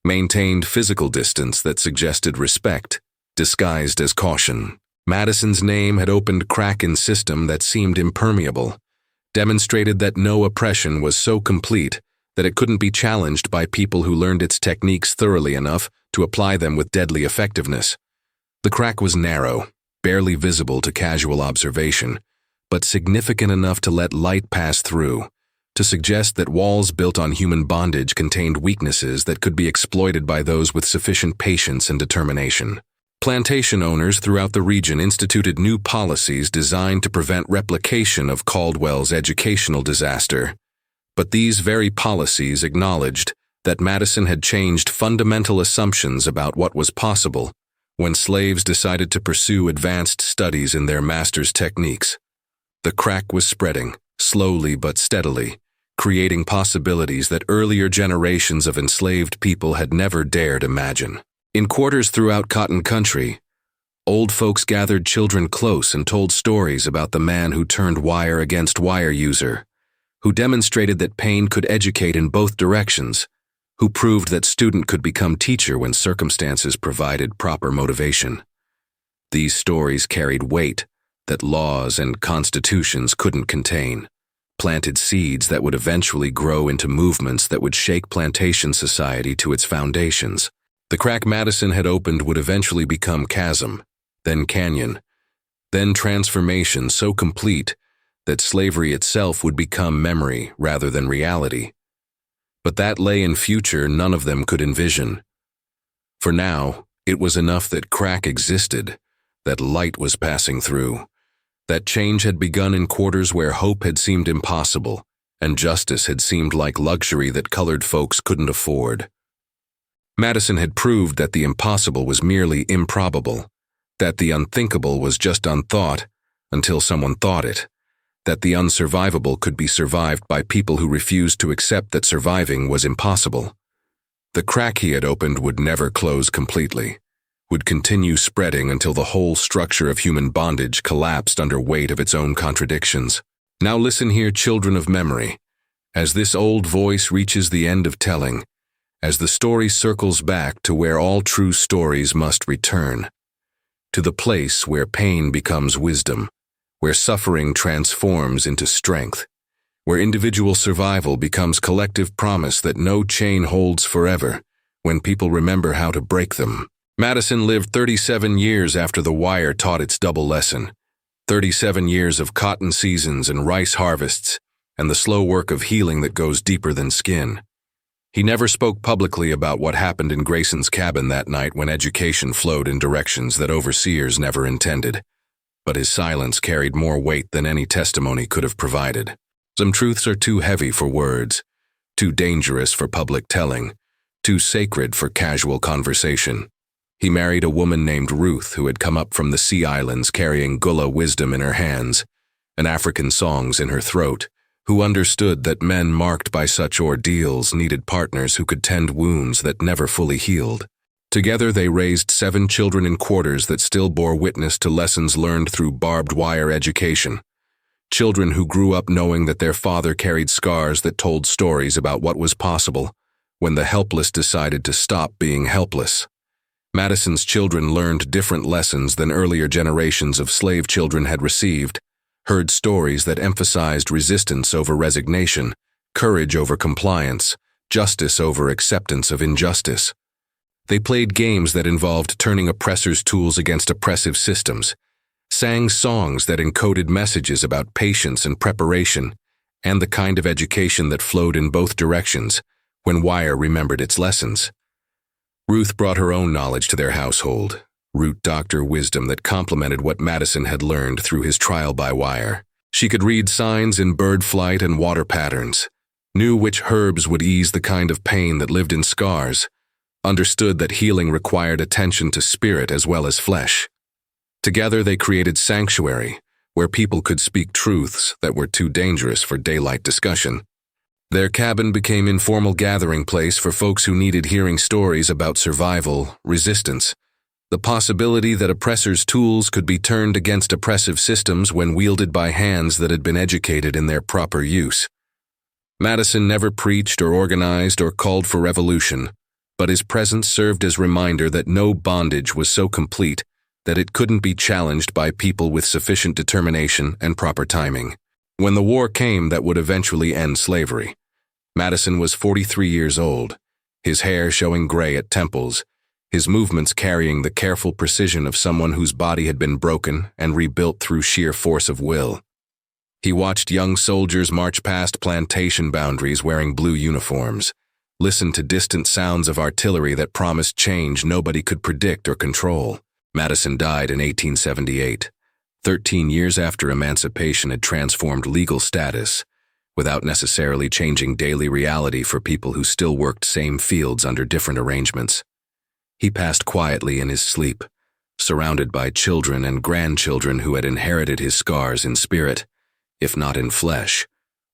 maintained physical distance that suggested respect, disguised as caution. Madison's name had opened crack in system that seemed impermeable, demonstrated that no oppression was so complete that it couldn't be challenged by people who learned its techniques thoroughly enough to apply them with deadly effectiveness. The crack was narrow, barely visible to casual observation, but significant enough to let light pass through, to suggest that walls built on human bondage contained weaknesses that could be exploited by those with sufficient patience and determination. Plantation owners throughout the region instituted new policies designed to prevent replication of Caldwell's educational disaster. But these very policies acknowledged that Madison had changed fundamental assumptions about what was possible when slaves decided to pursue advanced studies in their master's techniques. The crack was spreading, slowly but steadily, creating possibilities that earlier generations of enslaved people had never dared imagine. In quarters throughout Cotton Country, old folks gathered children close and told stories about the man who turned wire against wire user, who demonstrated that pain could educate in both directions, who proved that student could become teacher when circumstances provided proper motivation. These stories carried weight that laws and constitutions couldn't contain, planted seeds that would eventually grow into movements that would shake plantation society to its foundations. The crack Madison had opened would eventually become chasm, then canyon, then transformation so complete that slavery itself would become memory rather than reality. But that lay in future none of them could envision. For now, it was enough that crack existed, that light was passing through, that change had begun in quarters where hope had seemed impossible, and justice had seemed like luxury that colored folks couldn't afford. Madison had proved that the impossible was merely improbable, that the unthinkable was just unthought until someone thought it, that the unsurvivable could be survived by people who refused to accept that surviving was impossible. The crack he had opened would never close completely, would continue spreading until the whole structure of human bondage collapsed under weight of its own contradictions. Now listen here, children of memory, as this old voice reaches the end of telling, as the story circles back to where all true stories must return, to the place where pain becomes wisdom, where suffering transforms into strength, where individual survival becomes collective promise that no chain holds forever when people remember how to break them. Madison lived 37 years after the wire taught its double lesson, 37 years of cotton seasons and rice harvests, and the slow work of healing that goes deeper than skin. He never spoke publicly about what happened in Grayson's cabin that night when education flowed in directions that overseers never intended, but his silence carried more weight than any testimony could have provided. Some truths are too heavy for words, too dangerous for public telling, too sacred for casual conversation. He married a woman named Ruth who had come up from the Sea Islands carrying Gullah wisdom in her hands and African songs in her throat, who understood that men marked by such ordeals needed partners who could tend wounds that never fully healed. Together they raised 7 children in quarters that still bore witness to lessons learned through barbed wire education. Children who grew up knowing that their father carried scars that told stories about what was possible when the helpless decided to stop being helpless. Madison's children learned different lessons than earlier generations of slave children had received, heard stories that emphasized resistance over resignation, courage over compliance, justice over acceptance of injustice. They played games that involved turning oppressors' tools against oppressive systems, sang songs that encoded messages about patience and preparation, and the kind of education that flowed in both directions when Wire remembered its lessons. Ruth brought her own knowledge to their household, root doctor wisdom that complemented what Madison had learned through his trial by wire. She could read signs in bird flight and water patterns, knew which herbs would ease the kind of pain that lived in scars, understood that healing required attention to spirit as well as flesh. Together they created sanctuary, where people could speak truths that were too dangerous for daylight discussion. Their cabin became an informal gathering place for folks who needed hearing stories about survival, resistance, the possibility that oppressors' tools could be turned against oppressive systems when wielded by hands that had been educated in their proper use. Madison never preached or organized or called for revolution, but his presence served as reminder that no bondage was so complete that it couldn't be challenged by people with sufficient determination and proper timing. When the war came that would eventually end slavery, Madison was 43 years old, his hair showing gray at temples, his movements carrying the careful precision of someone whose body had been broken and rebuilt through sheer force of will. He watched young soldiers march past plantation boundaries wearing blue uniforms, listened to distant sounds of artillery that promised change nobody could predict or control. Madison died in 1878, 13 years after emancipation had transformed legal status, without necessarily changing daily reality for people who still worked same fields under different arrangements. He passed quietly in his sleep, surrounded by children and grandchildren who had inherited his scars in spirit, if not in flesh,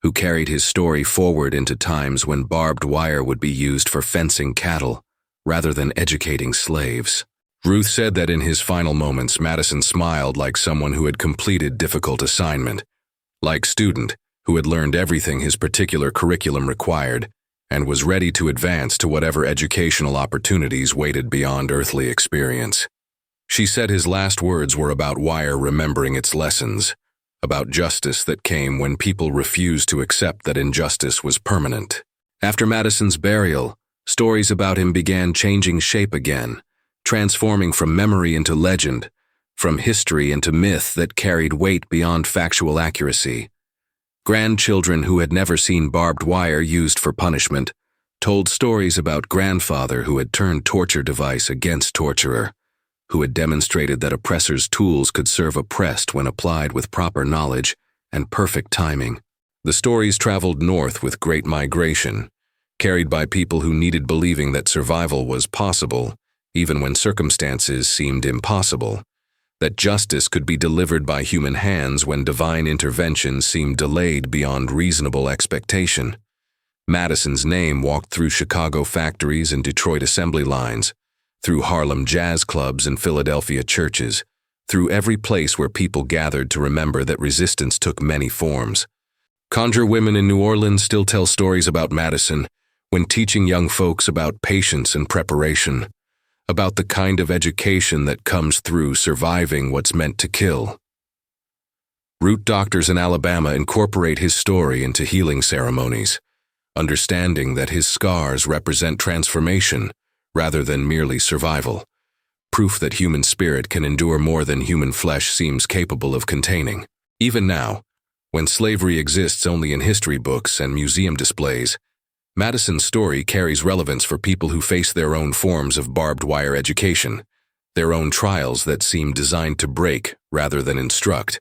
who carried his story forward into times when barbed wire would be used for fencing cattle, rather than educating slaves. Ruth said that in his final moments, Madison smiled like someone who had completed difficult assignment, like student who had learned everything his particular curriculum required and was ready to advance to whatever educational opportunities waited beyond earthly experience. She said his last words were about wire remembering its lessons, about justice that came when people refused to accept that injustice was permanent. After Madison's burial, stories about him began changing shape again, transforming from memory into legend, from history into myth that carried weight beyond factual accuracy. Grandchildren who had never seen barbed wire used for punishment told stories about grandfather who had turned torture device against torturer, who had demonstrated that oppressors' tools could serve oppressed when applied with proper knowledge and perfect timing. The stories traveled north with great migration, carried by people who needed believing that survival was possible, even when circumstances seemed impossible, that justice could be delivered by human hands when divine intervention seemed delayed beyond reasonable expectation. Madison's name walked through Chicago factories and Detroit assembly lines, through Harlem jazz clubs and Philadelphia churches, through every place where people gathered to remember that resistance took many forms. Conjure women in New Orleans still tell stories about Madison when teaching young folks about patience and preparation, about the kind of education that comes through surviving what's meant to kill. Root doctors in Alabama incorporate his story into healing ceremonies, understanding that his scars represent transformation rather than merely survival, proof that human spirit can endure more than human flesh seems capable of containing. Even now, when slavery exists only in history books and museum displays, Madison's story carries relevance for people who face their own forms of barbed wire education, their own trials that seem designed to break rather than instruct.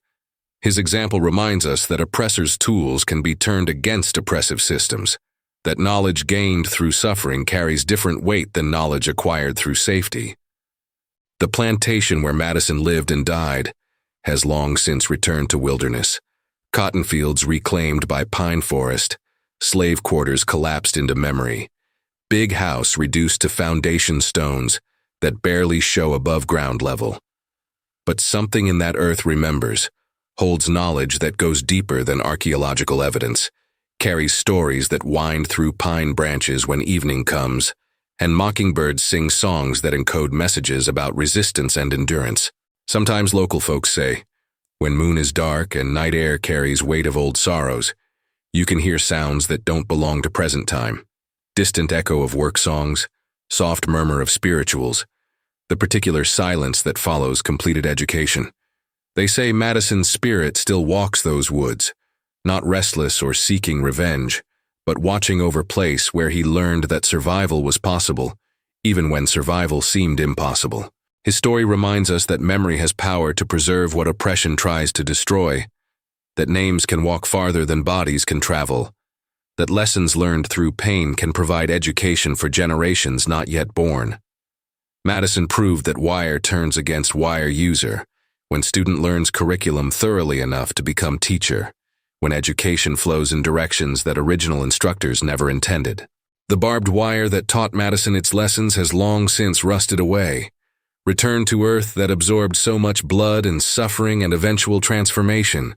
His example reminds us that oppressors' tools can be turned against oppressive systems, that knowledge gained through suffering carries different weight than knowledge acquired through safety. The plantation where Madison lived and died has long since returned to wilderness, cotton fields reclaimed by pine forest, slave quarters collapsed into memory, big house reduced to foundation stones that barely show above ground level. But something in that earth remembers, holds knowledge that goes deeper than archaeological evidence, carries stories that wind through pine branches when evening comes, and mockingbirds sing songs that encode messages about resistance and endurance. Sometimes local folks say, when moon is dark and night air carries weight of old sorrows, you can hear sounds that don't belong to present time, distant echo of work songs, soft murmur of spirituals, the particular silence that follows completed education. They say Madison's spirit still walks those woods, not restless or seeking revenge, but watching over place where he learned that survival was possible, even when survival seemed impossible. His story reminds us that memory has power to preserve what oppression tries to destroy, that names can walk farther than bodies can travel, that lessons learned through pain can provide education for generations not yet born. Madison proved that wire turns against wire user, when student learns curriculum thoroughly enough to become teacher, when education flows in directions that original instructors never intended. The barbed wire that taught Madison its lessons has long since rusted away, returned to earth that absorbed so much blood and suffering and eventual transformation.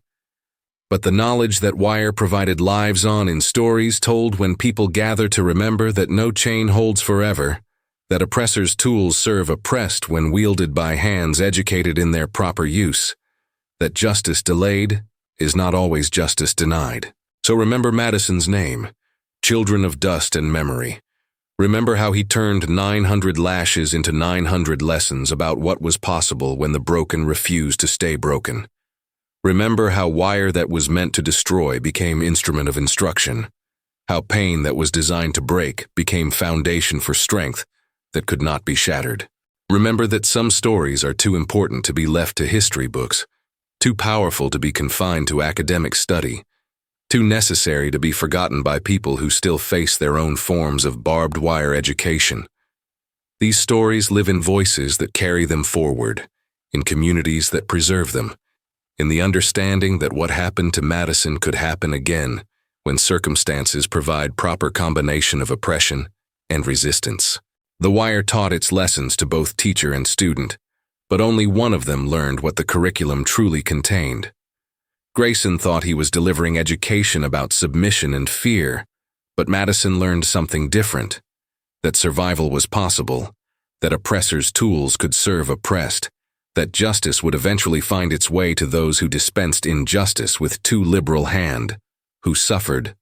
But the knowledge that wire provided lives on in stories told when people gather to remember that no chain holds forever, that oppressors' tools serve oppressed when wielded by hands educated in their proper use, that justice delayed is not always justice denied. So remember Madison's name, children of dust and memory. Remember how he turned 900 lashes into 900 lessons about what was possible when the broken refused to stay broken. Remember how wire that was meant to destroy became instrument of instruction, how pain that was designed to break became foundation for strength that could not be shattered. Remember that some stories are too important to be left to history books, too powerful to be confined to academic study, too necessary to be forgotten by people who still face their own forms of barbed wire education. These stories live in voices that carry them forward, in communities that preserve them, in the understanding that what happened to Madison could happen again when circumstances provide proper combination of oppression and resistance. The wire taught its lessons to both teacher and student, but only one of them learned what the curriculum truly contained. Grayson thought he was delivering education about submission and fear, but Madison learned something different, that survival was possible, that oppressors' tools could serve oppressed, that justice would eventually find its way to those who dispensed injustice with too liberal hand, who suffered,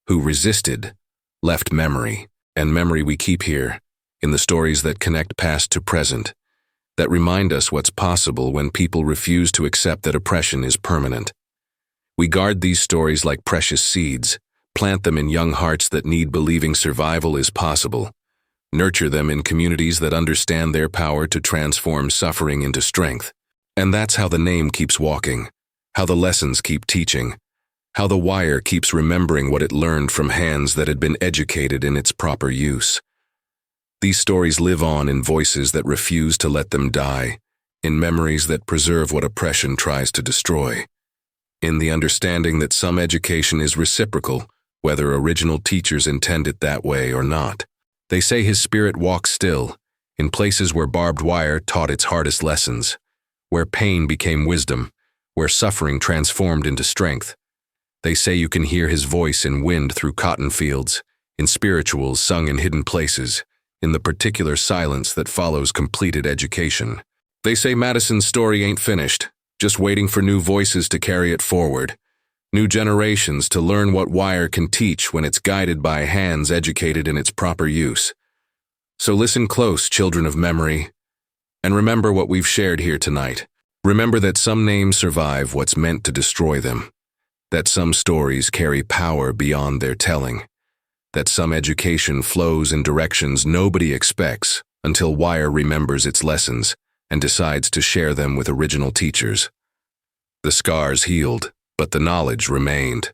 who resisted, left memory, and memory we keep here, in the stories that connect past to present, that remind us what's possible when people refuse to accept that oppression is permanent. We guard these stories like precious seeds, plant them in young hearts that need believing survival is possible, nurture them in communities that understand their power to transform suffering into strength. And that's how the name keeps walking, how the lessons keep teaching, how the wire keeps remembering what it learned from hands that had been educated in its proper use. These stories live on in voices that refuse to let them die, in memories that preserve what oppression tries to destroy, in the understanding that some education is reciprocal, whether original teachers intend it that way or not. They say his spirit walks still, in places where barbed wire taught its hardest lessons, where pain became wisdom, where suffering transformed into strength. They say you can hear his voice in wind through cotton fields, in spirituals sung in hidden places, in the particular silence that follows completed education. They say Madison's story ain't finished, just waiting for new voices to carry it forward, new generations to learn what wire can teach when it's guided by hands educated in its proper use. So listen close, children of memory, and remember what we've shared here tonight. Remember that some names survive what's meant to destroy them, that some stories carry power beyond their telling, that some education flows in directions nobody expects until wire remembers its lessons and decides to share them with original teachers. The scars healed, but the knowledge remained.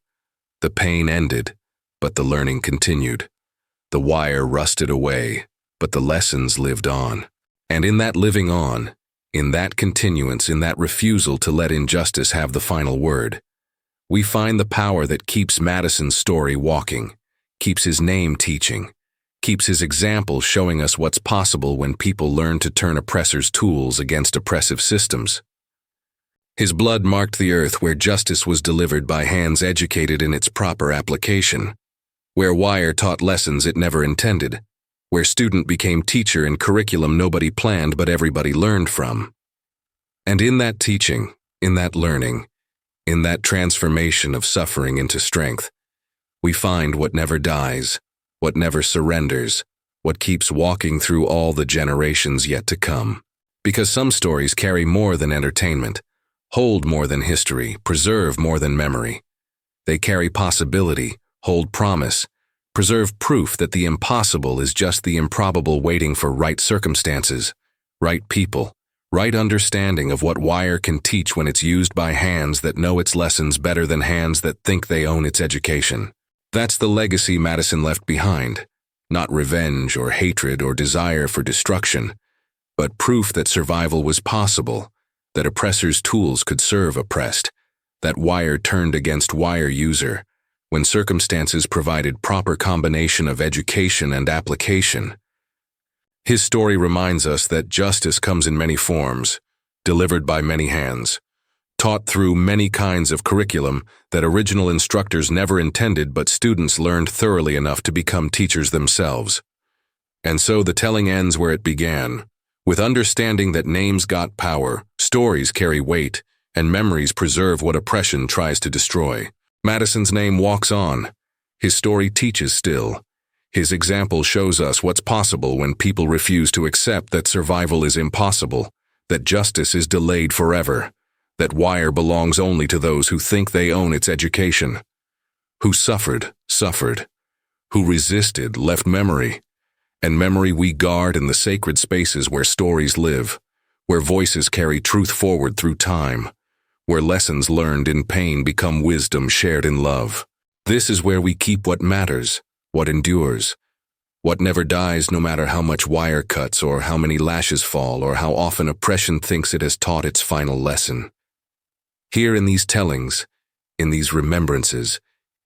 The pain ended, but the learning continued. The wire rusted away, but the lessons lived on. And in that living on, in that continuance, in that refusal to let injustice have the final word, we find the power that keeps Madison's story walking, keeps his name teaching, keeps his example showing us what's possible when people learn to turn oppressors' tools against oppressive systems. His blood marked the earth where justice was delivered by hands educated in its proper application, where wire taught lessons it never intended, where student became teacher in curriculum nobody planned but everybody learned from. And in that teaching, in that learning, in that transformation of suffering into strength, we find what never dies, what never surrenders, what keeps walking through all the generations yet to come. Because some stories carry more than entertainment, hold more than history, preserve more than memory. They carry possibility, hold promise, preserve proof that the impossible is just the improbable waiting for right circumstances, right people, right understanding of what wire can teach when it's used by hands that know its lessons better than hands that think they own its education. That's the legacy Madison left behind, not revenge or hatred or desire for destruction, but proof that survival was possible, that oppressor's tools could serve oppressed, that wire turned against wire user, when circumstances provided proper combination of education and application. His story reminds us that justice comes in many forms, delivered by many hands, taught through many kinds of curriculum that original instructors never intended but students learned thoroughly enough to become teachers themselves. And so the telling ends where it began, with understanding that names got power, stories carry weight, and memories preserve what oppression tries to destroy. Madison's name walks on. His story teaches still. His example shows us what's possible when people refuse to accept that survival is impossible, that justice is delayed forever, that wire belongs only to those who think they own its education. Who suffered, suffered. Who resisted, left memory. And memory we guard in the sacred spaces where stories live, where voices carry truth forward through time, where lessons learned in pain become wisdom shared in love. This is where we keep what matters, what endures, what never dies no matter how much wire cuts or how many lashes fall or how often oppression thinks it has taught its final lesson. Here in these tellings, in these remembrances,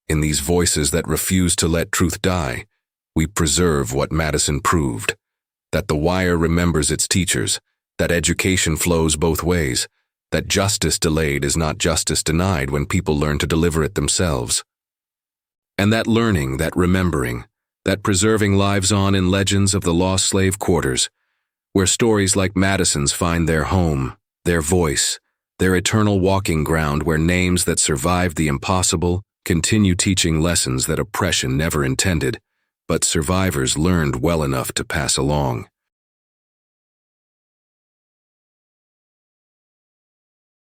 in these voices that refuse to let truth die, we preserve what Madison proved, that the wire remembers its teachers, that education flows both ways, that justice delayed is not justice denied when people learn to deliver it themselves. And that learning, that remembering, that preserving lives on in legends of the lost slave quarters, where stories like Madison's find their home, their voice, their eternal walking ground where names that survived the impossible continue teaching lessons that oppression never intended, but survivors learned well enough to pass along.